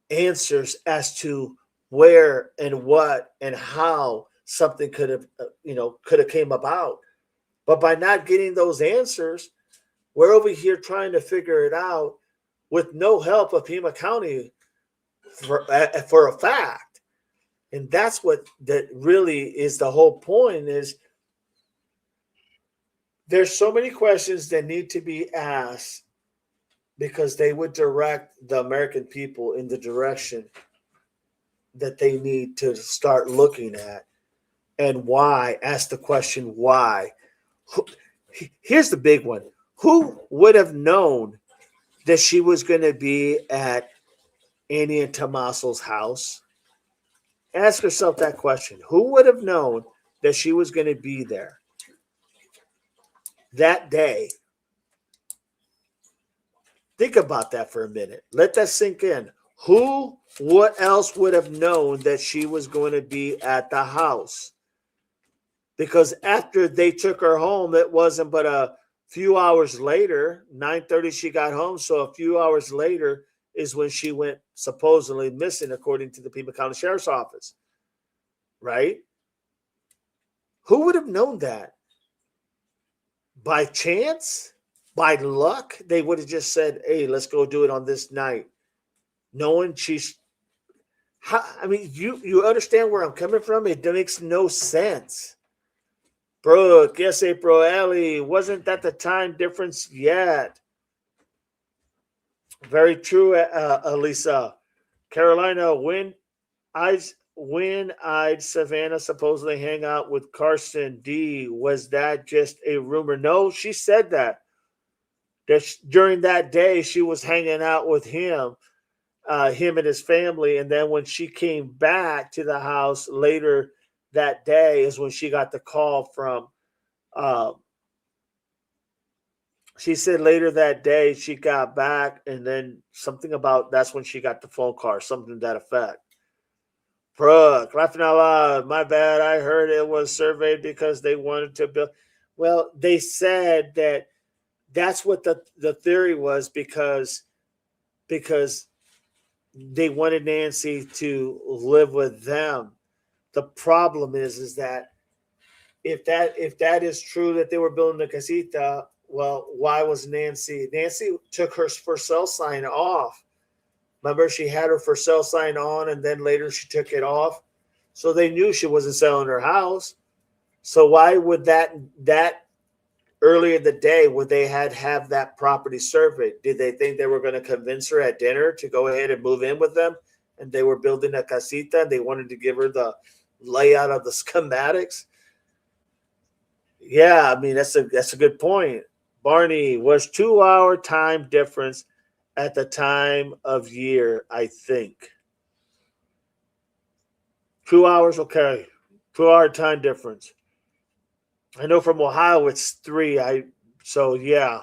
S1: answers as to where and what and how something could have could have came about. But by not getting those answers, we're over here trying to figure it out with no help of Pima County for a fact. And that's what that really is the whole point is there's so many questions that need to be asked because they would direct the American people in the direction that they need to start looking at. And why? Ask the question why. Here's the big one. Who would have known that she was going to be at Annie and Tommaso's house? Ask yourself that question. Who would have known that she was going to be there that day? Think about that for a minute. Let that sink in. What else would have known that she was going to be at the house? Because after they took her home, it wasn't but a few hours later, 9:30 she got home, so a few hours later is when she went supposedly missing according to the Pima County Sheriff's Office. Right? Who would have known that? By chance? By luck? They would have just said, hey, let's go do it on this night. Knowing she's I mean, you understand where I'm coming from? It makes no sense. Brooke, yes, April Alley. Wasn't that the time difference yet? Very true, Elisa. Carolina, I when-eyed Savannah supposedly hang out with Carson D. Was that just a rumor? No, she said that. During that day she was hanging out with him and his family, and then when she came back to the house later that day is when she got the call from. Uh, she said later that day she got back, and then something about that's when she got the phone call, something to that effect. Brooke, laughing out loud. My bad. I heard it was surveyed because they wanted to build. Well, they said that that's what the theory was because they wanted Nancy to live with them. The problem is that if that is true that they were building the casita, well, why was Nancy took her for sale sign off? Remember, she had her for sale sign on, and then later she took it off. So they knew she wasn't selling her house. So why would that earlier in the day would they had have that property surveyed? Did they think they were going to convince her at dinner to go ahead and move in with them? And they were building a casita and they wanted to give her the layout of the schematics? Yeah, I mean that's a good point. Barney, was 2 hour time difference at the time of year, I think. 2 hours, okay. 2 hour time difference. I know from Ohio it's three. So yeah.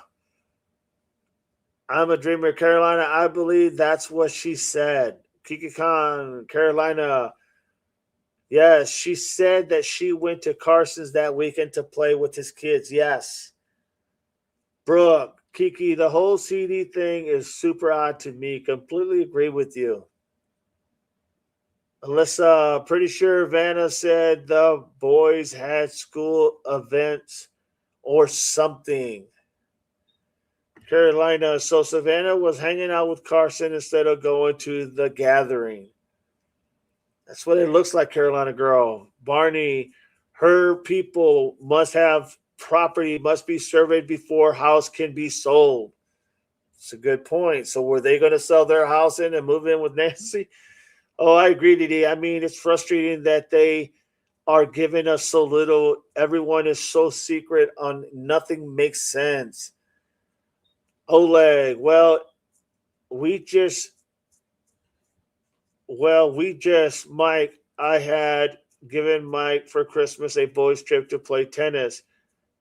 S1: I'm a dreamer, Carolina. I believe that's what she said. Kiki Khan, Carolina. Yes, she said that she went to Carson's that weekend to play with his kids. Yes. Brooke, Kiki, the whole CD thing is super odd to me. Completely agree with you. Alyssa, pretty sure Vanna said the boys had school events or something. Carolina, so Savannah was hanging out with Carson instead of going to the gathering. That's what it looks like, Carolina girl. Barney, her people must have property, must be surveyed before house can be sold. It's a good point. So were they going to sell their house in and move in with Nancy? Oh, I agree, Didi. I mean, it's frustrating that they are giving us so little. Everyone is so secret on nothing makes sense. Oleg, we just, Mike, I had given Mike for Christmas a boys' trip to play tennis.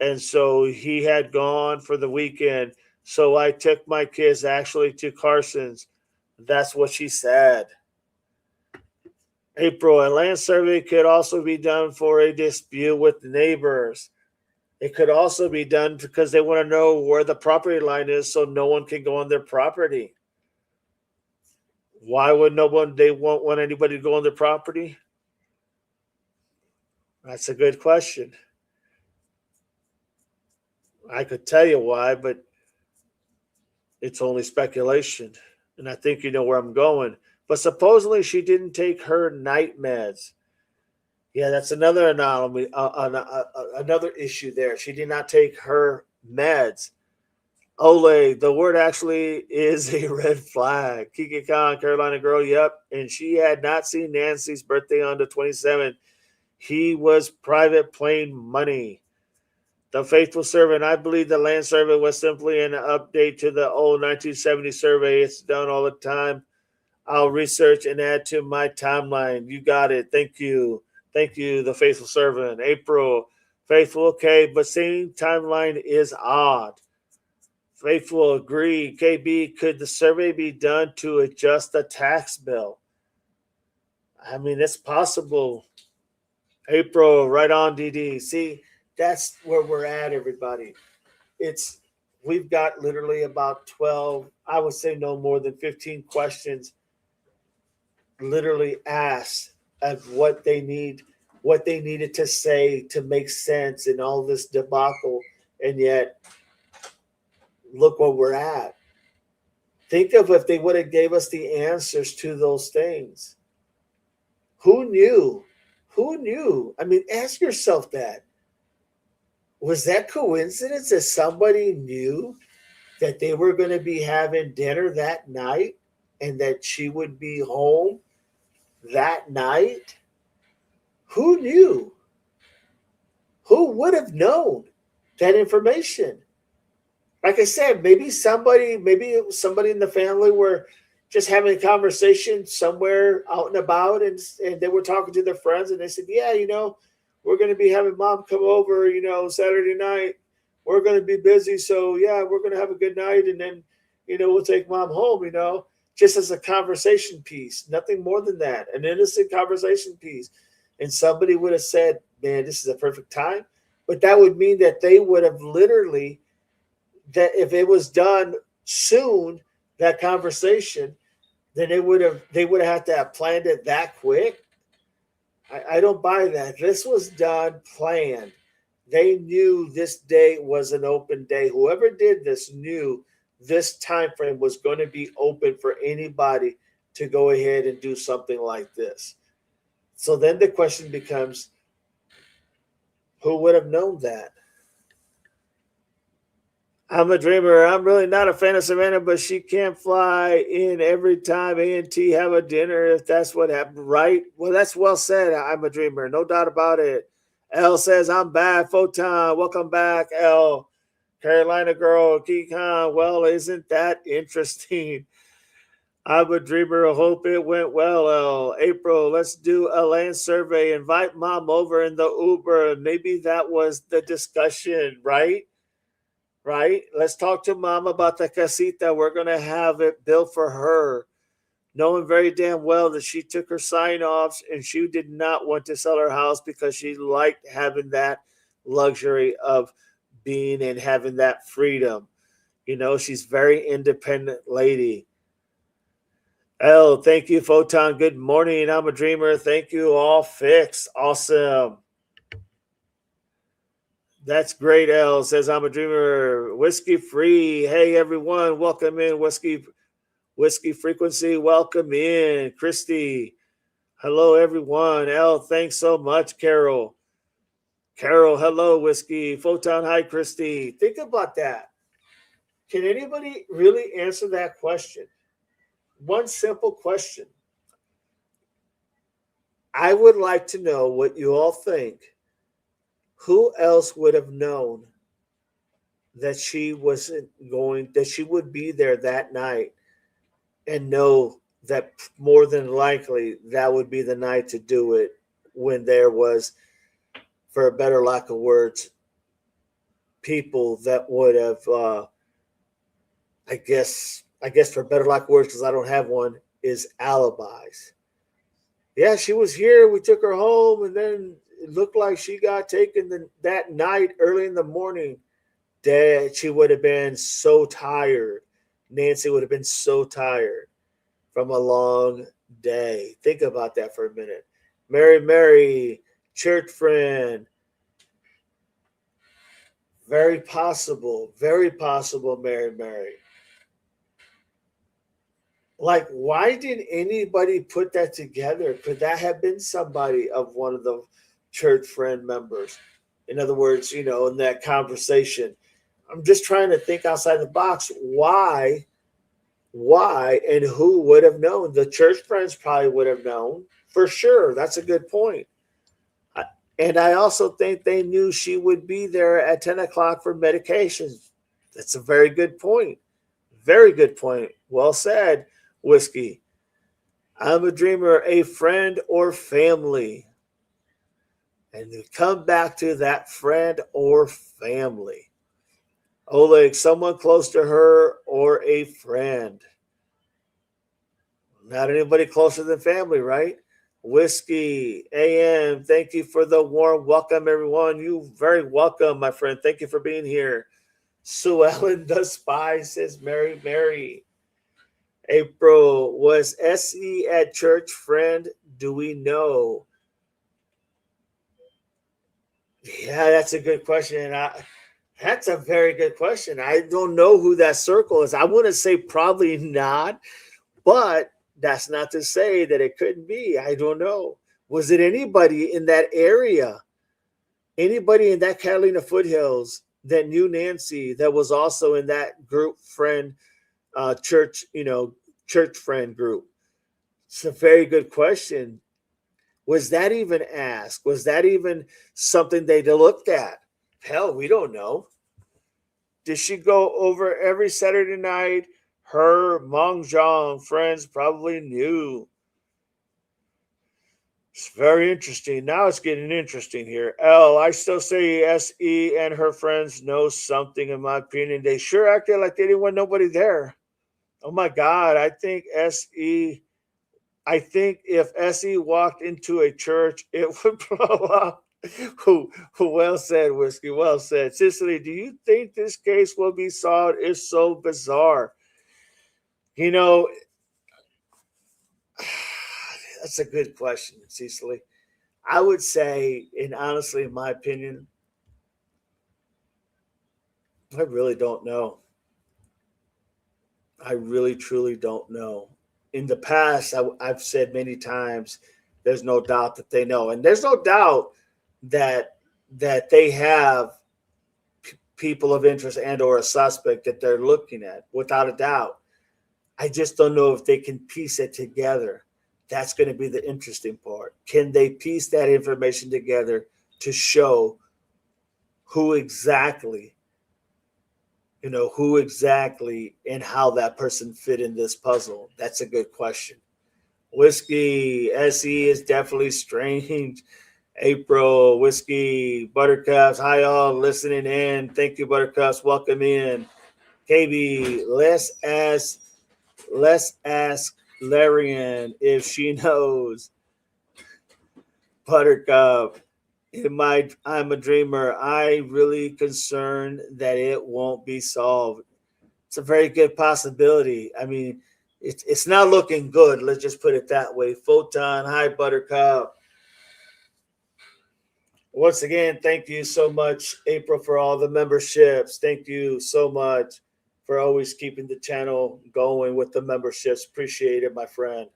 S1: And so he had gone for the weekend. So I took my kids actually to Carson's. That's what she said. April, a land survey could also be done for a dispute with neighbors. It could also be done because they want to know where the property line is so no one can go on their property. Why would no one they won't want anybody to go on their property? That's a good question. I could tell you why, but it's only speculation. And I think you know where I'm going. But supposedly she didn't take her night meds. Yeah, that's another anomaly, another issue there. She did not take her meds. Ole, the word actually is a red flag. Kiki Khan, Carolina girl, yep. And she had not seen Nancy's birthday on the 27th. He was private plane money. The faithful servant, I believe the land survey was simply an update to the old 1970 survey. It's done all the time. I'll research and add to my timeline. You got it. Thank you. Thank you, the faithful servant. April, faithful, okay, but same timeline is odd. Faithful, agree. KB, could the survey be done to adjust the tax bill? I mean, it's possible. April, right on, DD. See, that's where we're at, everybody. It's we've got literally about 12, I would say no more than 15 questions literally asked of what they needed to say to make sense in all this debacle. And yet, look where we're at. Think of if they would have gave us the answers to those things. Who knew? Who knew? I mean, ask yourself that. Was that coincidence that somebody knew that they were going to be having dinner that night and that she would be home that night? Who knew? Who would have known that information? Like I said, maybe it was somebody in the family were just having a conversation somewhere out and about, and they were talking to their friends, and they said, "Yeah, we're going to be having mom come over, Saturday night. We're going to be busy, so yeah, we're going to have a good night, and then, we'll take mom home, just as a conversation piece, nothing more than that, an innocent conversation piece." And somebody would have said, "Man, this is a perfect time," but that would mean that they would have literally that if it was done soon, that conversation, then they would have had to have planned it that quick. I don't buy that. This was done planned. They knew this day was an open day. Whoever did this knew this time frame was going to be open for anybody to go ahead and do something like this. So then the question becomes, who would have known that? I'm a dreamer. I'm really not a fan of Savannah, but she can't fly in every time A&T have a dinner if that's what happened, right? Well, that's well said. I'm a dreamer. No doubt about it. L says, I'm back. Photon, welcome back, L. Carolina girl, Keycon. Well, isn't that interesting? I'm a dreamer. I hope it went well, L. April, let's do a land survey. Invite mom over in the Uber. Maybe that was the discussion, right? Right? Let's talk to mom about the casita. We're going to have it built for her, knowing very damn well that she took her sign offs and she did not want to sell her house because she liked having that luxury of being and having that freedom. She's very independent lady. L, thank you, Photon. Good morning. I'm a dreamer. Thank you. All fixed. Awesome. That's great, L. Says I'm a dreamer. Whiskey free. Hey everyone, welcome in. Whiskey frequency. Welcome in. Christy. Hello, everyone. L, thanks so much, Carol. Carol, hello, Whiskey. Photon, hi, Christy. Think about that. Can anybody really answer that question? One simple question. I would like to know what you all think. Who else would have known that she would be there that night and know that more than likely that would be the night to do it when there was, for a better lack of words, people that would have, I guess for better lack of words, because I don't have one, is alibis. Yeah, she was here. We took her home, and then it looked like she got taken that night early in the morning. Dad, she would have been so tired. Nancy would have been so tired from a long day. Think about that for a minute. Mary, church friend, very possible, Mary. Like, why did anybody put that together? Could that have been somebody of one of the church friend members? In other words, in that conversation, I'm just trying to think outside the box. Why, and who would have known? The church friends probably would have known for sure. That's a good point. And I also think they knew she would be there at 10 o'clock for medications. That's a very good point. Very good point. Well said, Whiskey. I'm a dreamer, a friend or family. And we come back to that friend or family. Oleg, someone close to her or a friend. Not anybody closer than family, right? Whiskey, AM, thank you for the warm welcome, everyone. You very welcome, my friend. Thank you for being here. Sue Ellen, the spy, says Mary. April, was SE at church friend? Do we know? Yeah, that's a good question. That's a very good question. I don't know who that circle is. I want to say probably not, but that's not to say that it couldn't be. I don't know. Was it anybody in that area? Anybody in that Catalina foothills that knew Nancy that was also in that group friend, church friend group? It's a very good question. Was that even asked? Was that even something they looked at? Hell, we don't know. Did she go over every Saturday night? Her, Mong Zhang, friends probably knew. It's very interesting. Now it's getting interesting here. I still say SE and her friends know something, in my opinion. They sure acted like they didn't want nobody there. Oh my God. I think if SE walked into a church, it would blow up. Who well said, Whiskey. Well said. Cicely, do you think this case will be solved? It's so bizarre. You know, that's a good question, Cicely. I would say, and honestly, in my opinion, I really don't know. I really, truly don't know. In the past, I've said many times, there's no doubt that they know, and there's no doubt that they have people of interest and or a suspect that they're looking at, without a doubt. I just don't know if they can piece it together. That's going to be the interesting part. Can they piece that information together to show who exactly, who exactly and how that person fit in this puzzle? That's a good question. Whiskey SE is definitely strange. April, Whiskey, Buttercups. Hi, all listening in. Thank you, Buttercups. Welcome in. KB, let's ask Larian if she knows. Buttercup, I'm a dreamer. I really concerned that it won't be solved. It's a very good possibility. I mean, it's not looking good. Let's just put it that way. Photon, hi, Buttercup. Once again, thank you so much, April, for all the memberships. Thank you so much for always keeping the channel going with the memberships. Appreciate it, my friend.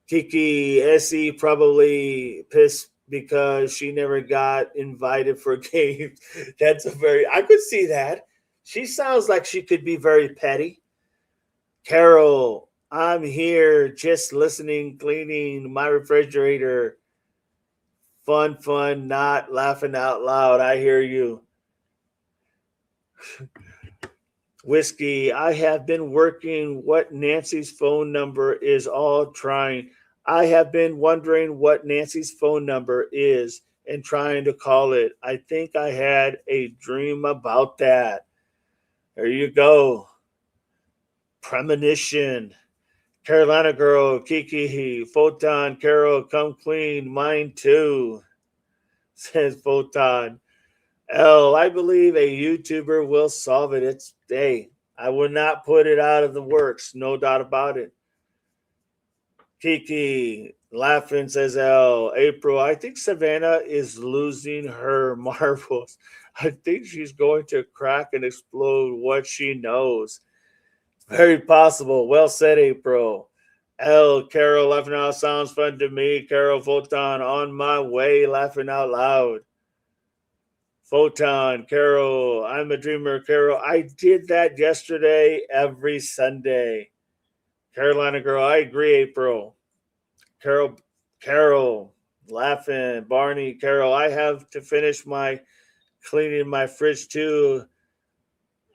S1: Kiki SE probably pissed because she never got invited for games. I could see that. She sounds like she could be very petty. Carol, I'm here just listening, cleaning my refrigerator. Fun, not laughing out loud. I hear you. Whiskey, I have been working what Nancy's phone number is all trying. I have been wondering what Nancy's phone number is and trying to call it. I think I had a dream about that. There you go. Premonition. Carolina girl, Kiki, Photon, Carol, come clean, mine too, says Photon. L, I believe a YouTuber will solve it. It's hey, I would not put it out of the works, no doubt about it. Kiki, laughing, says L. April, I think Savannah is losing her marbles. I think she's going to crack and explode what she knows. Very possible. Well said, April. L. Carol laughing out sounds fun to me. Carol Photon on my way laughing out loud. Photon, Carol, I'm a dreamer. Carol, I did that yesterday every Sunday. Carolina girl, I agree, April. Carol, laughing. Barney, Carol, I have to finish my cleaning my fridge too.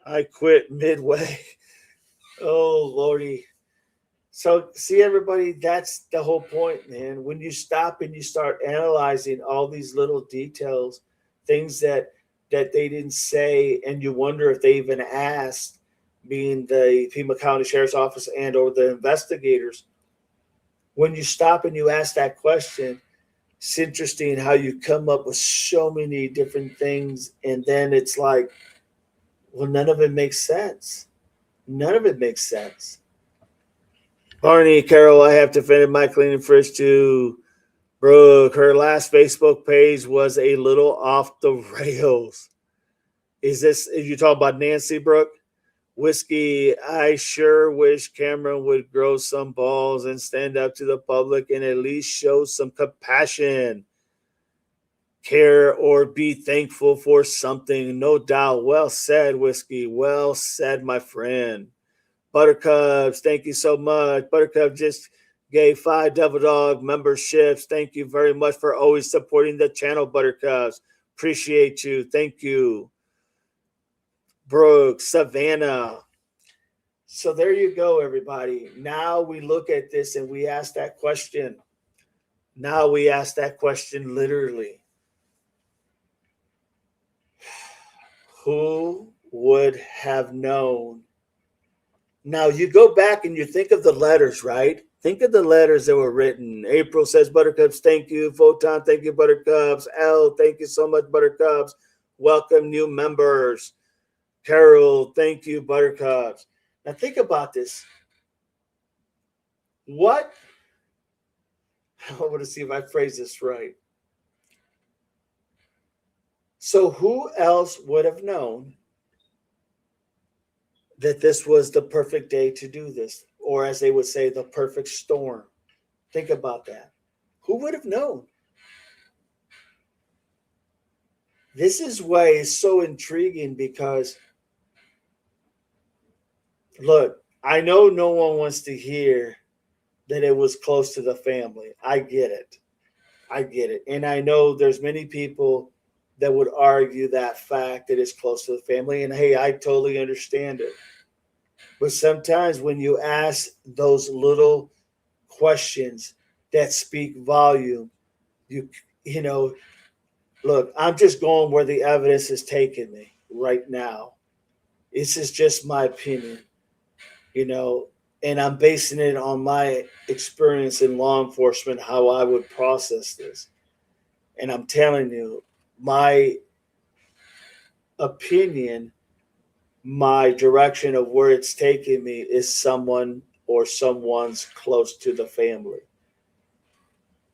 S1: I quit midway. Oh, Lordy. So, see, everybody, that's the whole point, man. When you stop and you start analyzing all these little details, things that they didn't say, and you wonder if they even asked, being the Pima County Sheriff's Office and or the investigators. When you stop and you ask that question, it's interesting how you come up with so many different things, and then it's like, well, none of it makes sense. None of it makes sense. Barney, Carol, I have to finish my cleaning fridge too. Brooke, her last Facebook page was a little off the rails. Is you talking about Nancy, Brooke? Whiskey, I sure wish Cameron would grow some balls and stand up to the public and at least show some compassion, care, or be thankful for something. No doubt. Well said, Whiskey. Well said, my friend. Buttercups, thank you so much. Buttercup just gave 5 Devil Dog memberships. Thank you very much for always supporting the channel, Buttercups. Appreciate you. Thank you. Brooke, Savannah. So there you go, everybody. Now we look at this and we ask that question. Now we ask that question literally. Who would have known? Now you go back and you think of the letters, right? Think of the letters that were written. April says, Buttercups, thank you. Photon, thank you, Buttercups. L, thank you so much, Buttercups. Welcome new members. Carol, thank you, Buttercups. Now think about this. What? I want to see if I phrase this right. So who else would have known that this was the perfect day to do this? Or as they would say, the perfect storm. Think about that. Who would have known? This is why it's so intriguing because, look, I know no one wants to hear that it was close to the family. I get it. I get it. And I know there's many people that would argue that fact that it's close to the family. And hey, I totally understand it. But sometimes when you ask those little questions that speak volume, you know, look, I'm just going where the evidence is taking me right now. This is just my opinion, and I'm basing it on my experience in law enforcement, how I would process this. And I'm telling you, my opinion, my direction of where it's taking me is someone or someone's close to the family.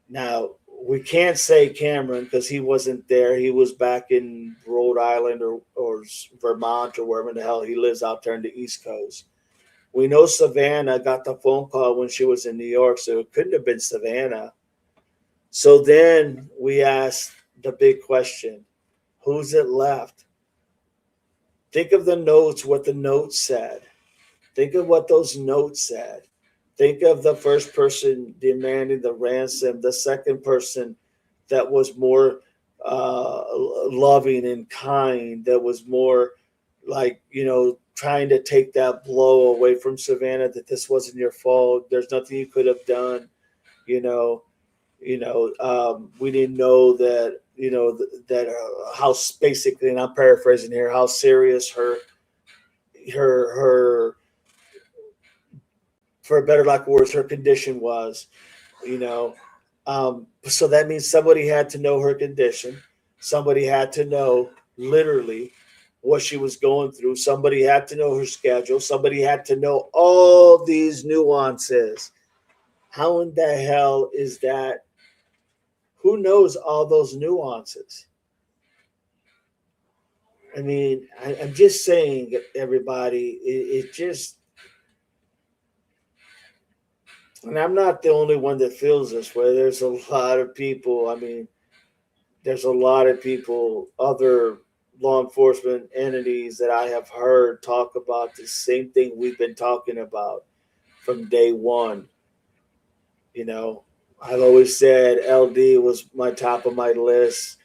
S1: Now, we can't say Cameron because he wasn't there. He was back in Rhode Island or Vermont or wherever the hell he lives out there in the East Coast. We know Savannah got the phone call when she was in New York, so it couldn't have been Savannah. So then we asked the big question, who's it left? Think of the notes, what the notes said. Think of what those notes said. Think of the first person demanding the ransom, the second person that was more loving and kind, that was more like, trying to take that blow away from Savannah, that this wasn't your fault. There's nothing you could have done. You know, we didn't know that that how basically, and I'm paraphrasing here, how serious her for a better lack of words, her condition was. You know, so that means somebody had to know her condition. Somebody had to know literally what she was going through. Somebody had to know her schedule. Somebody had to know all these nuances. How in the hell is that? Who knows all those nuances? I mean, I'm just saying, everybody, it just, and I'm not the only one that feels this way. There's a lot of people. I mean, there's a lot of people, other law enforcement entities that I have heard talk about the same thing we've been talking about from day one. You know, I've always said LD was my top of my list.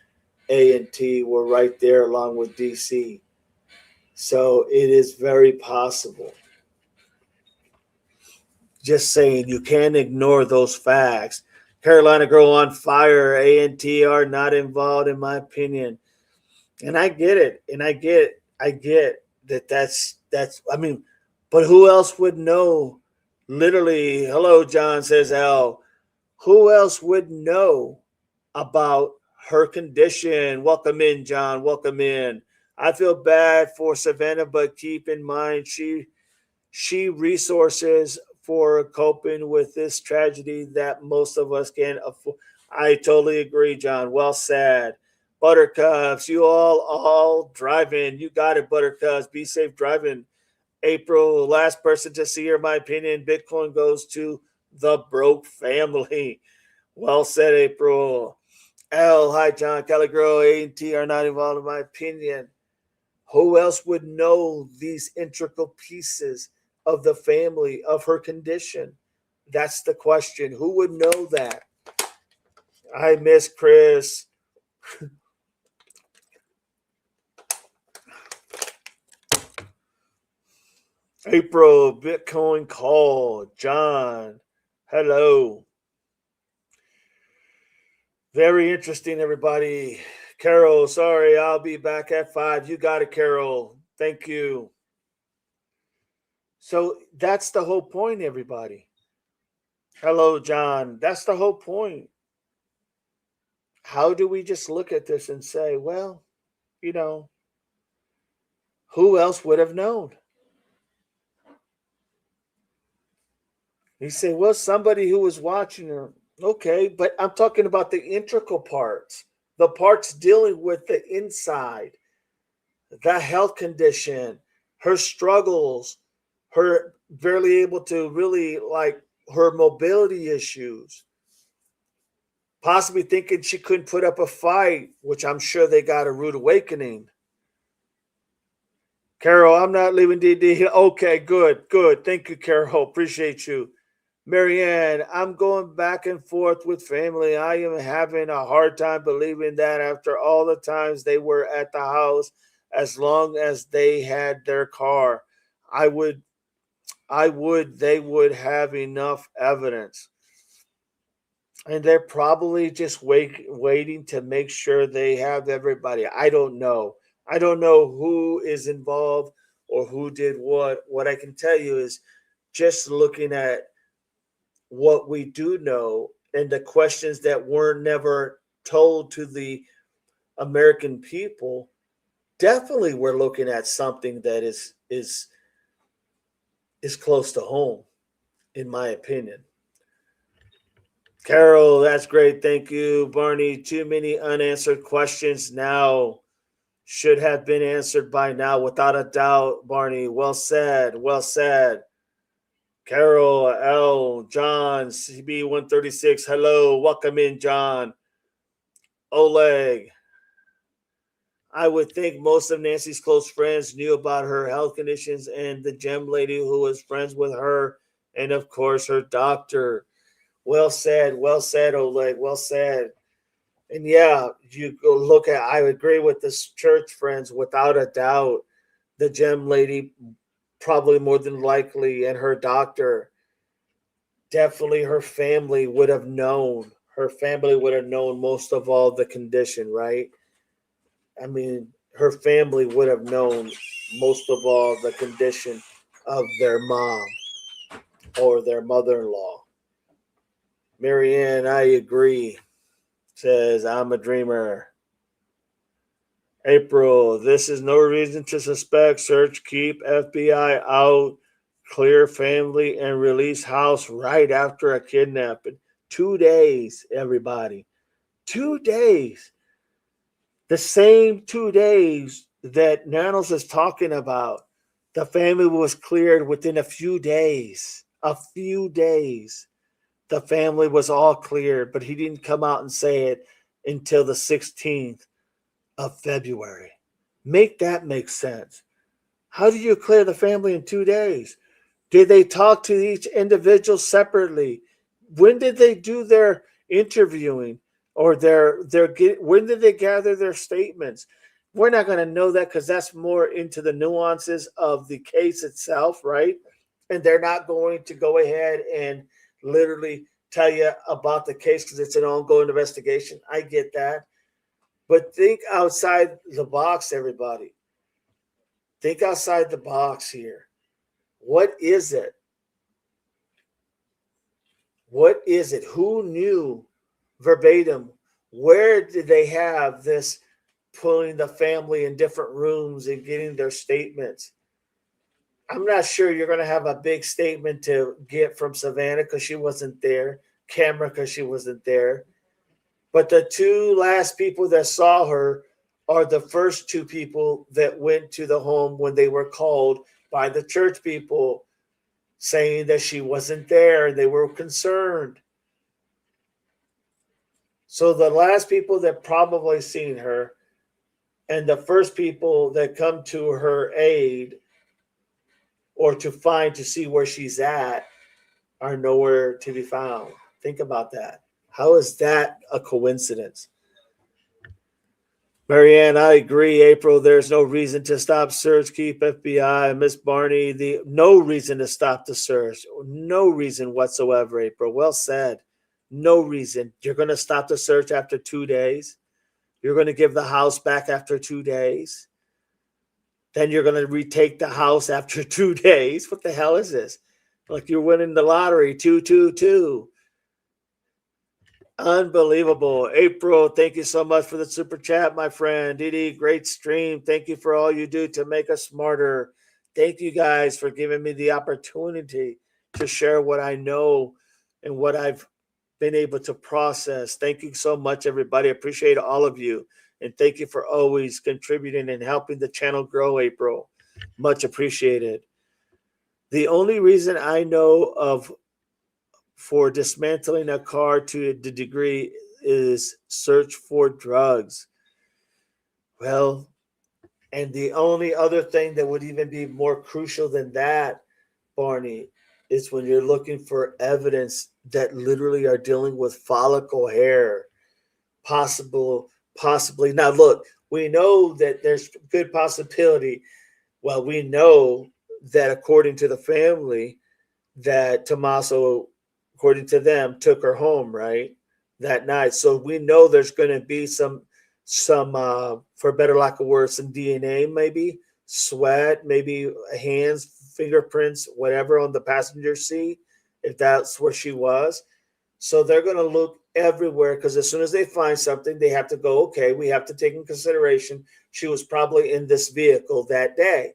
S1: A and T were right there along with DC. So it is very possible. Just saying, you can't ignore those facts. Carolina Girl on Fire, A and T are not involved, in my opinion. And I get it, and I get that. That's. I mean, but who else would know? Literally, hello, John says L. Who else would know about her condition? Welcome in, John. Welcome in. I feel bad for Savannah, but keep in mind she resources for coping with this tragedy that most of us can't afford. I totally agree, John. Well said. Buttercups, you all driving. You got it, Buttercups. Be safe driving. April, last person to see her, my opinion. Bitcoin goes to the broke family. Well said, April. L, hi, John. Caligro, A&T are not involved, in my opinion. Who else would know these integral pieces of the family, of her condition? That's the question. Who would know that? I miss Chris. April, Bitcoin call. John, hello. Very interesting, everybody. Carol, sorry, I'll be back at 5. You got it, Carol. Thank you. So that's the whole point, everybody. Hello, John. That's the whole point. How do we just look at this and say, well, you know, who else would have known? You say, well, somebody who was watching her. Okay, but I'm talking about the integral parts, the parts dealing with the inside, the health condition, her struggles, her barely able to really like her mobility issues, possibly thinking she couldn't put up a fight, which I'm sure they got a rude awakening. Carol, I'm not leaving DD. Okay, good, good. Thank you, Carol. Appreciate you. Marianne, I'm going back and forth with family. I am having a hard time believing that after all the times they were at the house, as long as they had their car, I would, they would have enough evidence. And they're probably just waiting to make sure they have everybody. I don't know. I don't know who is involved or who did what. What I can tell you is just looking at what we do know and the questions that were never told to the American people, definitely we're looking at something that is close to home, in my opinion. Carol, that's great. Thank you, Barney. Too many unanswered questions now. Should have been answered by now, without a doubt, Barney. Well said. Well said. Carol, L, John, CB136. Hello. Welcome in, John. Oleg. I would think most of Nancy's close friends knew about her health conditions and the gem lady who was friends with her, and of course her doctor. Well said, Oleg. Well said. And yeah, you go look at. I agree with this church friends without a doubt. The gem lady, probably more than likely, and her doctor. definitely her family would have known. Her family would have known most of all the condition, right? I mean, her family would have known most of all the condition of their mom or their mother in law. Marianne, I agree, says, I'm a dreamer. April, this is no reason to suspect. Search, keep FBI out, clear family, and release house right after a kidnapping. 2 days, everybody. 2 days. The same 2 days that Nanos is talking about. The family was cleared within a few days. A few days. The family was all cleared, but he didn't come out and say it until the 16th of February. Make that make sense. How do you clear the family in 2 days? Did they talk to each individual separately? When did they do their interviewing or when did they gather their statements? We're not going to know that because that's more into the nuances of the case itself, right? And they're not going to go ahead and literally tell you about the case because it's an ongoing investigation. I get that. But think outside the box, everybody. Think outside the box here. What is it? What is it? Who knew verbatim? Where did they have this pulling the family in different rooms and getting their statements? I'm not sure you're going to have a big statement to get from Savannah because she wasn't there, Cameron because she wasn't there. But the two last people that saw her are the first two people that went to the home when they were called by the church people saying that she wasn't there. They were concerned. So the last people that probably seen her and the first people that come to her aid or to see where she's at are nowhere to be found. Think about that. How is that a coincidence? Marianne, I agree. April, there's no reason to stop search. Keep FBI. Miss Barney, the no reason to stop the search. No reason whatsoever, April. Well said. No reason. You're going to stop the search after 2 days. You're going to give the house back after 2 days. Then you're going to retake the house after 2 days. What the hell is this? Like you're winning the lottery. 222. Unbelievable. April, thank you so much for the super chat, my friend. Didi, great stream. Thank you for all you do to make us smarter. Thank you guys for giving me the opportunity to share what I know and what I've been able to process. Thank you so much, everybody. I appreciate all of you. And thank you for always contributing and helping the channel grow, April. Much appreciated. The only reason I know of for dismantling a car to the degree is search for drugs. Well, and the only other thing that would even be more crucial than that, Barney, is when you're looking for evidence that literally are dealing with follicle hair, possibly. Now, look, we know that there's good possibility. Well, we know that according to the family, that Tommaso, according to them, took her home, right, that night. So we know there's going to be some for better lack of words, some DNA, maybe sweat, maybe hands, fingerprints, whatever on the passenger seat, if that's where she was. So they're going to look everywhere because as soon as they find something, they have to go, okay, we have to take in consideration she was probably in this vehicle that day.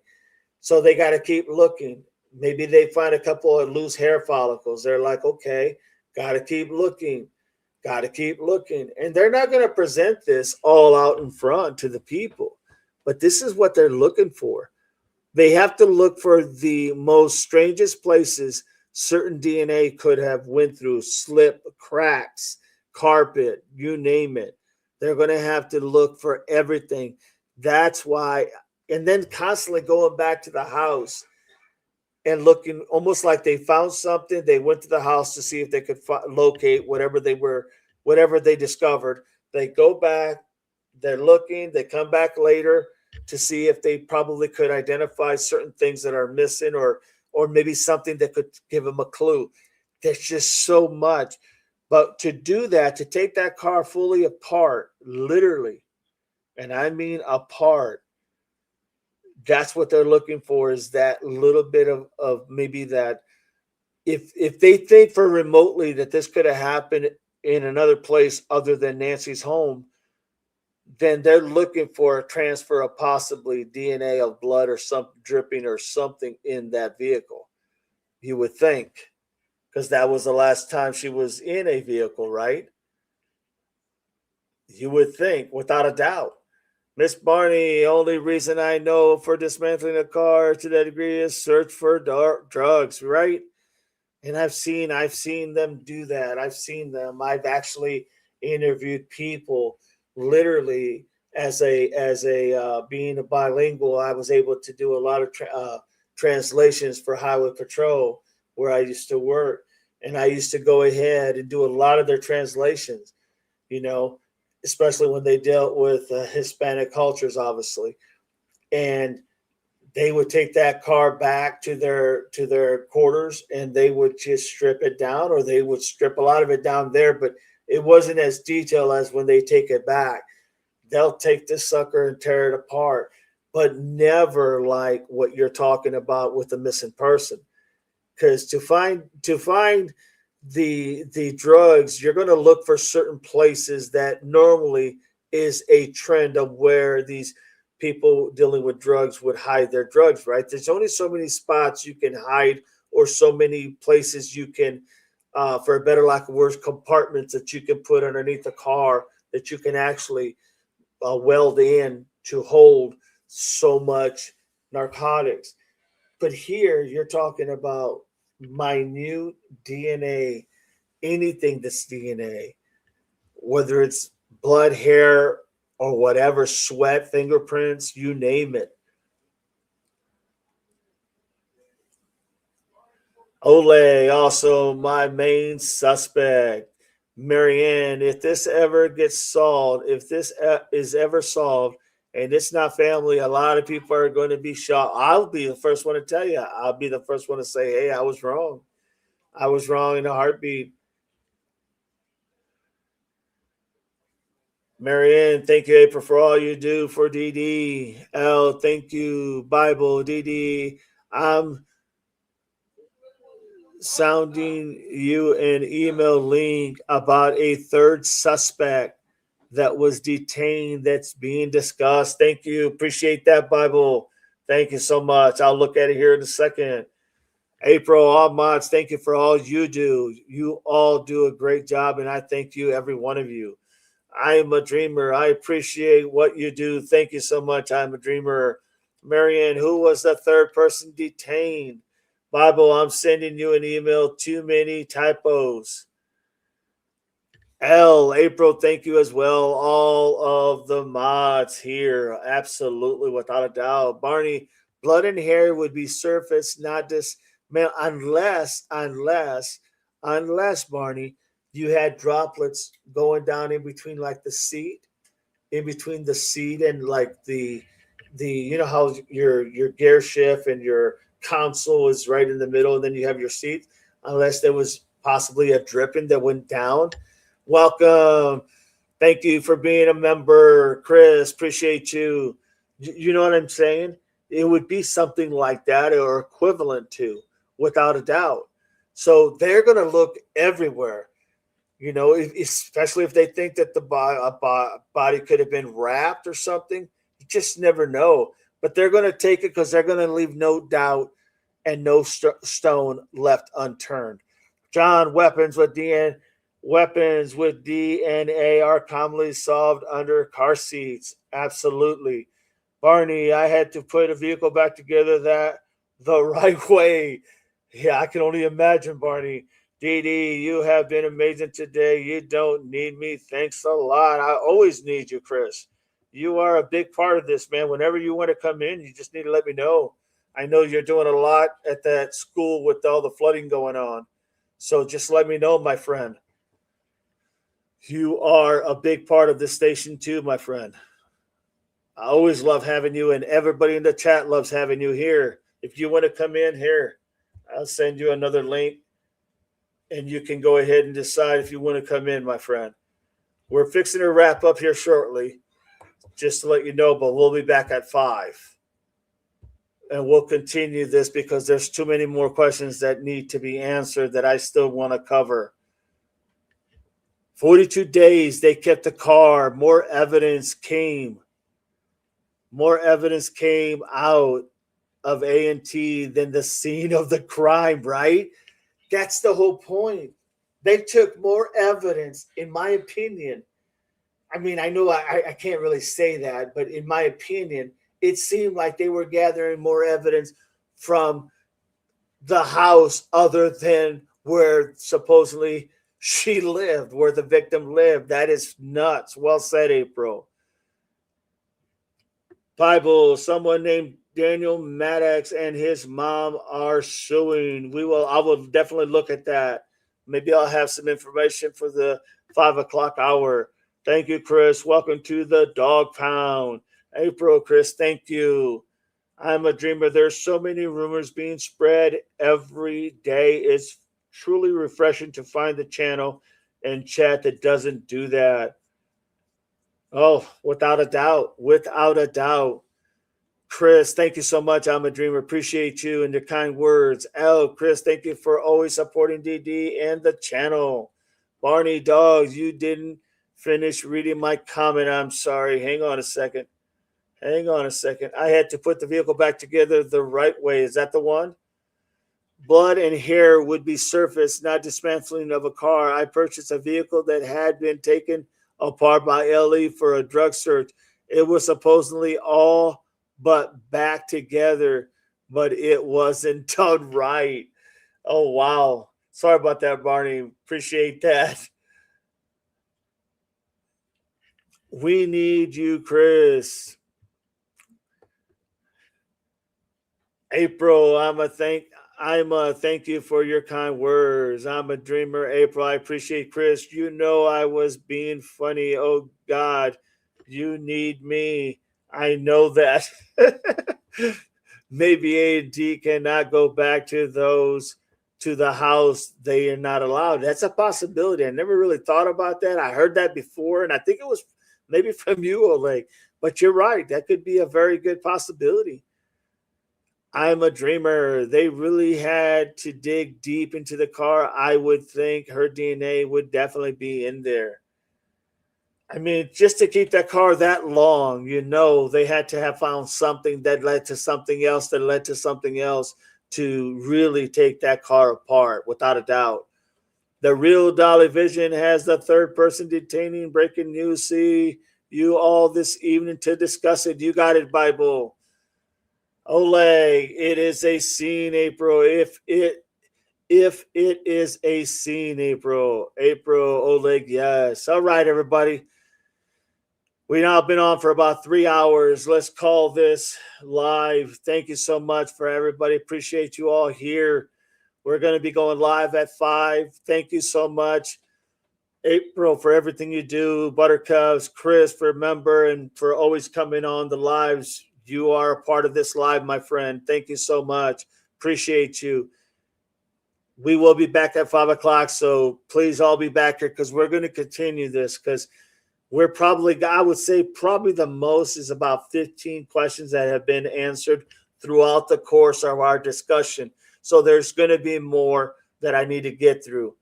S1: So they got to keep looking. Maybe they find a couple of loose hair follicles. They're like, okay, got to keep looking. Got to keep looking. And they're not going to present this all out in front to the people. But this is what they're looking for. They have to look for the most strangest places certain DNA could have went through, slip, cracks, carpet, you name it. They're going to have to look for everything. That's why. And then constantly going back to the house and looking almost like they found something. They went to the house to see if they could locate whatever they discovered. They go back, they're looking, they come back later to see if they probably could identify certain things that are missing or maybe something that could give them a clue. There's just so much. But to do that, to take that car fully apart, literally, and I mean apart, that's what they're looking for, is that little bit of maybe that, if they think for remotely that this could have happened in another place other than Nancy's home, then they're looking for a transfer of possibly DNA of blood or some dripping or something in that vehicle. You would think, because that was the last time she was in a vehicle, right? You would think, without a doubt. Miss Barney, only reason I know for dismantling a car to that degree is search for drugs, right? And I've seen them do that. I've seen them. I've actually interviewed people, literally, as a being a bilingual. I was able to do a lot of translations for Highway Patrol where I used to work, and I used to go ahead and do a lot of their translations. You know, especially when they dealt with Hispanic cultures, obviously, and they would take that car back to their quarters, and they would just strip it down, or they would strip a lot of it down there, but it wasn't as detailed as when they take it back. They'll take this sucker and tear it apart, but never like what you're talking about with the missing person. Because to find the drugs, you're going to look for certain places that normally is a trend of where these people dealing with drugs would hide their drugs, right? There's only so many spots you can hide, or so many places you can, for a better lack of words, compartments that you can put underneath the car that you can actually weld in to hold so much narcotics. But here you're talking about minute DNA, anything that's DNA, whether it's blood, hair, or whatever, sweat, fingerprints, you name it. Ole, also my main suspect. Marianne, if this ever gets solved, if this is ever solved, and it's not family, a lot of people are going to be shocked. I'll be the first one to tell you. I'll be the first one to say, hey, I was wrong. I was wrong in a heartbeat. Marianne, thank you, April, for all you do for DD. L, thank you, Bible, DD. I'm sounding you an email link about a third suspect that was detained that's being discussed. Thank you. Appreciate that, Bible. Thank you so much. I'll look at it here in a second. April, all mods, thank you for all you do. You all do a great job, and I thank you, every one of you. I am a dreamer. I appreciate what you do. Thank you so much. I'm a dreamer. Marianne, who was the third person detained? Bible, I'm sending you an email. Too many typos. L, April, thank you as well. All of the mods here. Absolutely, without a doubt. Barney, blood and hair would be surface, not this, man, unless, Barney, you had droplets going down in between, like the seat, in between the seat and like the you know how your gear shift and your console is right in the middle, and then you have your seat, unless there was possibly a dripping that went down. Welcome. Thank you for being a member, Chris. Appreciate you. You know what I'm saying? It would be something like that, or equivalent to, without a doubt. So they're going to look everywhere, especially if they think that the body could have been wrapped or something. You just never know. But they're going to take it because they're going to leave no doubt and no stone left unturned. John, weapons with DNA are commonly solved under car seats. Absolutely. Barney, I had to put a vehicle back together that the right way. Yeah, I can only imagine, Barney. Dee Dee, you have been amazing today. You don't need me. Thanks a lot. I always need you, Chris. You are a big part of this, man. Whenever you want to come in, you just need to let me know. I know you're doing a lot at that school with all the flooding going on. So just let me know, my friend. You are a big part of this station too, my friend. I always love having you, and everybody in the chat loves having you here. If you want to come in here, I'll send you another link and you can go ahead and decide if you want to come in, my friend. We're fixing to wrap up here shortly, just to let you know, but we'll be back at 5. And we'll continue this because there's too many more questions that need to be answered that I still want to cover. 42 days they kept the car. More evidence came. More evidence came out of A&T than the scene of the crime, right? That's the whole point. They took more evidence, in my opinion. I mean, I know I can't really say that, but in my opinion, it seemed like they were gathering more evidence from the house other than where supposedly she lived, where the victim lived. That is nuts. Well said, April. Bible, someone named Daniel Maddox and his mom are suing. I will definitely look at that. Maybe I'll have some information for the 5 o'clock hour. Thank you, Chris. Welcome to the Dog Pound. April, Chris, thank you. I'm a dreamer. There's so many rumors being spread every day. It's truly refreshing to find the channel and chat that doesn't do that. Oh, without a doubt. Without a doubt. Chris, thank you so much. I'm a dreamer. Appreciate you and your kind words. Chris, thank you for always supporting DD and the channel. Barney Dogs, you didn't finish reading my comment. I'm sorry. Hang on a second. I had to put the vehicle back together the right way. Is that the one? Blood and hair would be surface, not dismantling of a car. I purchased a vehicle that had been taken apart by LE for a drug search. It was supposedly all but back together, but it wasn't done right. Oh, wow. Sorry about that, Barney. Appreciate that. We need you, Chris. April, thank you for your kind words. I'm a dreamer, April. I appreciate Chris. You know I was being funny. Oh God, you need me. I know that. Maybe A&D cannot go back to the house. They are not allowed. That's a possibility. I never really thought about that. I heard that before, and I think it was maybe from you, Oleg. But you're right. That could be a very good possibility. I'm a dreamer. They really had to dig deep into the car. I would think her DNA would definitely be in there. I mean, just to keep that car that long, they had to have found something that led to something else, that led to something else to really take that car apart, without a doubt. The Real Dolly Vision has the third person detaining breaking news. See you all this evening to discuss it. You got it, Bible. Oleg, it is a scene, April. If it is a scene, April, Oleg, yes. All right, everybody. We now been on for about 3 hours. Let's call this live. Thank you so much for everybody. Appreciate you all here. We're going to be going live at 5. Thank you so much, April, for everything you do. Buttercups, Chris, for member and for always coming on the lives. You are a part of this live, my friend. Thank you so much. Appreciate you. We will be back at 5 o'clock, so please all be back here because we're going to continue this because we're probably, I would say probably the most is about 15 questions that have been answered throughout the course of our discussion. So there's going to be more that I need to get through,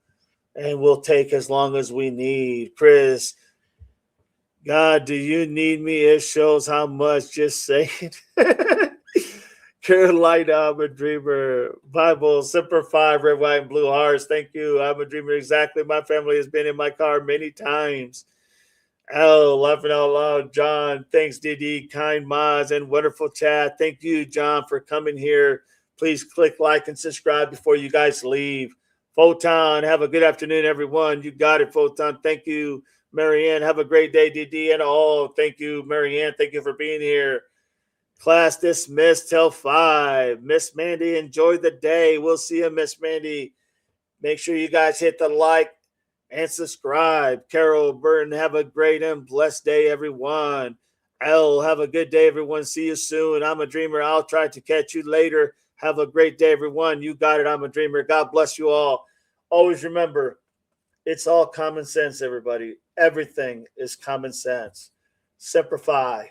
S1: and we'll take as long as we need. Chris, God, do you need me? It shows how much. Just saying. Carolina, I'm a dreamer. Bible, Semper Fi, red, white, and blue hearts. Thank you. I'm a dreamer. Exactly. My family has been in my car many times. Laughing out loud. John, thanks, DD. Kind mods and wonderful chat. Thank you, John, for coming here. Please click like and subscribe before you guys leave. Photon, have a good afternoon, everyone. You got it, Photon. Thank you. Marianne, have a great day, DD and all. Thank you, Marianne. Thank you for being here. Class dismissed till 5. Miss Mandy, enjoy the day. We'll see you, Miss Mandy. Make sure you guys hit the like and subscribe. Carol Burton, have a great and blessed day, everyone. Have a good day, everyone. See you soon. I'm a dreamer. I'll try to catch you later. Have a great day, everyone. You got it. I'm a dreamer. God bless you all. always remember, it's all common sense, everybody. Everything is common sense. Semper Fi.